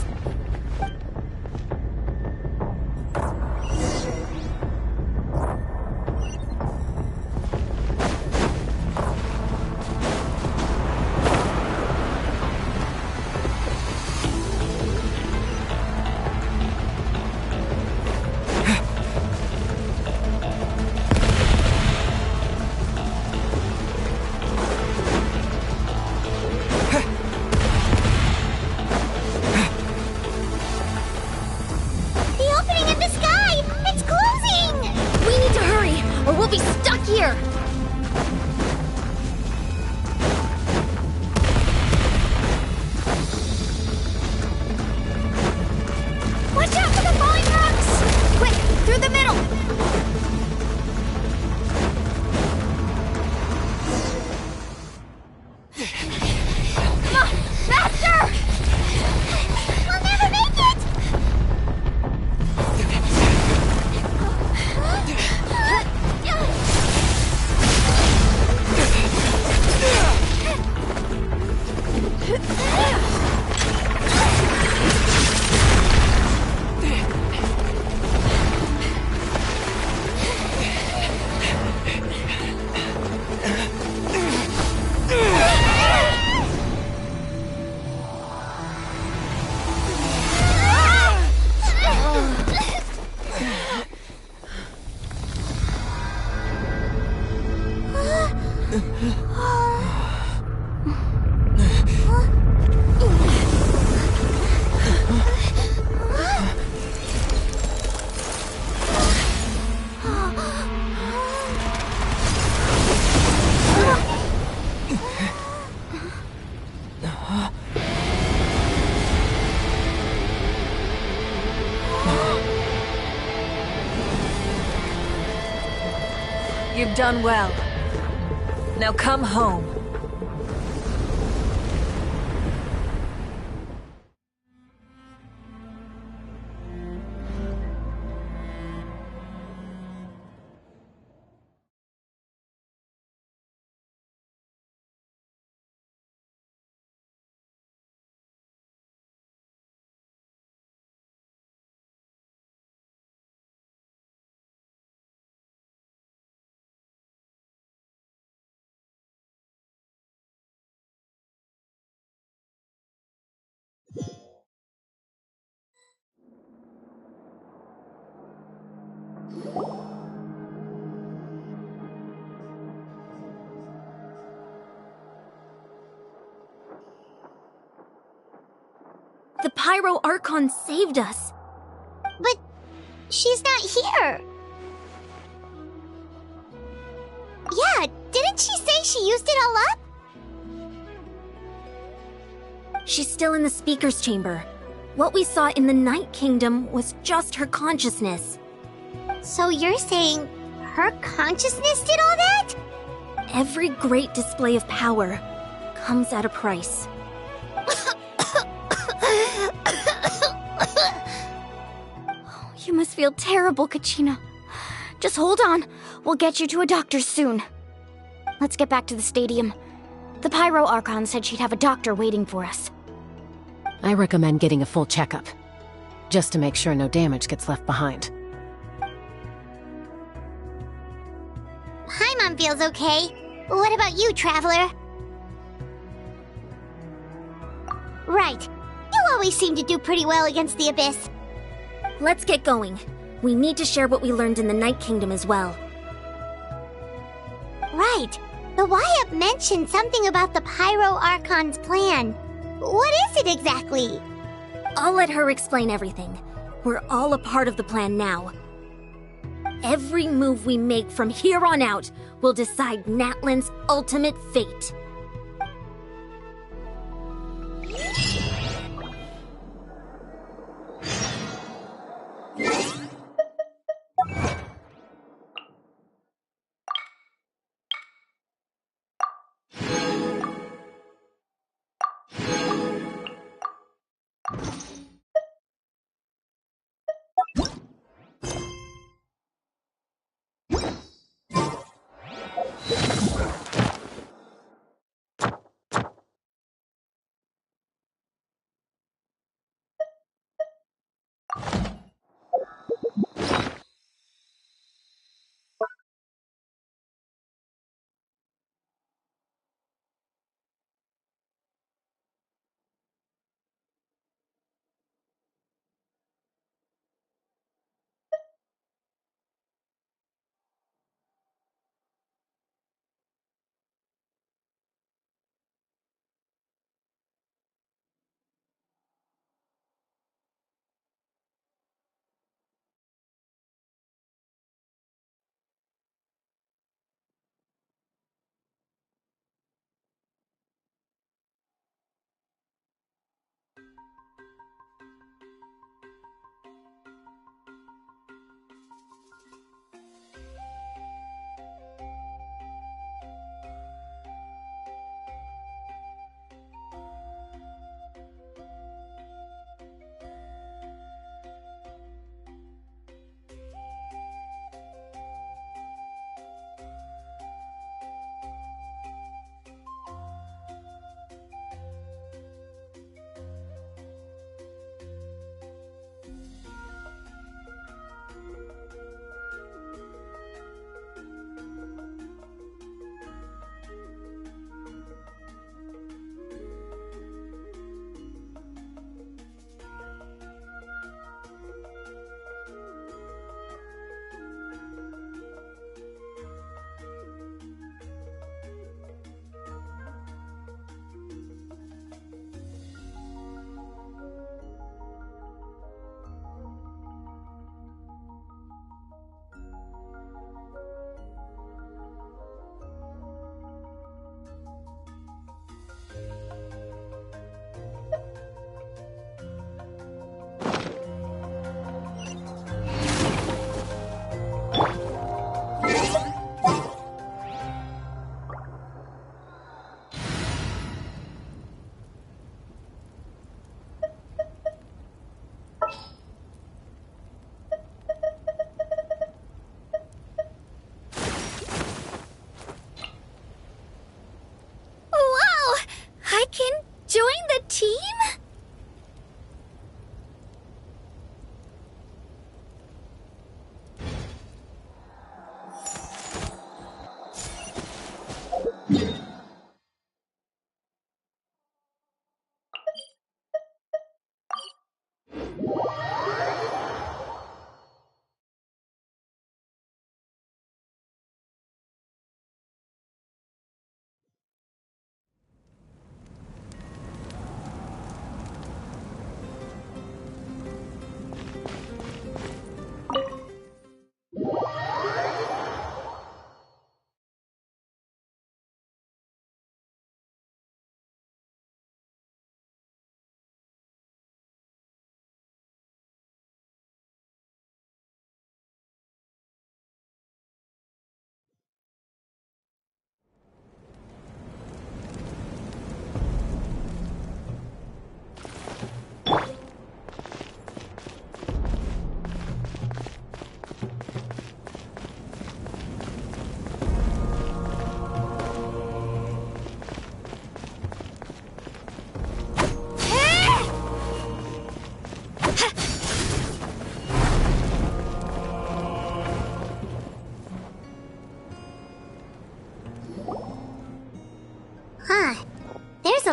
You've done well. Now come home. The Pyro Archon saved us. But she's not here. Yeah, didn't she say she used it all up? She's still in the speaker's chamber. What we saw in the Night Kingdom was just her consciousness. So you're saying her consciousness did all that? Every great display of power comes at a price. You must feel terrible, Kachina. Just hold on. We'll get you to a doctor soon. Let's get back to the stadium. The Pyro Archon said she'd have a doctor waiting for us. I recommend getting a full checkup. just to make sure no damage gets left behind. Paimon feels okay. What about you, Traveler? Right. You always seem to do pretty well against the Abyss. Let's get going. We need to share what we learned in the Night Kingdom as well. Right. The Y-Up mentioned something about the Pyro Archon's plan. What is it exactly? I'll let her explain everything. We're all a part of the plan now. Every move we make from here on out will decide NATLANNN's ultimate fate.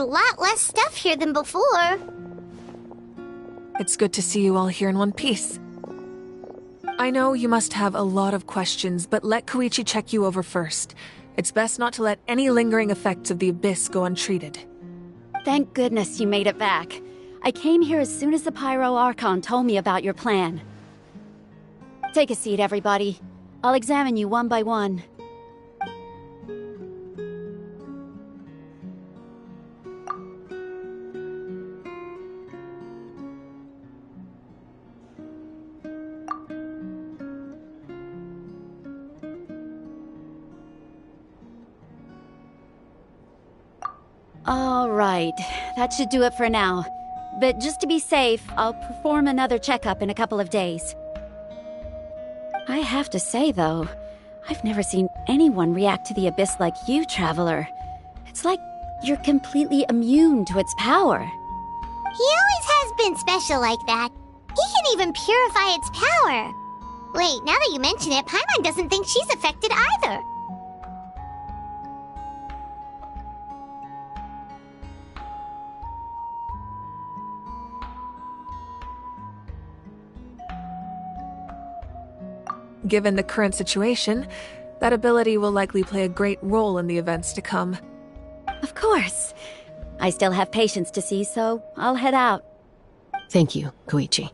a lot less stuff here than before. It's good to see you all here in one piece. I know you must have a lot of questions, but let Koichi check you over first. It's best not to let any lingering effects of the Abyss go untreated. Thank goodness you made it back. I came here as soon as the Pyro Archon told me about your plan. Take a seat, everybody. I'll examine you one by one. All right, that should do it for now. But just to be safe, I'll perform another checkup in a couple of days. I have to say, though, I've never seen anyone react to the Abyss like you, Traveler. It's like you're completely immune to its power. He always has been special like that. He can even purify its power. Wait, now that you mention it, Paimon doesn't think she's affected either. Given the current situation, that ability will likely play a great role in the events to come. Of course. I still have patients to see, so I'll head out. Thank you, Koichi.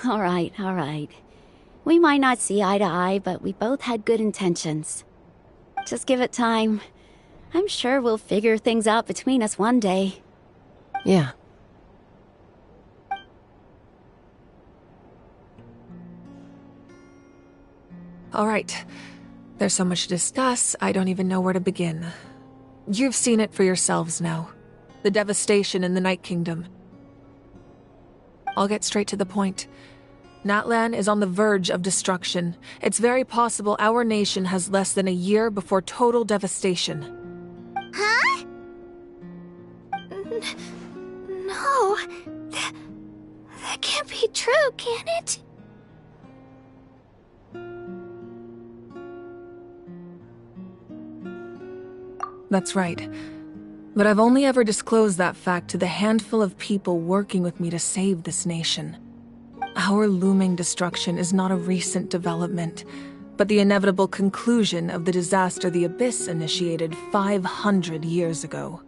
All right. We might not see eye to eye, but we both had good intentions. Just give it time. I'm sure we'll figure things out between us one day. Yeah. All right. There's so much to discuss, I don't even know where to begin. You've seen it for yourselves now. The devastation in the Night Kingdom. I'll get straight to the point. NATLANN is on the verge of destruction. It's very possible our nation has less than a year before total devastation. Huh? No. That can't be true, can it? That's right. But I've only ever disclosed that fact to the handful of people working with me to save this nation. Our looming destruction is not a recent development, but the inevitable conclusion of the disaster the Abyss initiated 500 years ago.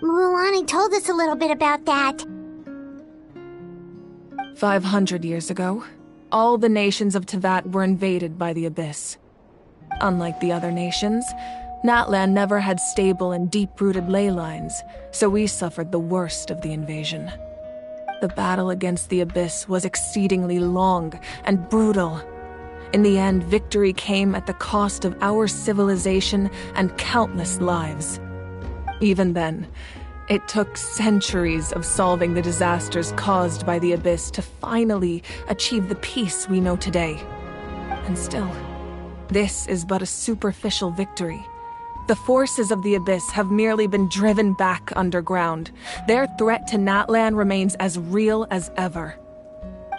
Mualani told us a little bit about that. 500 years ago, all the nations of Teyvat were invaded by the Abyss. Unlike the other nations, NATLANN never had stable and deep-rooted ley lines, so we suffered the worst of the invasion. The battle against the Abyss was exceedingly long and brutal. In the end, victory came at the cost of our civilization and countless lives. Even then, it took centuries of solving the disasters caused by the Abyss to finally achieve the peace we know today. And still, this is but a superficial victory. The forces of the Abyss have merely been driven back underground. Their threat to NATLANN remains as real as ever.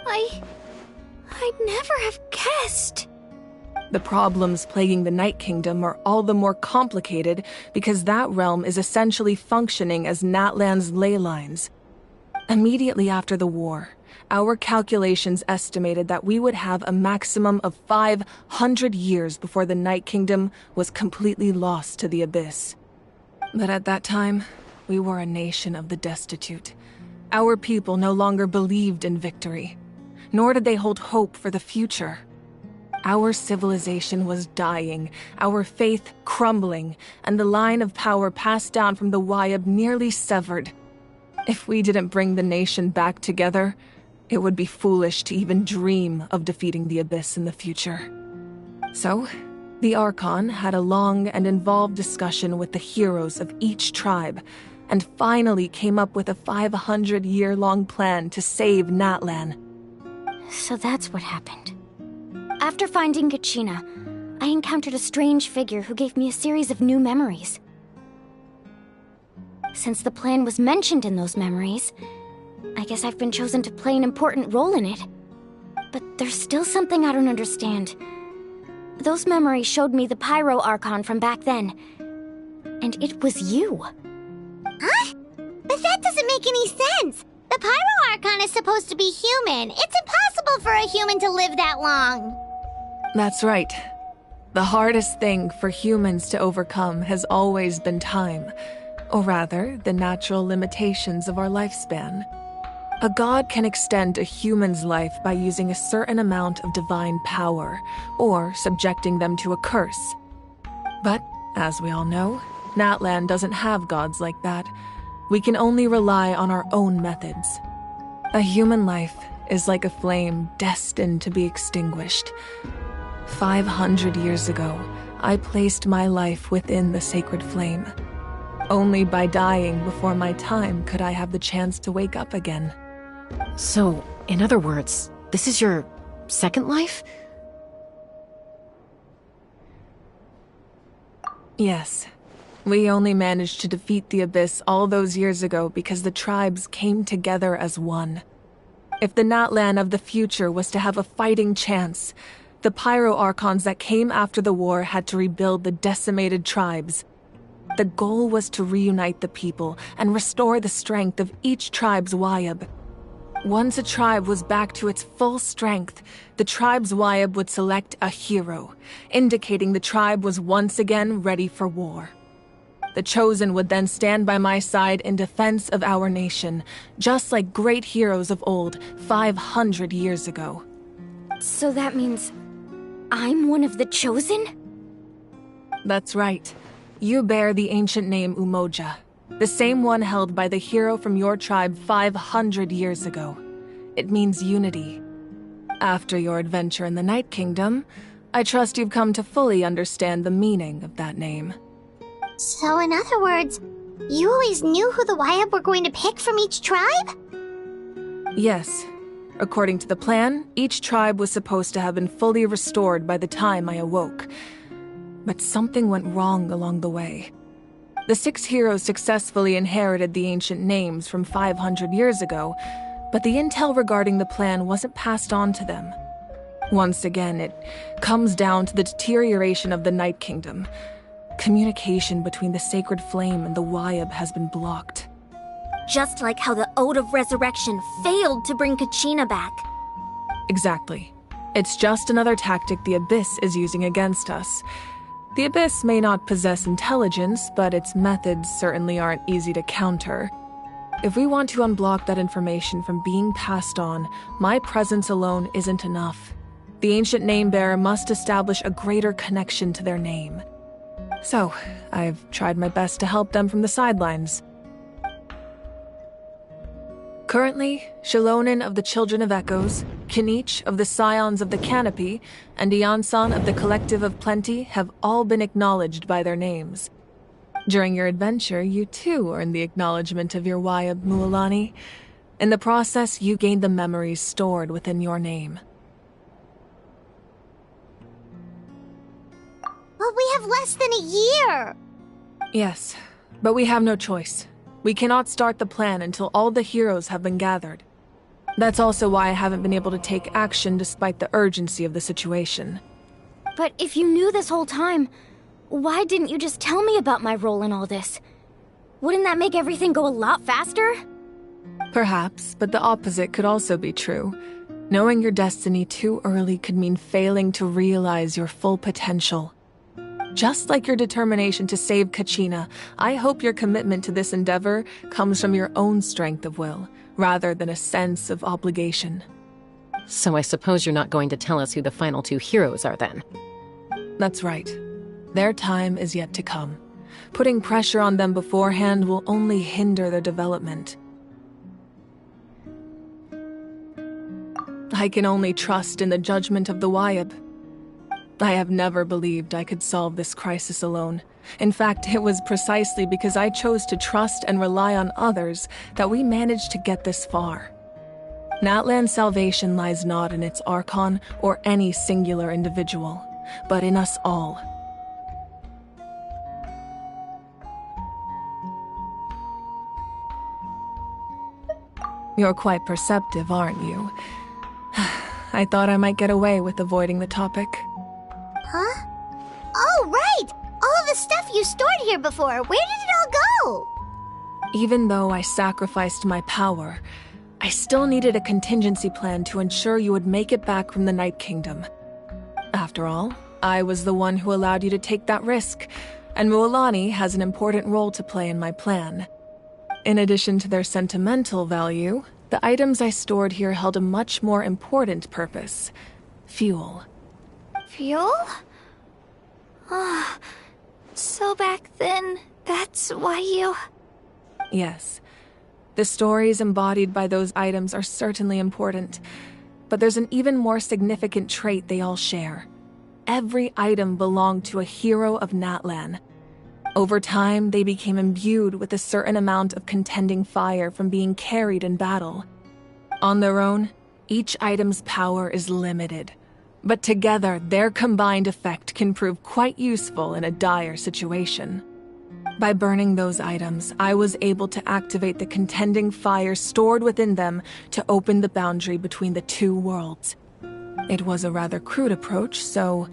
I'd never have guessed. The problems plaguing the Night Kingdom are all the more complicated because that realm is essentially functioning as NATLANN's ley lines. Immediately after the war, our calculations estimated that we would have a maximum of 500 years before the Night Kingdom was completely lost to the Abyss. But at that time, we were a nation of the destitute. Our people no longer believed in victory, nor did they hold hope for the future. Our civilization was dying, our faith crumbling, and the line of power passed down from the Wayab nearly severed. If we didn't bring the nation back together, it would be foolish to even dream of defeating the Abyss in the future. So, the Archon had a long and involved discussion with the heroes of each tribe, and finally came up with a 500-year-long plan to save NATLANN. So that's what happened. After finding Kachina, I encountered a strange figure who gave me a series of new memories. Since the plan was mentioned in those memories, I guess I've been chosen to play an important role in it. But there's still something I don't understand. Those memories showed me the Pyro Archon from back then. And it was you. But that doesn't make any sense. The Pyro Archon is supposed to be human. It's impossible for a human to live that long. That's right. The hardest thing for humans to overcome has always been time, or rather, the natural limitations of our lifespan. A god can extend a human's life by using a certain amount of divine power, or subjecting them to a curse. But, as we all know, NATLANN doesn't have gods like that. We can only rely on our own methods. A human life is like a flame destined to be extinguished. 500 years ago, I placed my life within the sacred flame. Only by dying before my time could I have the chance to wake up again. So, in other words, this is your second life? Yes. We only managed to defeat the Abyss all those years ago because the tribes came together as one. If the NATLANN of the future was to have a fighting chance, the Pyro Archons that came after the war had to rebuild the decimated tribes. The goal was to reunite the people and restore the strength of each tribe's Wayab. Once a tribe was back to its full strength, the tribe's Wayab would select a hero, indicating the tribe was once again ready for war. The Chosen would then stand by my side in defense of our nation, just like great heroes of old 500 years ago. So that means I'm one of the Chosen? That's right. You bear the ancient name Umoja, the same one held by the hero from your tribe 500 years ago. It means unity. After your adventure in the Night Kingdom, I trust you've come to fully understand the meaning of that name. So in other words, you always knew who the Wayab were going to pick from each tribe? Yes. According to the plan, each tribe was supposed to have been fully restored by the time I awoke. But something went wrong along the way. The 6 heroes successfully inherited the ancient names from 500 years ago, but the intel regarding the plan wasn't passed on to them. Once again, it comes down to the deterioration of the Night Kingdom. Communication between the Sacred Flame and the Wayab has been blocked. Just like how the Ode of Resurrection failed to bring Kachina back. Exactly. It's just another tactic the Abyss is using against us. The Abyss may not possess intelligence, but its methods certainly aren't easy to counter. If we want to unblock that information from being passed on, my presence alone isn't enough. The ancient name-bearer must establish a greater connection to their name. So, I've tried my best to help them from the sidelines. Currently, Shilonen of the Children of Echoes, Kinich of the Scions of the Canopy, and Iansan of the Collective of Plenty have all been acknowledged by their names. During your adventure, you too earned the acknowledgement of your Wayab, Mualani. In the process, you gained the memories stored within your name. But we have less than a year! Yes, but we have no choice. We cannot start the plan until all the heroes have been gathered. That's also why I haven't been able to take action despite the urgency of the situation. But if you knew this whole time, why didn't you just tell me about my role in all this? Wouldn't that make everything go a lot faster? Perhaps, but the opposite could also be true. Knowing your destiny too early could mean failing to realize your full potential. Just like your determination to save Kachina, I hope your commitment to this endeavor comes from your own strength of will, rather than a sense of obligation. So I suppose you're not going to tell us who the final 2 heroes are then? That's right. Their time is yet to come. Putting pressure on them beforehand will only hinder their development. I can only trust in the judgment of the Wayab. I have never believed I could solve this crisis alone. In fact, it was precisely because I chose to trust and rely on others that we managed to get this far. NATLANN's salvation lies not in its Archon or any singular individual, but in us all. You're quite perceptive, aren't you? I thought I might get away with avoiding the topic. Huh? Oh, right! All of the stuff you stored here before, where did it all go? Even though I sacrificed my power, I still needed a contingency plan to ensure you would make it back from the Night Kingdom. After all, I was the one who allowed you to take that risk, and Mualani has an important role to play in my plan. In addition to their sentimental value, the items I stored here held a much more important purpose: fuel. Fuel? Ah, so back then, that's why you... Yes. The stories embodied by those items are certainly important, but there's an even more significant trait they all share. Every item belonged to a hero of NATLANN. Over time, they became imbued with a certain amount of contending fire from being carried in battle. On their own, each item's power is limited, but together, their combined effect can prove quite useful in a dire situation. By burning those items, I was able to activate the contending fire stored within them to open the boundary between the two worlds. It was a rather crude approach, so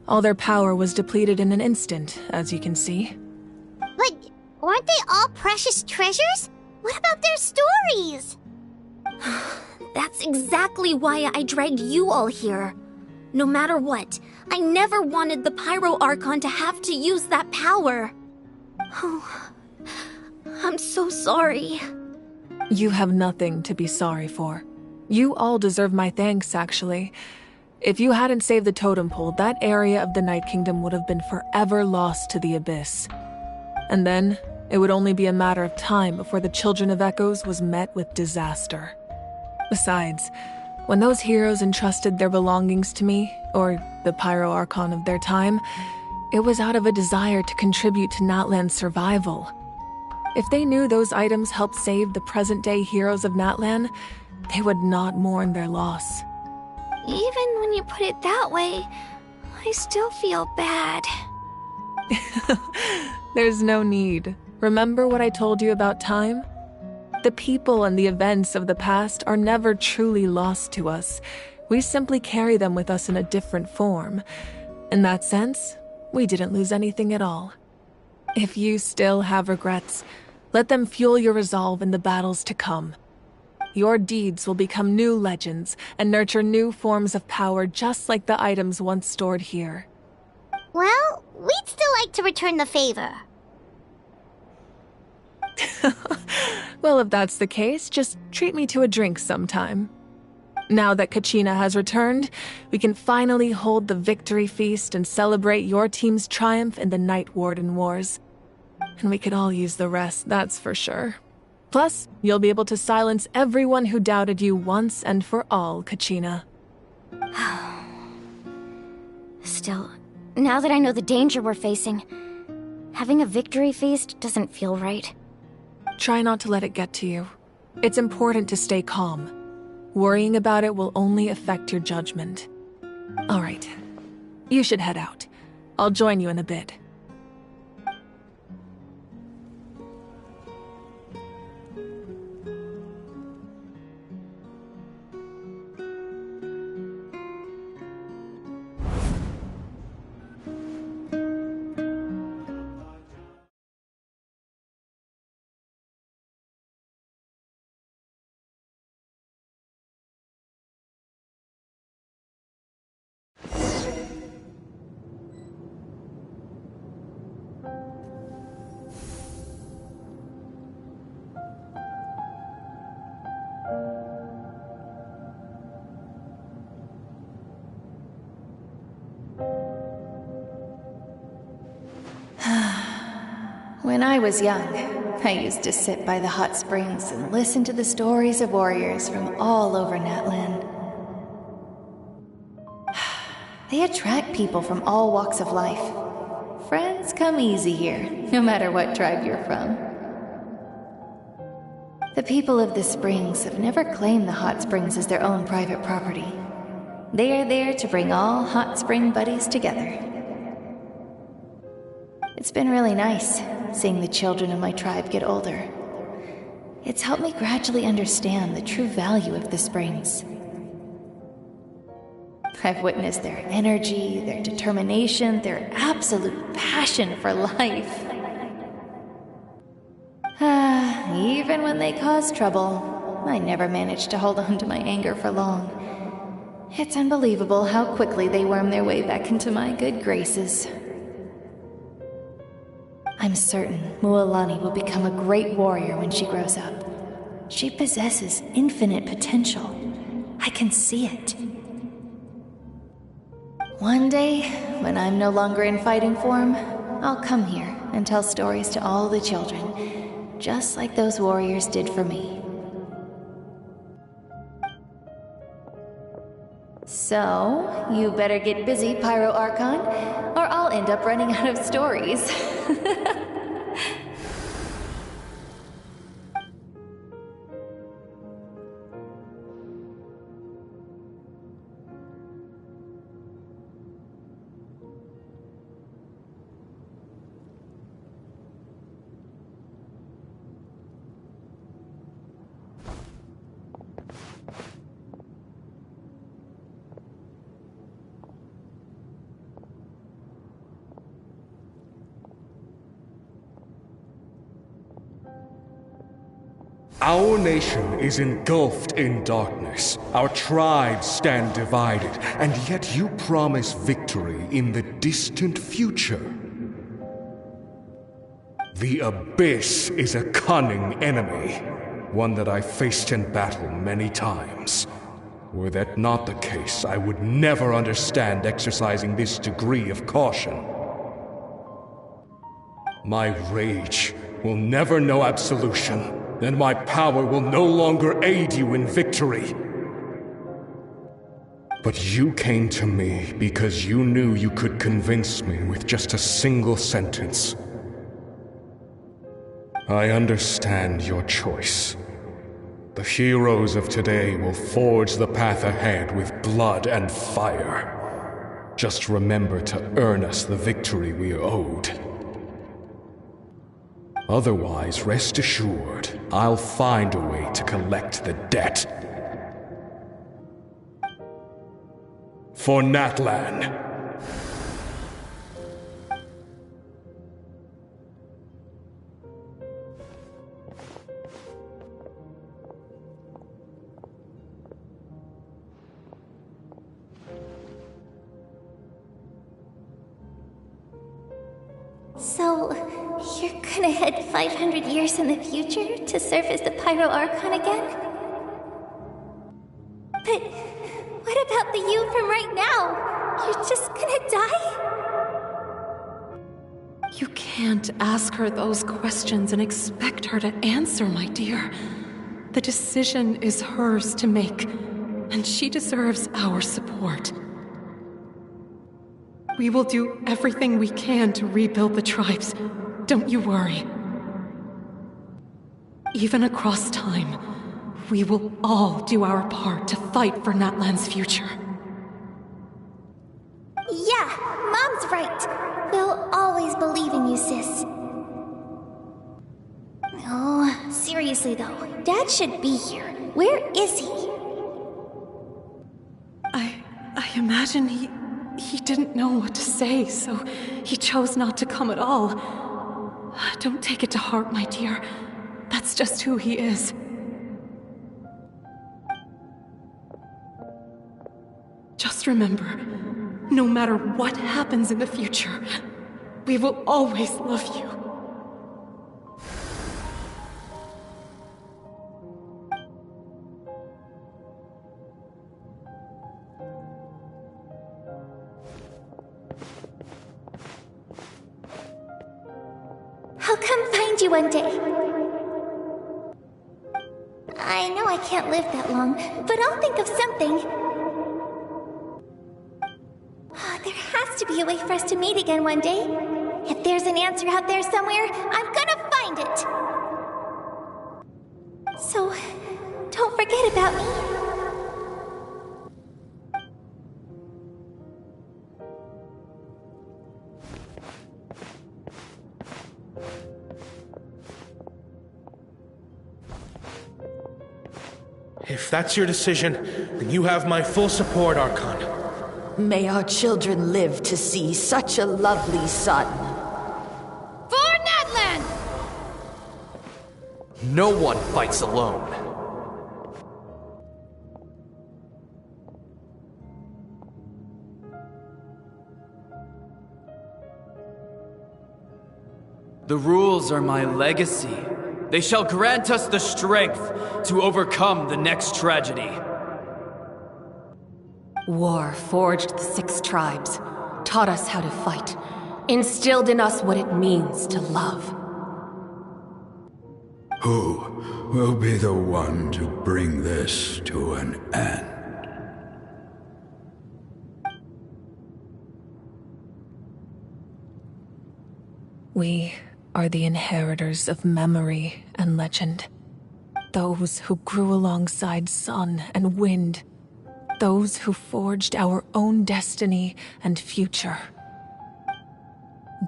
all their power was depleted in an instant, as you can see. But aren't they all precious treasures? What about their stories? That's exactly why I dragged you all here. No matter what, I never wanted the Pyro Archon to have to use that power. Oh, I'm so sorry. You have nothing to be sorry for. You all deserve my thanks, actually. If you hadn't saved the totem pole, that area of the Night Kingdom would have been forever lost to the abyss. And then, it would only be a matter of time before the Children of Echoes was met with disaster. Besides, when those heroes entrusted their belongings to me, or the Pyro Archon of their time, it was out of a desire to contribute to NATLANN's survival. If they knew those items helped save the present-day heroes of NATLANN, they would not mourn their loss. Even when you put it that way, I still feel bad. There's no need. Remember what I told you about time? The people and the events of the past are never truly lost to us. We simply carry them with us in a different form. In that sense, we didn't lose anything at all. If you still have regrets, let them fuel your resolve in the battles to come. Your deeds will become new legends and nurture new forms of power just like the items once stored here. Well, we'd still like to return the favor. Well, if that's the case, just treat me to a drink sometime. Now that Kachina has returned, we can finally hold the victory feast and celebrate your team's triumph in the Night Warden Wars. And we could all use the rest, that's for sure. Plus, you'll be able to silence everyone who doubted you once and for all, Kachina. Still, now that I know the danger we're facing, having a victory feast doesn't feel right. Try not to let it get to you. It's important to stay calm. Worrying about it will only affect your judgment. All right. You should head out. I'll join you in a bit. When I was young, I used to sit by the hot springs and listen to the stories of warriors from all over NATLANN. They attract people from all walks of life. Friends come easy here, no matter what tribe you're from. The people of the springs have never claimed the hot springs as their own private property. They are there to bring all hot spring buddies together. It's been really nice, seeing the children of my tribe get older. It's helped me gradually understand the true value of the springs. I've witnessed their energy, their determination, their absolute passion for life. Even when they cause trouble, I never manage to hold on to my anger for long. It's unbelievable how quickly they worm their way back into my good graces. I'm certain Mualani will become a great warrior when she grows up. She possesses infinite potential. I can see it. One day, when I'm no longer in fighting form, I'll come here and tell stories to all the children, just like those warriors did for me. So, you better get busy, Pyro Archon, or I'll end up running out of stories. Our nation is engulfed in darkness. Our tribes stand divided, and yet you promise victory in the distant future. The Abyss is a cunning enemy, one that I faced in battle many times. Were that not the case, I would never understand exercising this degree of caution. My rage will never know absolution. And my power will no longer aid you in victory. But you came to me because you knew you could convince me with just a single sentence. I understand your choice. The heroes of today will forge the path ahead with blood and fire. Just remember to earn us the victory we are owed. Otherwise, rest assured, I'll find a way to collect the debt. For NATLANN. So, you're gonna head 500 years in the future to serve as the Pyro Archon again? But what about the you from right now? You're just gonna die? You can't ask her those questions and expect her to answer, my dear. The decision is hers to make, and she deserves our support. We will do everything we can to rebuild the tribes. Don't you worry. Even across time, we will all do our part to fight for NATLANN's future. Yeah, Mom's right. We'll always believe in you, sis. Oh, seriously though, Dad should be here. Where is he? I imagine he didn't know what to say, so he chose not to come at all. Don't take it to heart, my dear. That's just who he is. Just remember, no matter what happens in the future, we will always love you. I'll come find you one day. I know I can't live that long, but I'll think of something. There has to be a way for us to meet again one day. If there's an answer out there somewhere, I'm gonna find it. So, don't forget about me. If that's your decision, then you have my full support, Archon. May our children live to see such a lovely son. For NATLANN! No one fights alone. The rules are my legacy. They shall grant us the strength to overcome the next tragedy. War forged the 6 tribes, taught us how to fight, instilled in us what it means to love. Who will be the one to bring this to an end? We are the inheritors of memory and legend. Those who grew alongside sun and wind. Those who forged our own destiny and future.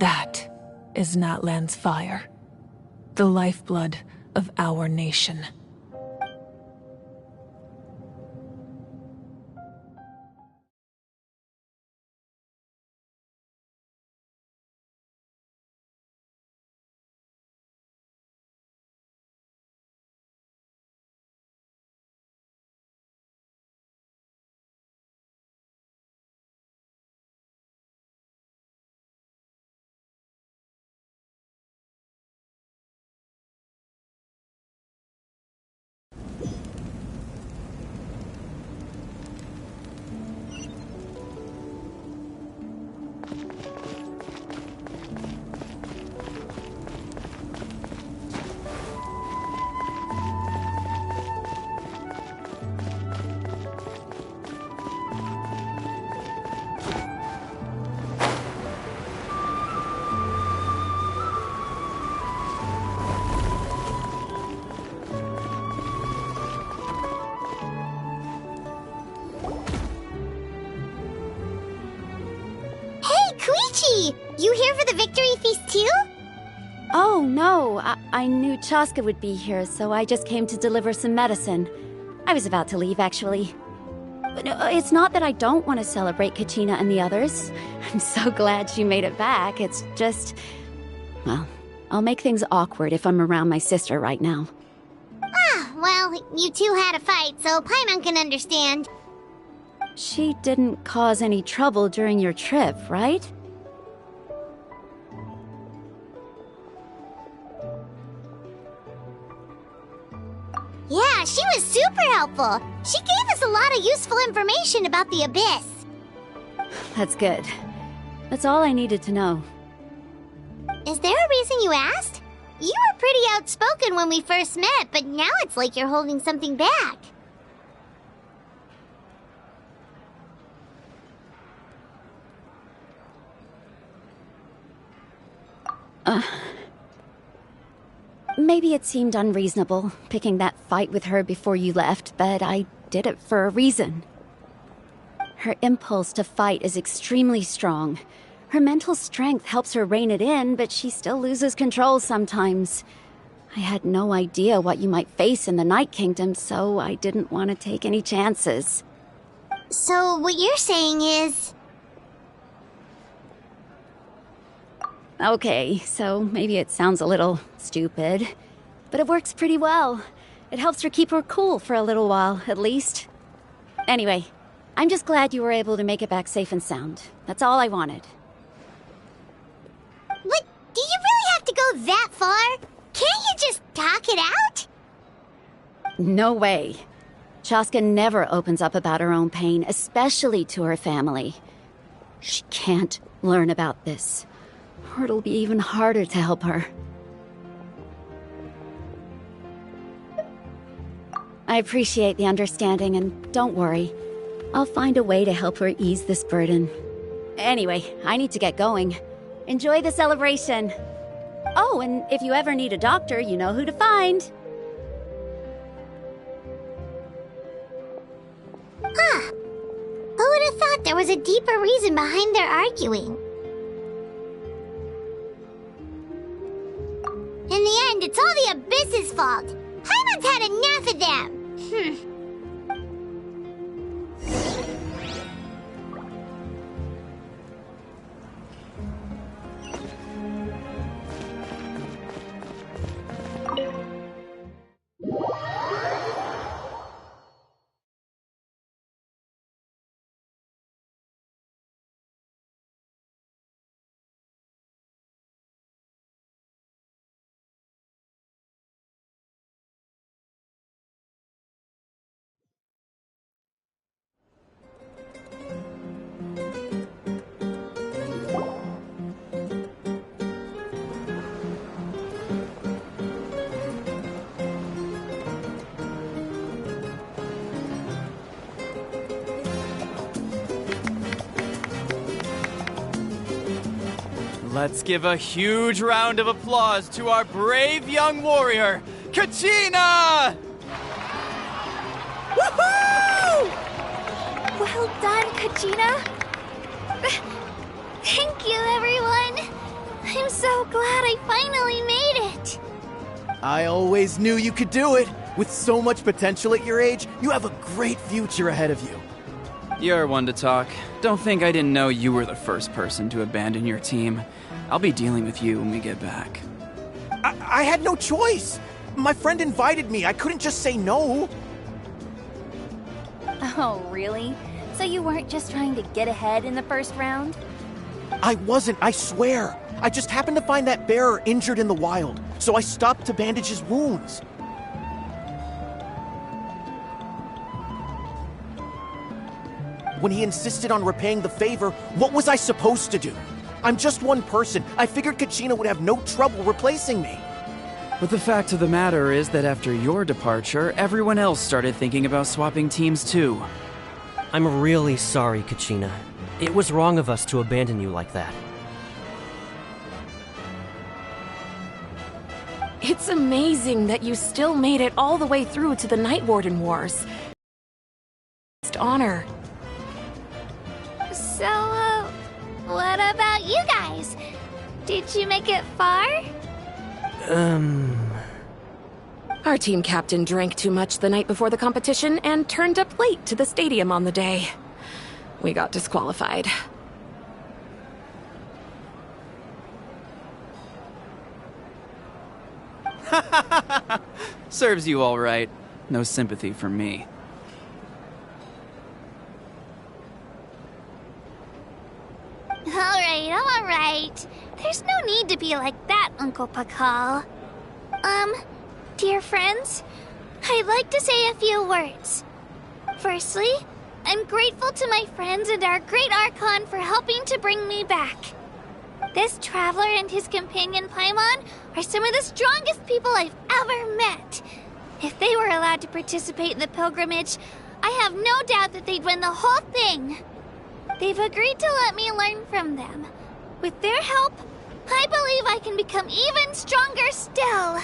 That is NATLANNN's fire. The lifeblood of our nation. You here for the victory feast too? Oh, no. I knew Chaska would be here, so I just came to deliver some medicine. I was about to leave, actually. But it's not that I don't want to celebrate Kachina and the others. I'm so glad she made it back. It's just... well, I'll make things awkward if I'm around my sister right now. Ah, well, you two had a fight, so Paimon can understand. She didn't cause any trouble during your trip, right? Yeah, she was super helpful. She gave us a lot of useful information about the Abyss. That's good. That's all I needed to know. Is there a reason you asked? You were pretty outspoken when we first met, but now it's like you're holding something back. Maybe it seemed unreasonable, picking that fight with her before you left, but I did it for a reason. Her impulse to fight is extremely strong. Her mental strength helps her rein it in, but she still loses control sometimes. I had no idea what you might face in the Night Kingdom, so I didn't want to take any chances. So what you're saying is... Okay, so maybe it sounds a little stupid, but it works pretty well. It helps her keep her cool for a little while, at least. Anyway, I'm just glad you were able to make it back safe and sound. That's all I wanted. What? Do you really have to go that far? Can't you just talk it out? No way. Chaska never opens up about her own pain, especially to her family. She can't learn about this, or it'll be even harder to help her. I appreciate the understanding, and don't worry. I'll find a way to help her ease this burden. Anyway, I need to get going. Enjoy the celebration. Oh, and if you ever need a doctor, you know who to find. Huh. Who would have thought there was a deeper reason behind their arguing? In the end, it's all the Abyss's fault. Paimon's had enough of them. Let's give a huge round of applause to our brave young warrior, Kachina! Woohoo! Well done, Kachina. Thank you, everyone. I'm so glad I finally made it. I always knew you could do it. With so much potential at your age, you have a great future ahead of you. You're one to talk. Don't think I didn't know you were the first person to abandon your team. I'll be dealing with you when we get back. I had no choice. My friend invited me. I couldn't just say no. Oh, really? So you weren't just trying to get ahead in the first round? I wasn't, I swear. I just happened to find that bearer injured in the wild, so I stopped to bandage his wounds. When he insisted on repaying the favor, what was I supposed to do? I'm just one person. I figured Kachina would have no trouble replacing me. But the fact of the matter is that after your departure, everyone else started thinking about swapping teams too. I'm really sorry, Kachina. It was wrong of us to abandon you like that. It's amazing that you still made it all the way through to the Night Warden Wars. Honor. So, what about you guys? Did you make it far? Our team captain drank too much the night before the competition and turned up late to the stadium on the day. We got disqualified. Serves you all right. No sympathy for me. Alright. There's no need to be like that, Uncle Pakal. Dear friends, I'd like to say a few words. Firstly, I'm grateful to my friends and our great Archon for helping to bring me back. This traveler and his companion Paimon are some of the strongest people I've ever met. If they were allowed to participate in the pilgrimage, I have no doubt that they'd win the whole thing. They've agreed to let me learn from them. With their help, I believe I can become even stronger still.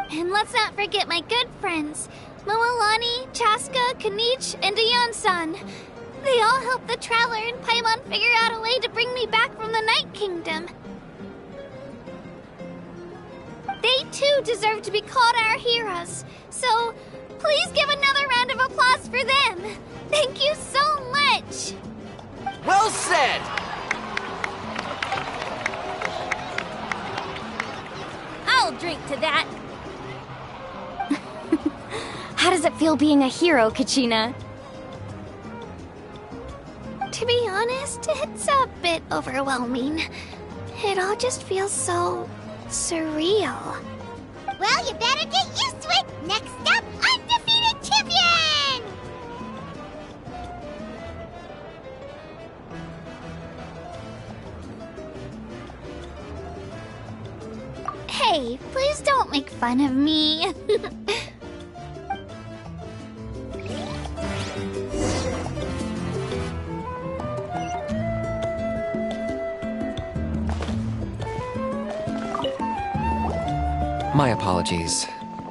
And let's not forget my good friends, Moalani, Chaska, Kanich, and Aeon-san. They all helped the Traveler and Paimon figure out a way to bring me back from the Night Kingdom. They too deserve to be called our heroes, so please give another round of applause for them. Thank you so much! Well said! I'll drink to that. How does it feel being a hero, Kachina? To be honest, it's a bit overwhelming. It all just feels so surreal. Well, you better get used to it! Next up, undefeated champion! Hey, please don't make fun of me. My apologies.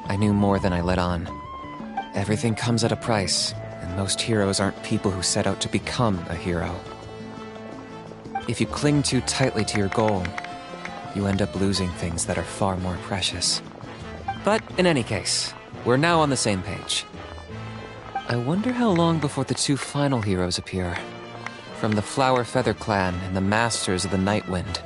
I knew more than I let on. Everything comes at a price, and most heroes aren't people who set out to become a hero. If you cling too tightly to your goal, you end up losing things that are far more precious. But in any case, we're now on the same page. I wonder how long before the two final heroes appear. From the Flower Feather Clan and the Masters of the Night Wind.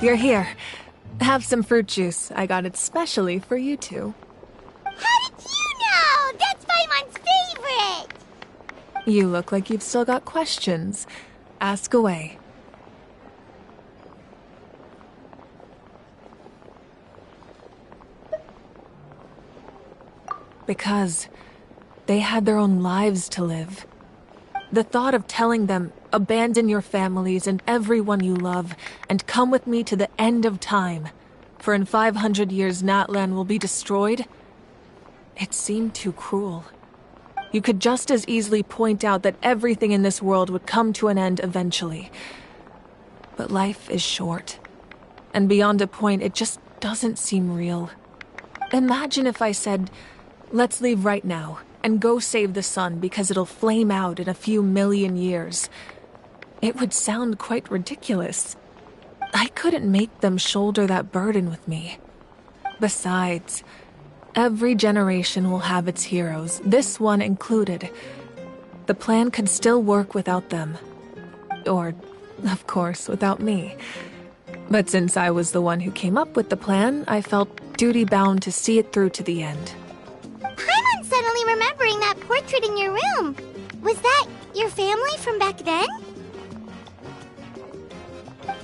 You're here. Have some fruit juice. I got it specially for you two. How did you know? That's Paimon's favorite! You look like you've still got questions. Ask away. Because they had their own lives to live. The thought of telling them Abandon your families and everyone you love, and come with me to the end of time. For in 500 years, NATLANNN will be destroyed? It seemed too cruel. You could just as easily point out that everything in this world would come to an end eventually. But life is short. And beyond a point, it just doesn't seem real. Imagine if I said, let's leave right now, and go save the sun because it'll flame out in a few million years. It would sound quite ridiculous. I couldn't make them shoulder that burden with me. Besides, every generation will have its heroes, this one included. The plan could still work without them. Or, of course, without me. But since I was the one who came up with the plan, I felt duty-bound to see it through to the end. I'm suddenly remembering that portrait in your room. Was that your family from back then?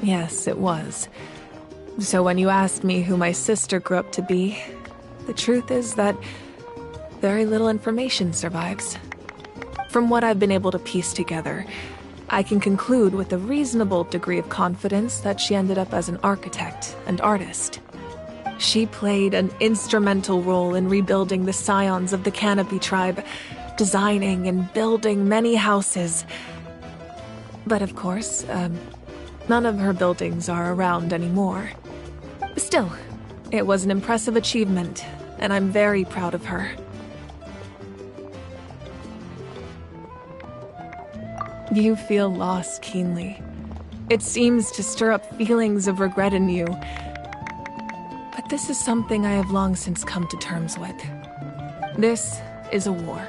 Yes, it was. So when you asked me who my sister grew up to be, the truth is that very little information survives. From what I've been able to piece together, I can conclude with a reasonable degree of confidence that she ended up as an architect and artist. She played an instrumental role in rebuilding the scions of the Canopy tribe, designing and building many houses. But of course, none of her buildings are around anymore. Still, it was an impressive achievement, and I'm very proud of her. You feel loss keenly. It seems to stir up feelings of regret in you. But this is something I have long since come to terms with. This is a war,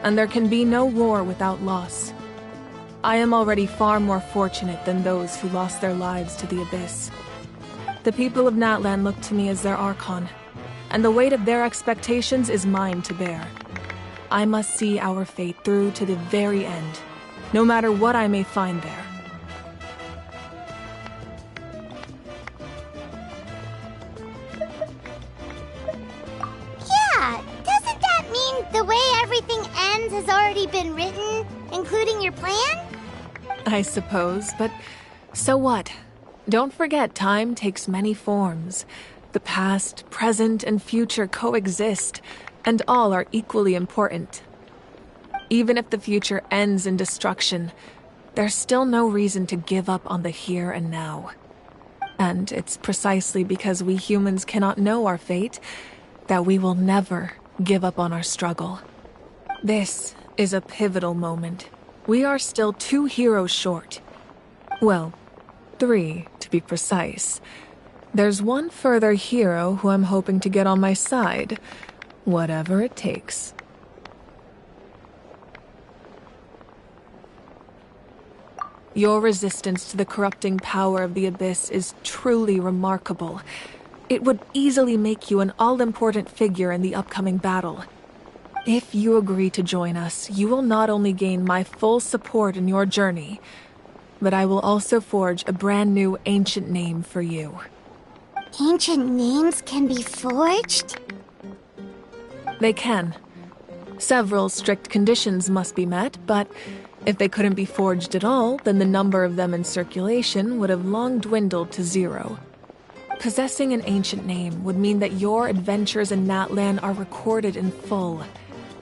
and there can be no war without loss. I am already far more fortunate than those who lost their lives to the Abyss. The people of NATLANNN look to me as their Archon, and the weight of their expectations is mine to bear. I must see our fate through to the very end, no matter what I may find there. Yeah, doesn't that mean the way everything ends has already been written, including your plan? I suppose, but so what? Don't forget, time takes many forms. The past, present, and future coexist, and all are equally important. Even if the future ends in destruction, there's still no reason to give up on the here and now. And it's precisely because we humans cannot know our fate that we will never give up on our struggle. This is a pivotal moment. We are still 2 heroes short. Well, 3 to be precise. There's one further hero who I'm hoping to get on my side, whatever it takes. Your resistance to the corrupting power of the Abyss is truly remarkable. It would easily make you an all-important figure in the upcoming battle. If you agree to join us, you will not only gain my full support in your journey, but I will also forge a brand new ancient name for you. Ancient names can be forged? They can. Several strict conditions must be met, but if they couldn't be forged at all, then the number of them in circulation would have long dwindled to 0. Possessing an ancient name would mean that your adventures in NATLANNN are recorded in full.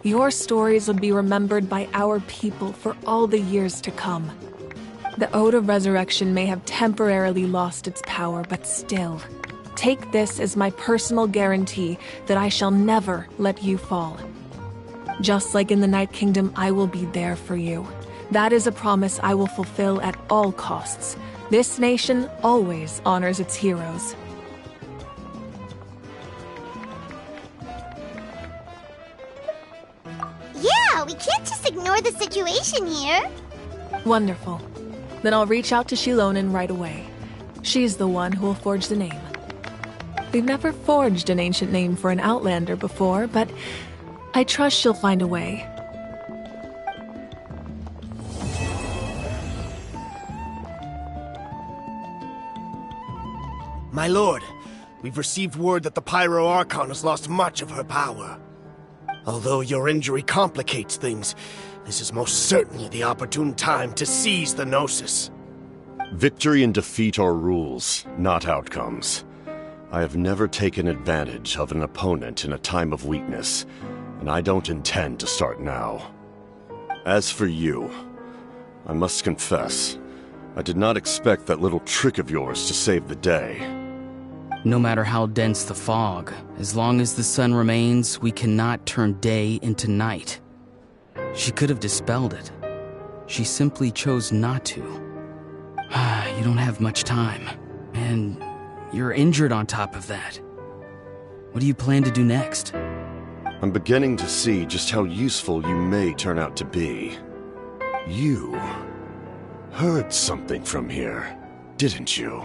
Your stories would be remembered by our people for all the years to come. The Ode of Resurrection may have temporarily lost its power, but still, take this as my personal guarantee that I shall never let you fall. Just like in the Night Kingdom, I will be there for you. That is a promise I will fulfill at all costs. This nation always honors its heroes. Yeah, we can't just ignore the situation here. Wonderful. Then I'll reach out to Shilonen right away. She's the one who will forge the name. We've never forged an ancient name for an Outlander before, but I trust she'll find a way. My lord, we've received word that the Pyro Archon has lost much of her power. Although your injury complicates things, this is most certainly the opportune time to seize the Gnosis. Victory and defeat are rules, not outcomes. I have never taken advantage of an opponent in a time of weakness, and I don't intend to start now. As for you, I must confess, I did not expect that little trick of yours to save the day. No matter how dense the fog, as long as the sun remains, we cannot turn day into night. She could have dispelled it. She simply chose not to. You don't have much time, and you're injured on top of that. What do you plan to do next? I'm beginning to see just how useful you may turn out to be. You heard something from here, didn't you?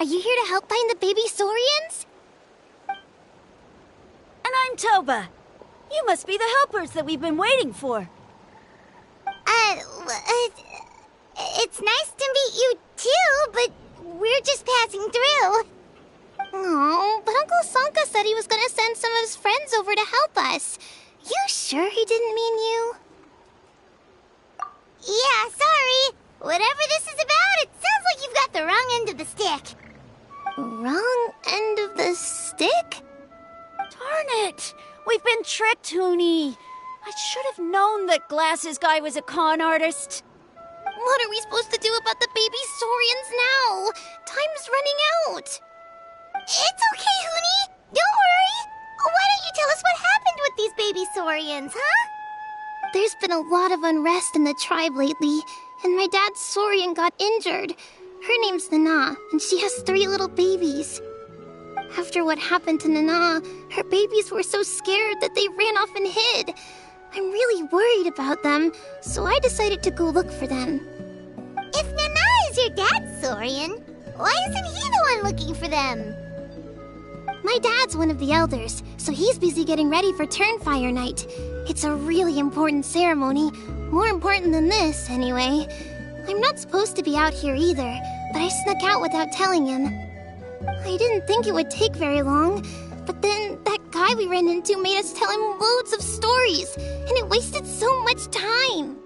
Are you here to help find the baby Saurians? And I'm Toba. You must be the helpers that we've been waiting for. It's nice to meet you too, but we're just passing through. Oh, but Uncle Sanka said he was gonna send some of his friends over to help us. You sure he didn't mean you? Yeah, sorry. Whatever this is about, it sounds like you've got the wrong end of the stick. Wrong end of the stick? Darn it! We've been tricked, Hoonie. I should have known that Glasses Guy was a con artist. What are we supposed to do about the baby Saurians now? Time's running out. It's okay, Hoonie. Don't worry. Why don't you tell us what happened with these baby Saurians, huh? There's been a lot of unrest in the tribe lately, and my dad's Saurian got injured. Her name's Nana, and she has 3 little babies. After what happened to Nana, her babies were so scared that they ran off and hid. I'm really worried about them, so I decided to go look for them. If Nana is your dad's Saurian, why isn't he the one looking for them? My dad's one of the elders, so he's busy getting ready for Turnfire Night. It's a really important ceremony, more important than this, anyway. I'm not supposed to be out here either, but I snuck out without telling him. I didn't think it would take very long, but then that guy we ran into made us tell him loads of stories, and it wasted so much time.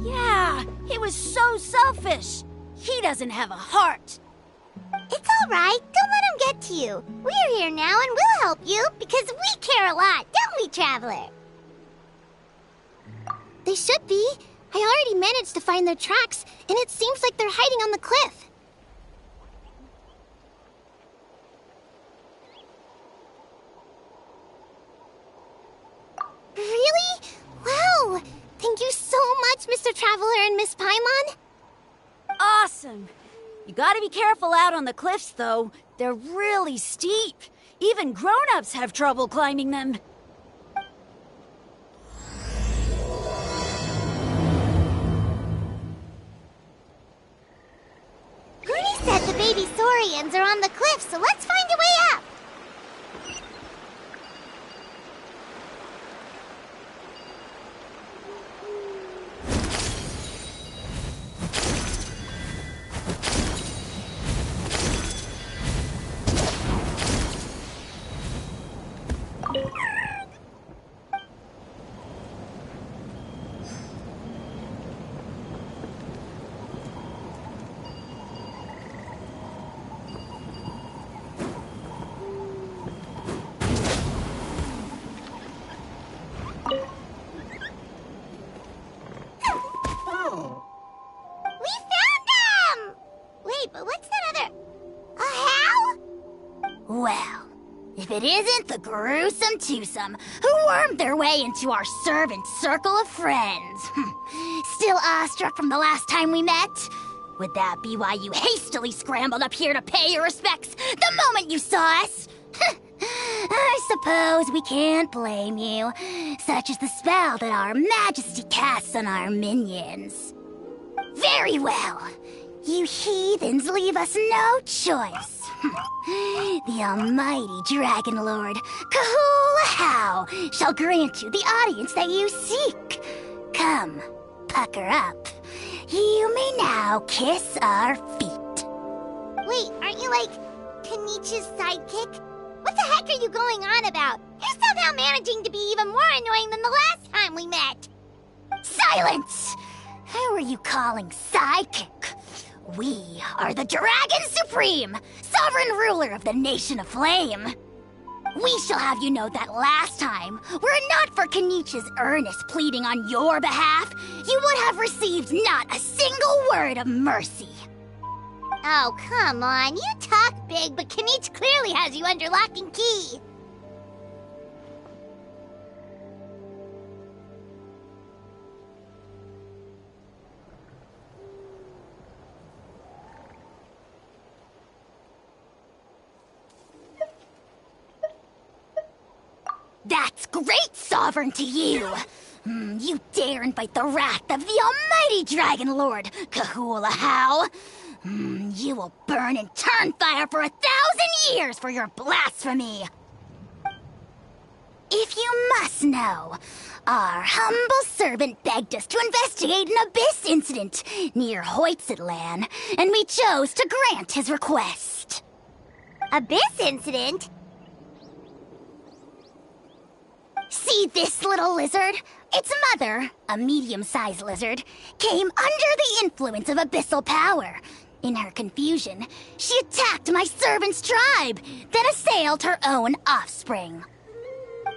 Yeah, he was so selfish. He doesn't have a heart. It's all right. Don't let him get to you. We're here now and we'll help you because we care a lot, don't we, Traveler? They should be. I already managed to find their tracks, and it seems like they're hiding on the cliff. Really? Wow! Thank you so much, Mr. Traveler and Miss Paimon. Awesome. You gotta be careful out on the cliffs, though. They're really steep. Even grown-ups have trouble climbing them. Gurney said the baby Saurians are on the cliff, so let's find a way up. Well, if it isn't the gruesome twosome who wormed their way into our servant circle of friends. Still awestruck from the last time we met? Would that be why you hastily scrambled up here to pay your respects the moment you saw us? I suppose we can't blame you. Such is the spell that our majesty casts on our minions. Very well. You heathens leave us no choice. The almighty Dragon Lord, Kahula How, shall grant you the audience that you seek. Come, pucker up. You may now kiss our feet. Wait, aren't you like Kenichi's sidekick? What the heck are you going on about? You're somehow managing to be even more annoying than the last time we met. Silence! Who are you calling sidekick? We are the Dragon Supreme, sovereign ruler of the Nation of Flame. We shall have you know that last time, were it not for Kenichi's earnest pleading on your behalf, you would have received not a single word of mercy. Oh, come on. You talk big, but Kenichi clearly has you under lock and key. That's great, Sovereign, to you! You dare invite the wrath of the almighty Dragon Lord, Kahula How! You will burn in Turnfire for 1,000 years for your blasphemy! If you must know, our humble servant begged us to investigate an abyss incident near Hoytzitlan, and we chose to grant his request. Abyss incident? See this little lizard? Its mother, a medium-sized lizard, came under the influence of abyssal power. In her confusion, she attacked my servant's tribe, then assailed her own offspring.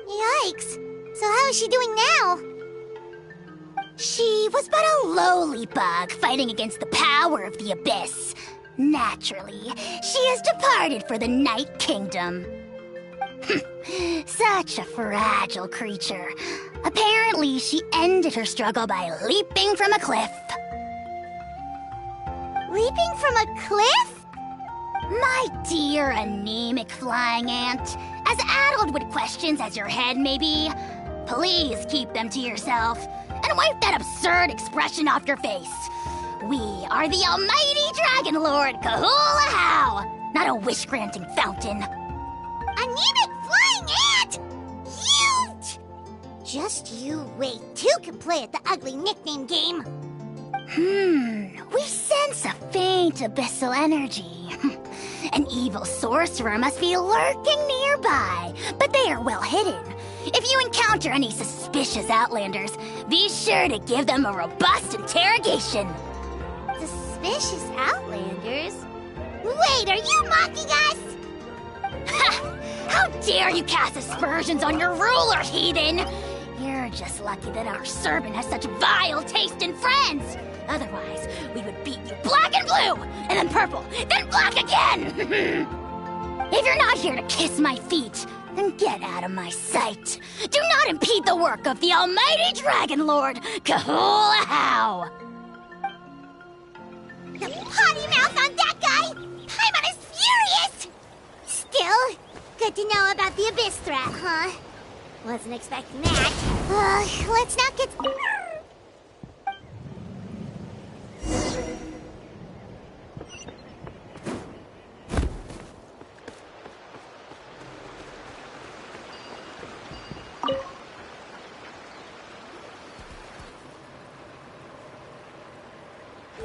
Yikes. So how is she doing now? She was but a lowly bug fighting against the power of the abyss. Naturally, she has departed for the Night Kingdom. Such a fragile creature. Apparently, she ended her struggle by leaping from a cliff. Leaping from a cliff? My dear anemic flying ant, as addled with questions as your head may be, please keep them to yourself and wipe that absurd expression off your face. We are the almighty Dragon Lord Kahula-How, not a wish-granting fountain. Anemic flying ant! Cute! Just you wait. Two can play at the ugly nickname game. We sense a faint abyssal energy. An evil sorcerer must be lurking nearby, but they are well hidden. If you encounter any suspicious outlanders, be sure to give them a robust interrogation. Suspicious outlanders? Wait, are you mocking us? Ha! How dare you cast aspersions on your ruler, heathen! You're just lucky that our servant has such vile taste in friends. Otherwise, we would beat you black and blue, and then purple, then black again! If you're not here to kiss my feet, then get out of my sight. Do not impede the work of the almighty Dragon Lord, Kahula-How! The potty mouth on that guy! Paimon is furious! Still, good to know about the abyss threat, huh? Wasn't expecting that. Let's not get...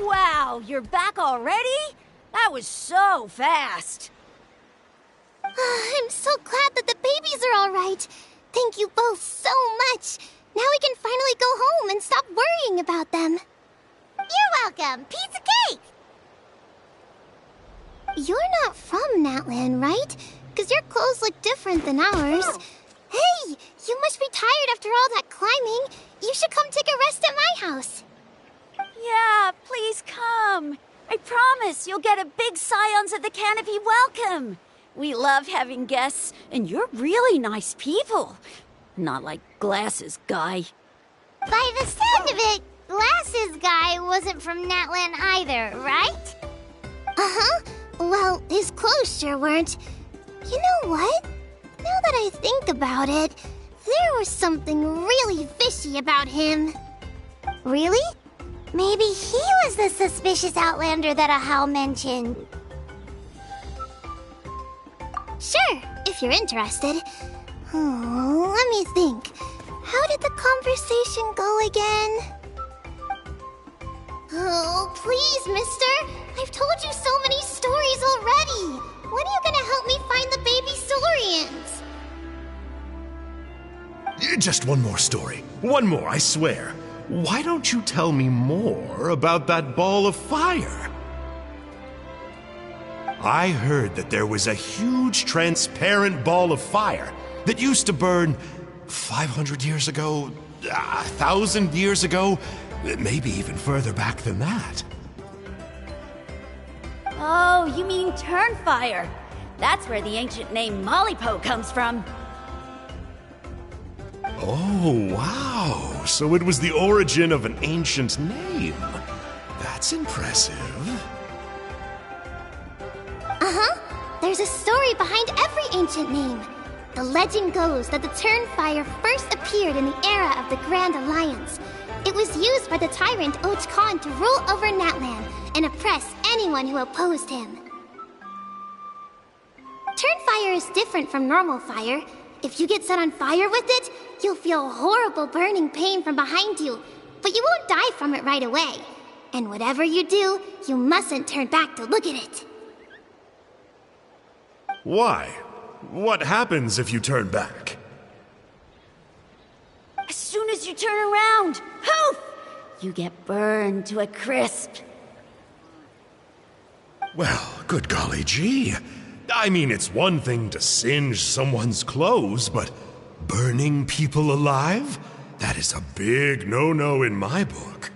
Wow, you're back already? That was so fast. I'm so glad that the babies are all right. Thank you both so much. Now we can finally go home and stop worrying about them. You're welcome. Piece of cake! You're not from Natlan, right? Because your clothes look different than ours. Hey, you must be tired after all that climbing. You should come take a rest at my house. Yeah, please come. I promise you'll get a big Scions of the Canopy welcome. We love having guests, and you're really nice people. Not like Glasses Guy. By the sound of it, Glasses Guy wasn't from Natlan either, right? Uh-huh. Well, his clothes sure weren't. You know what? Now that I think about it, there was something really fishy about him. Really? Maybe he was the suspicious outlander that Ahau mentioned. Sure, if you're interested. Let me think. How did the conversation go again? Oh, please, mister. I've told you so many stories already. When are you gonna help me find the baby Saurians? Just one more story. One more, I swear. Why don't you tell me more about that ball of fire? I heard that there was a huge transparent ball of fire that used to burn 500 years ago, 1,000 years ago, maybe even further back than that. Oh, you mean Turnfire. That's where the ancient name Mollypo comes from. Oh, wow. So it was the origin of an ancient name. That's impressive. Uh-huh. There's a story behind every ancient name. The legend goes that the Turnfire first appeared in the era of the Grand Alliance. It was used by the tyrant Ot Khan to rule over Natlan and oppress anyone who opposed him. Turnfire is different from normal fire. If you get set on fire with it, you'll feel horrible burning pain from behind you, but you won't die from it right away. And whatever you do, you mustn't turn back to look at it. Why? What happens if you turn back? As soon as you turn around, poof! You get burned to a crisp. Well, good golly gee. I mean, it's one thing to singe someone's clothes, but burning people alive? That is a big no-no in my book.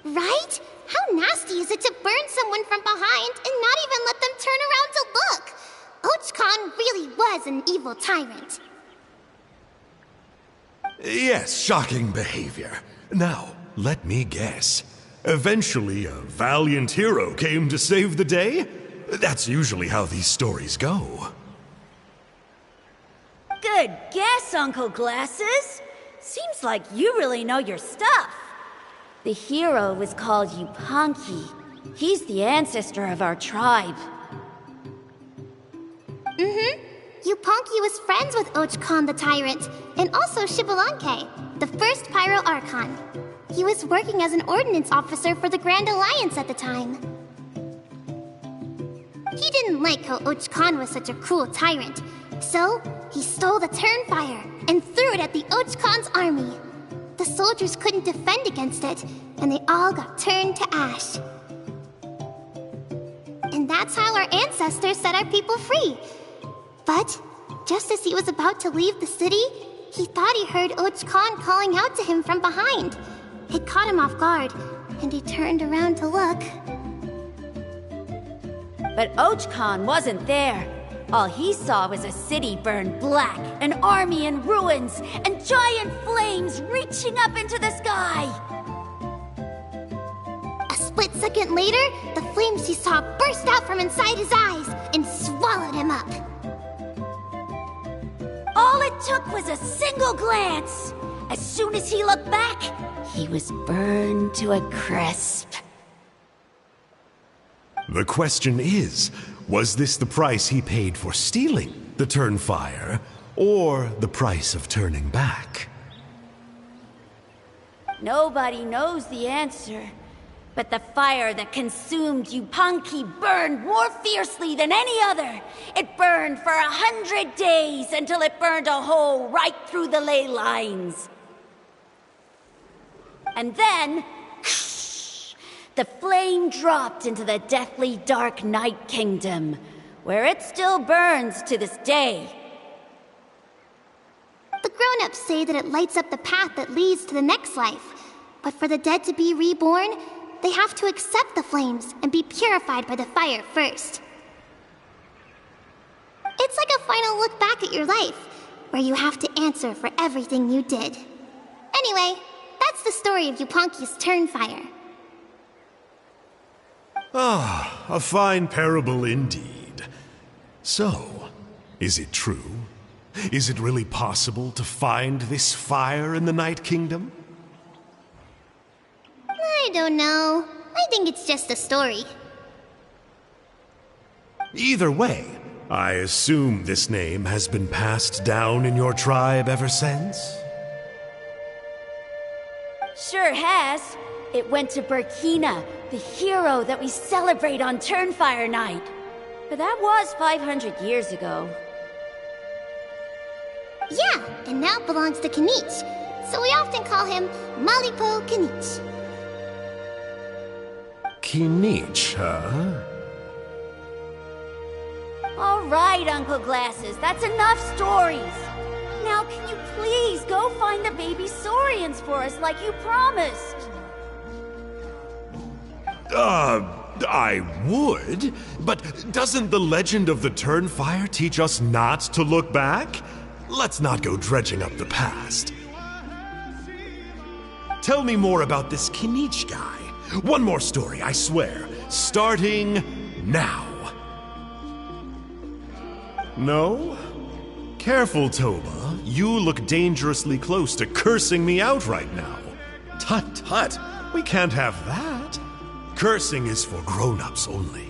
Right? How nasty is it to burn someone from behind and not even let them turn around to look? Ochkon really was an evil tyrant. Yes, shocking behavior. Now, let me guess. Eventually, a valiant hero came to save the day? That's usually how these stories go. Good guess, Uncle Glasses. Seems like you really know your stuff. The hero was called Yupanqui. He's the ancestor of our tribe. Yupanqui was friends with Ochkon the Tyrant, and also Shibalanke, the first Pyro Archon. He was working as an ordnance officer for the Grand Alliance at the time. He didn't like how Ochkon was such a cruel tyrant, so he stole the Turnfire and threw it at the Ochkon's army. The soldiers couldn't defend against it, and they all got turned to ash. And that's how our ancestors set our people free. But just as he was about to leave the city, he thought he heard Ochkon calling out to him from behind. It caught him off guard, and he turned around to look. But Ochkon wasn't there. All he saw was a city burned black, an army in ruins, and giant flames reaching up into the sky. A split second later, the flames he saw burst out from inside his eyes and swallowed him up. All it took was a single glance. As soon as he looked back, he was burned to a crisp. The question is, was this the price he paid for stealing the Turnfire, or the price of turning back? Nobody knows the answer. But the fire that consumed Yupanqui burned more fiercely than any other. It burned for 100 days until it burned a hole right through the ley lines. And then, the flame dropped into the deathly dark Night Kingdom, where it still burns to this day. The grown-ups say that it lights up the path that leads to the next life. But for the dead to be reborn, they have to accept the flames and be purified by the fire first. It's like a final look back at your life, where you have to answer for everything you did. Anyway, that's the story of Yupanqui's Turnfire. Ah, a fine parable indeed. So, is it true? Is it really possible to find this fire in the Night Kingdom? I don't know. I think it's just a story. Either way, I assume this name has been passed down in your tribe ever since? Sure has. It went to Burkina, the hero that we celebrate on Turnfire Night. But that was 500 years ago. Yeah, and now it belongs to Kinich, so we often call him Malipo Kinich. Kinich, huh? All right, Uncle Glasses, that's enough stories. Now can you please go find the baby saurians for us like you promised? I would, but doesn't the legend of the Turnfire teach us not to look back? Let's not go dredging up the past. Tell me more about this Kinich guy. One more story, I swear. Starting now. No? Careful, Toba. You look dangerously close to cursing me out right now. Tut tut, we can't have that. Cursing is for grown-ups only.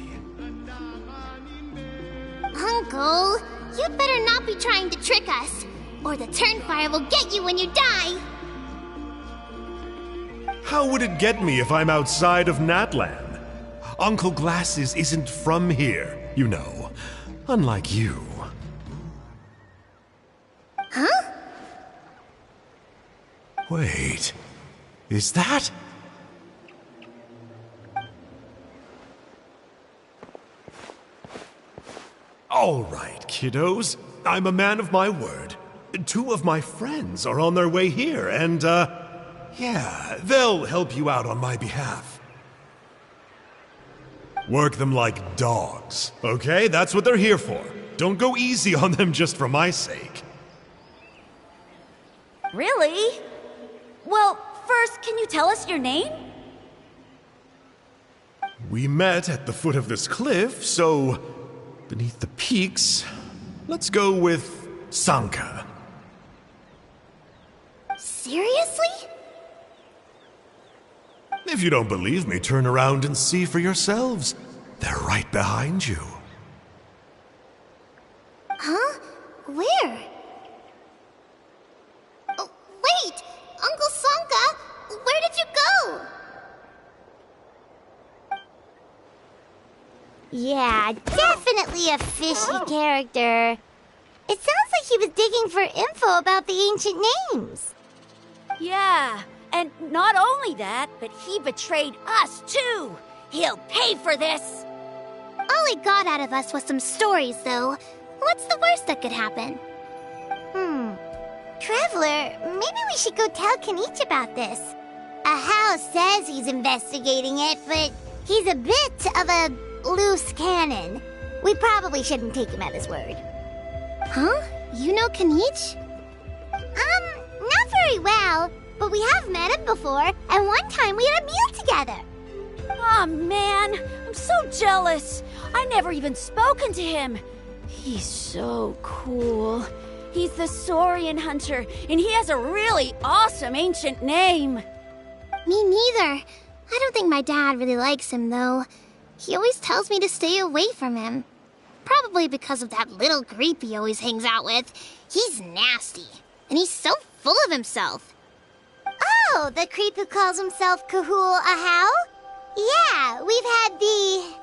Uncle, you'd better not be trying to trick us, or the Turnfire will get you when you die. How would it get me if I'm outside of Natlan? Uncle Glasses isn't from here, you know. Unlike you. Huh? Wait, is that? All right, kiddos. I'm a man of my word. 2 of my friends are on their way here, and, yeah, they'll help you out on my behalf. Work them like dogs, okay? That's what they're here for. Don't go easy on them just for my sake. Really? Well, first, can you tell us your name? We met at the foot of this cliff, so beneath the peaks, let's go with Sanka. Seriously? If you don't believe me, turn around and see for yourselves. They're right behind you. Huh? Where? Oh, wait! Uncle Sanka! Where did you go? Yeah, definitely a fishy character. It sounds like he was digging for info about the ancient names. Yeah, and not only that, but he betrayed us too. He'll pay for this. All he got out of us was some stories, though. What's the worst that could happen? Traveler, maybe we should go tell Kanich about this. Ahau says he's investigating it, but he's a bit of a loose cannon. We probably shouldn't take him at his word. Huh? You know Kanich? Not very well, but we have met him before, and one time we had a meal together. Aw, man, I'm so jealous. I never even spoken to him. He's so cool. He's the Saurian hunter, and he has a really awesome ancient name. Me neither. I don't think my dad really likes him, though. He always tells me to stay away from him. Probably because of that little creep he always hangs out with. He's nasty, and he's so full of himself. Oh, the creep who calls himself Kahul Ahau? Yeah, we've had the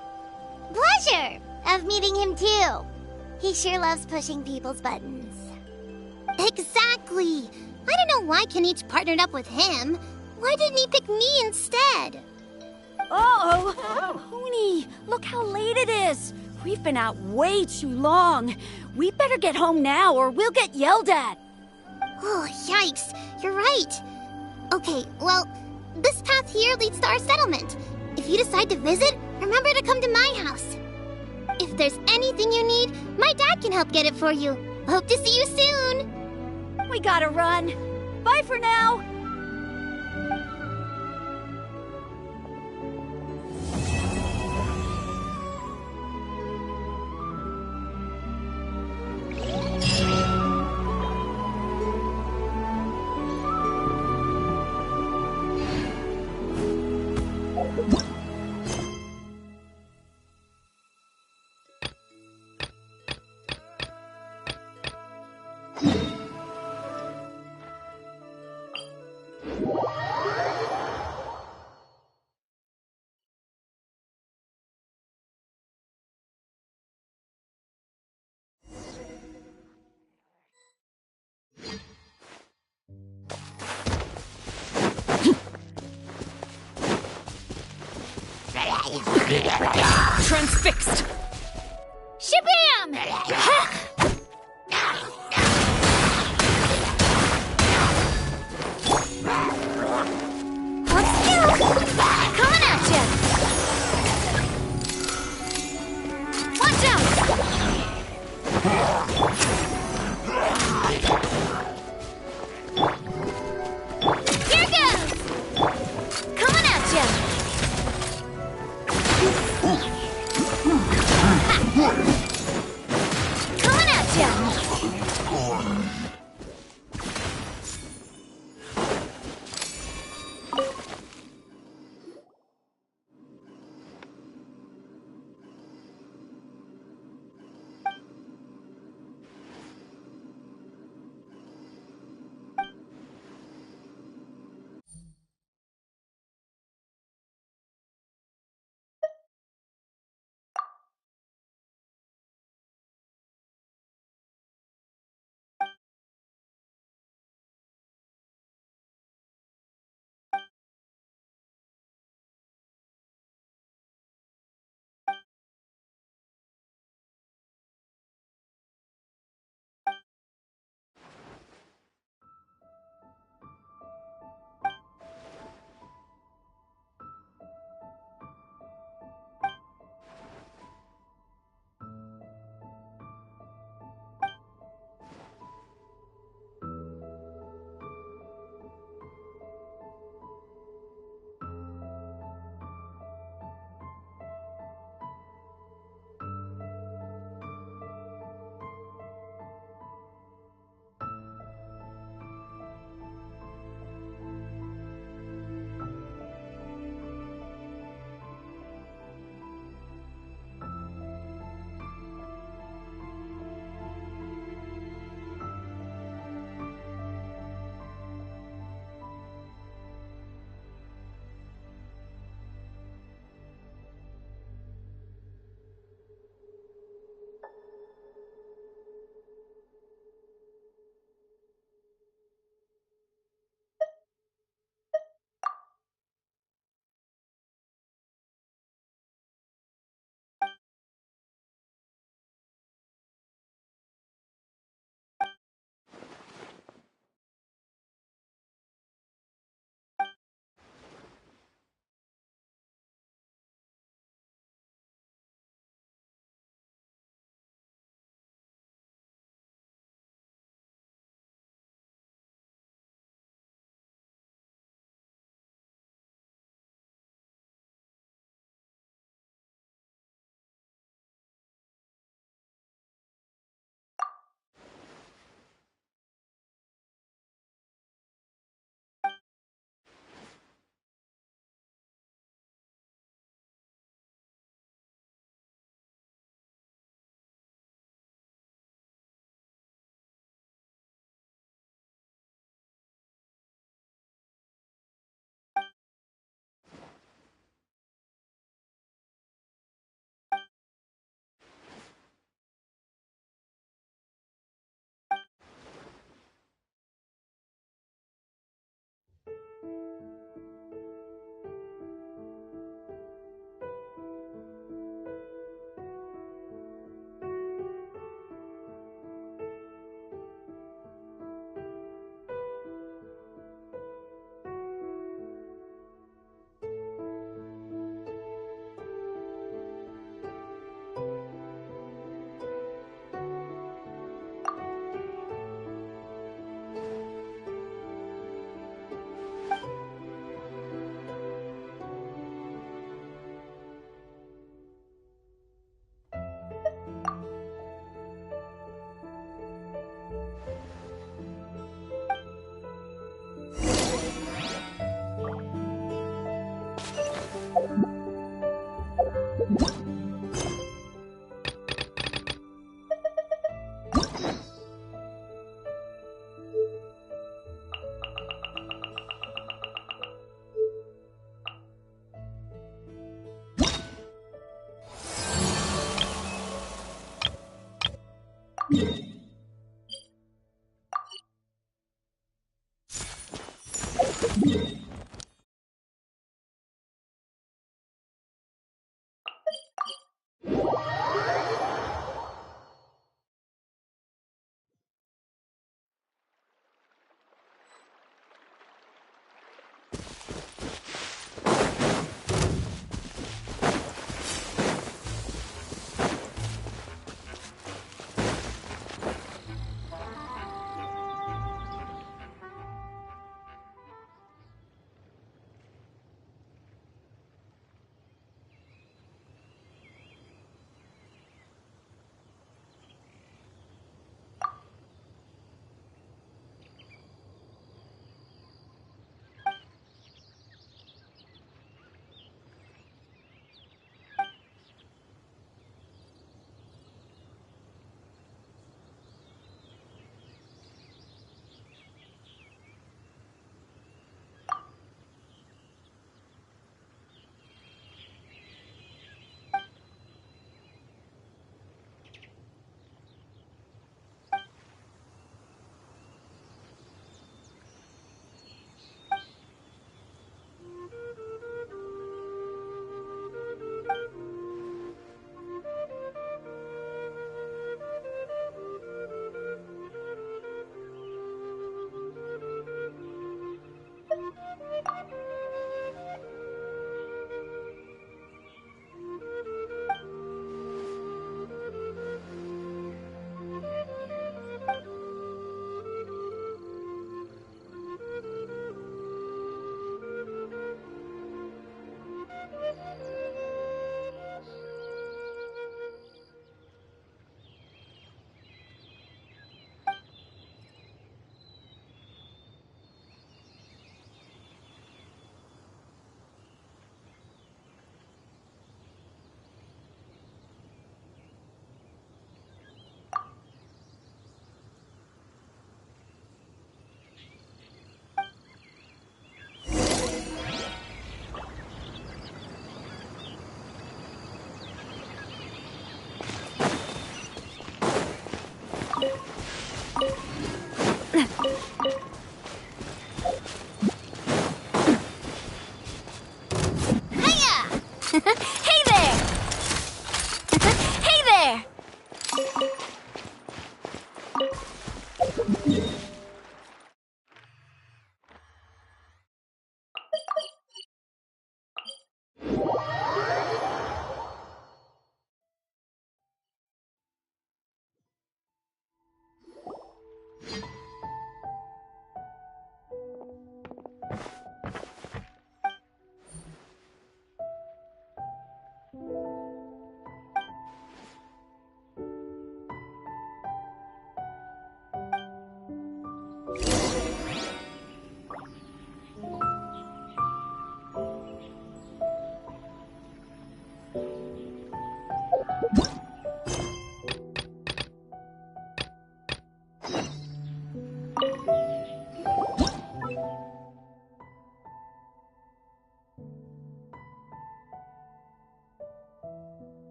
pleasure of meeting him too. He sure loves pushing people's buttons. Exactly. I don't know why Kanich partnered up with him. Why didn't he pick me instead? Uh-oh! Hoonie, look how late it is. We've been out way too long. We better get home now or we'll get yelled at. Oh, yikes. You're right. Okay, well, this path here leads to our settlement. If you decide to visit, remember to come to my house. If there's anything you need, my dad can help get it for you. Hope to see you soon. We gotta run. Bye for now. Transfixed! Shabam! Let's go! Coming at ya! Watch out! Here goes! Coming at ya! Coming at ya! Hey there! Hey there!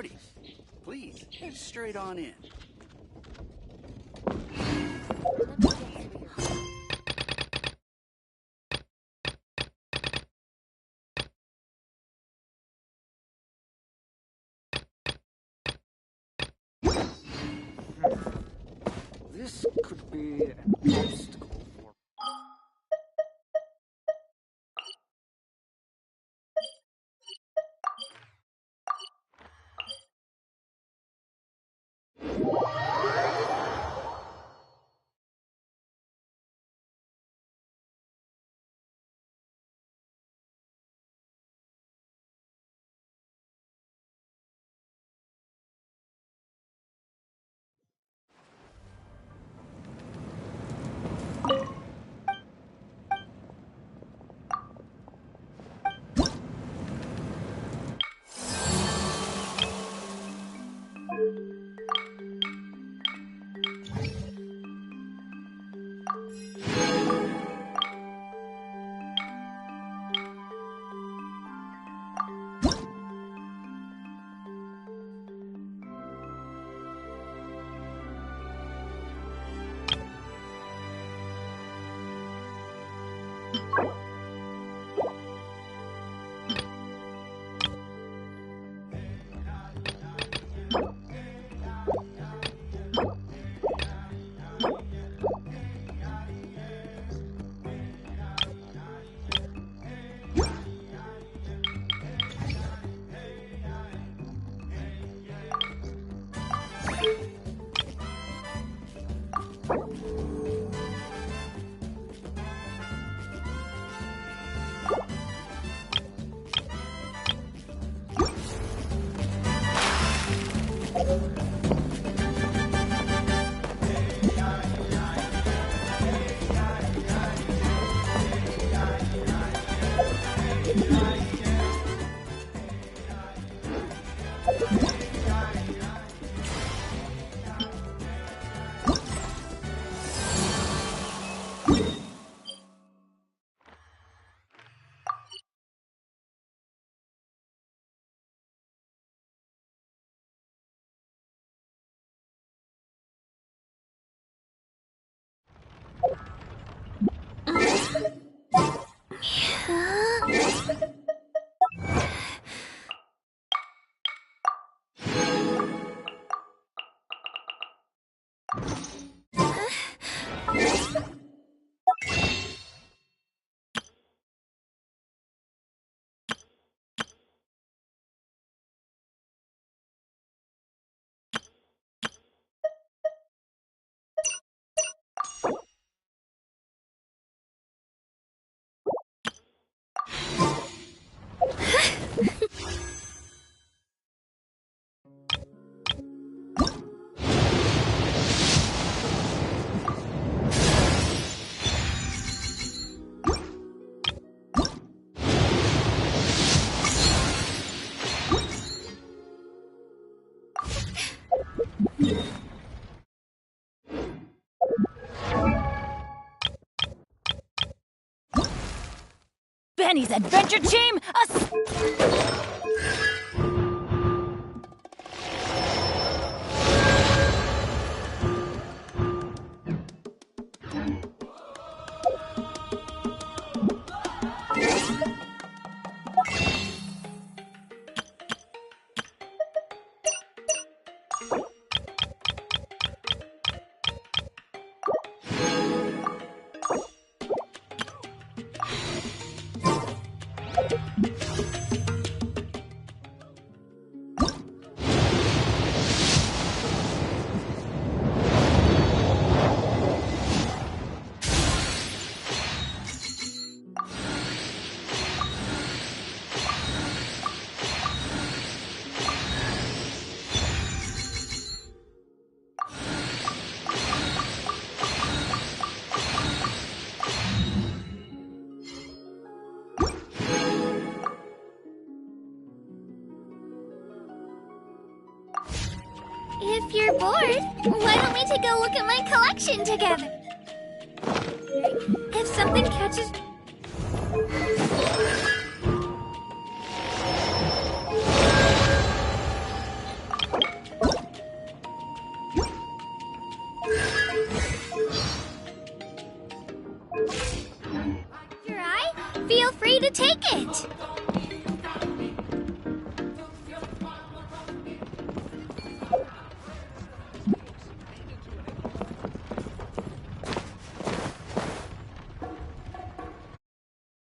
party. Please, head straight on in. This could be an obstacle for... Benny's adventure team, If you're bored, why don't we take a look at my collection together? If something catches... free to take it.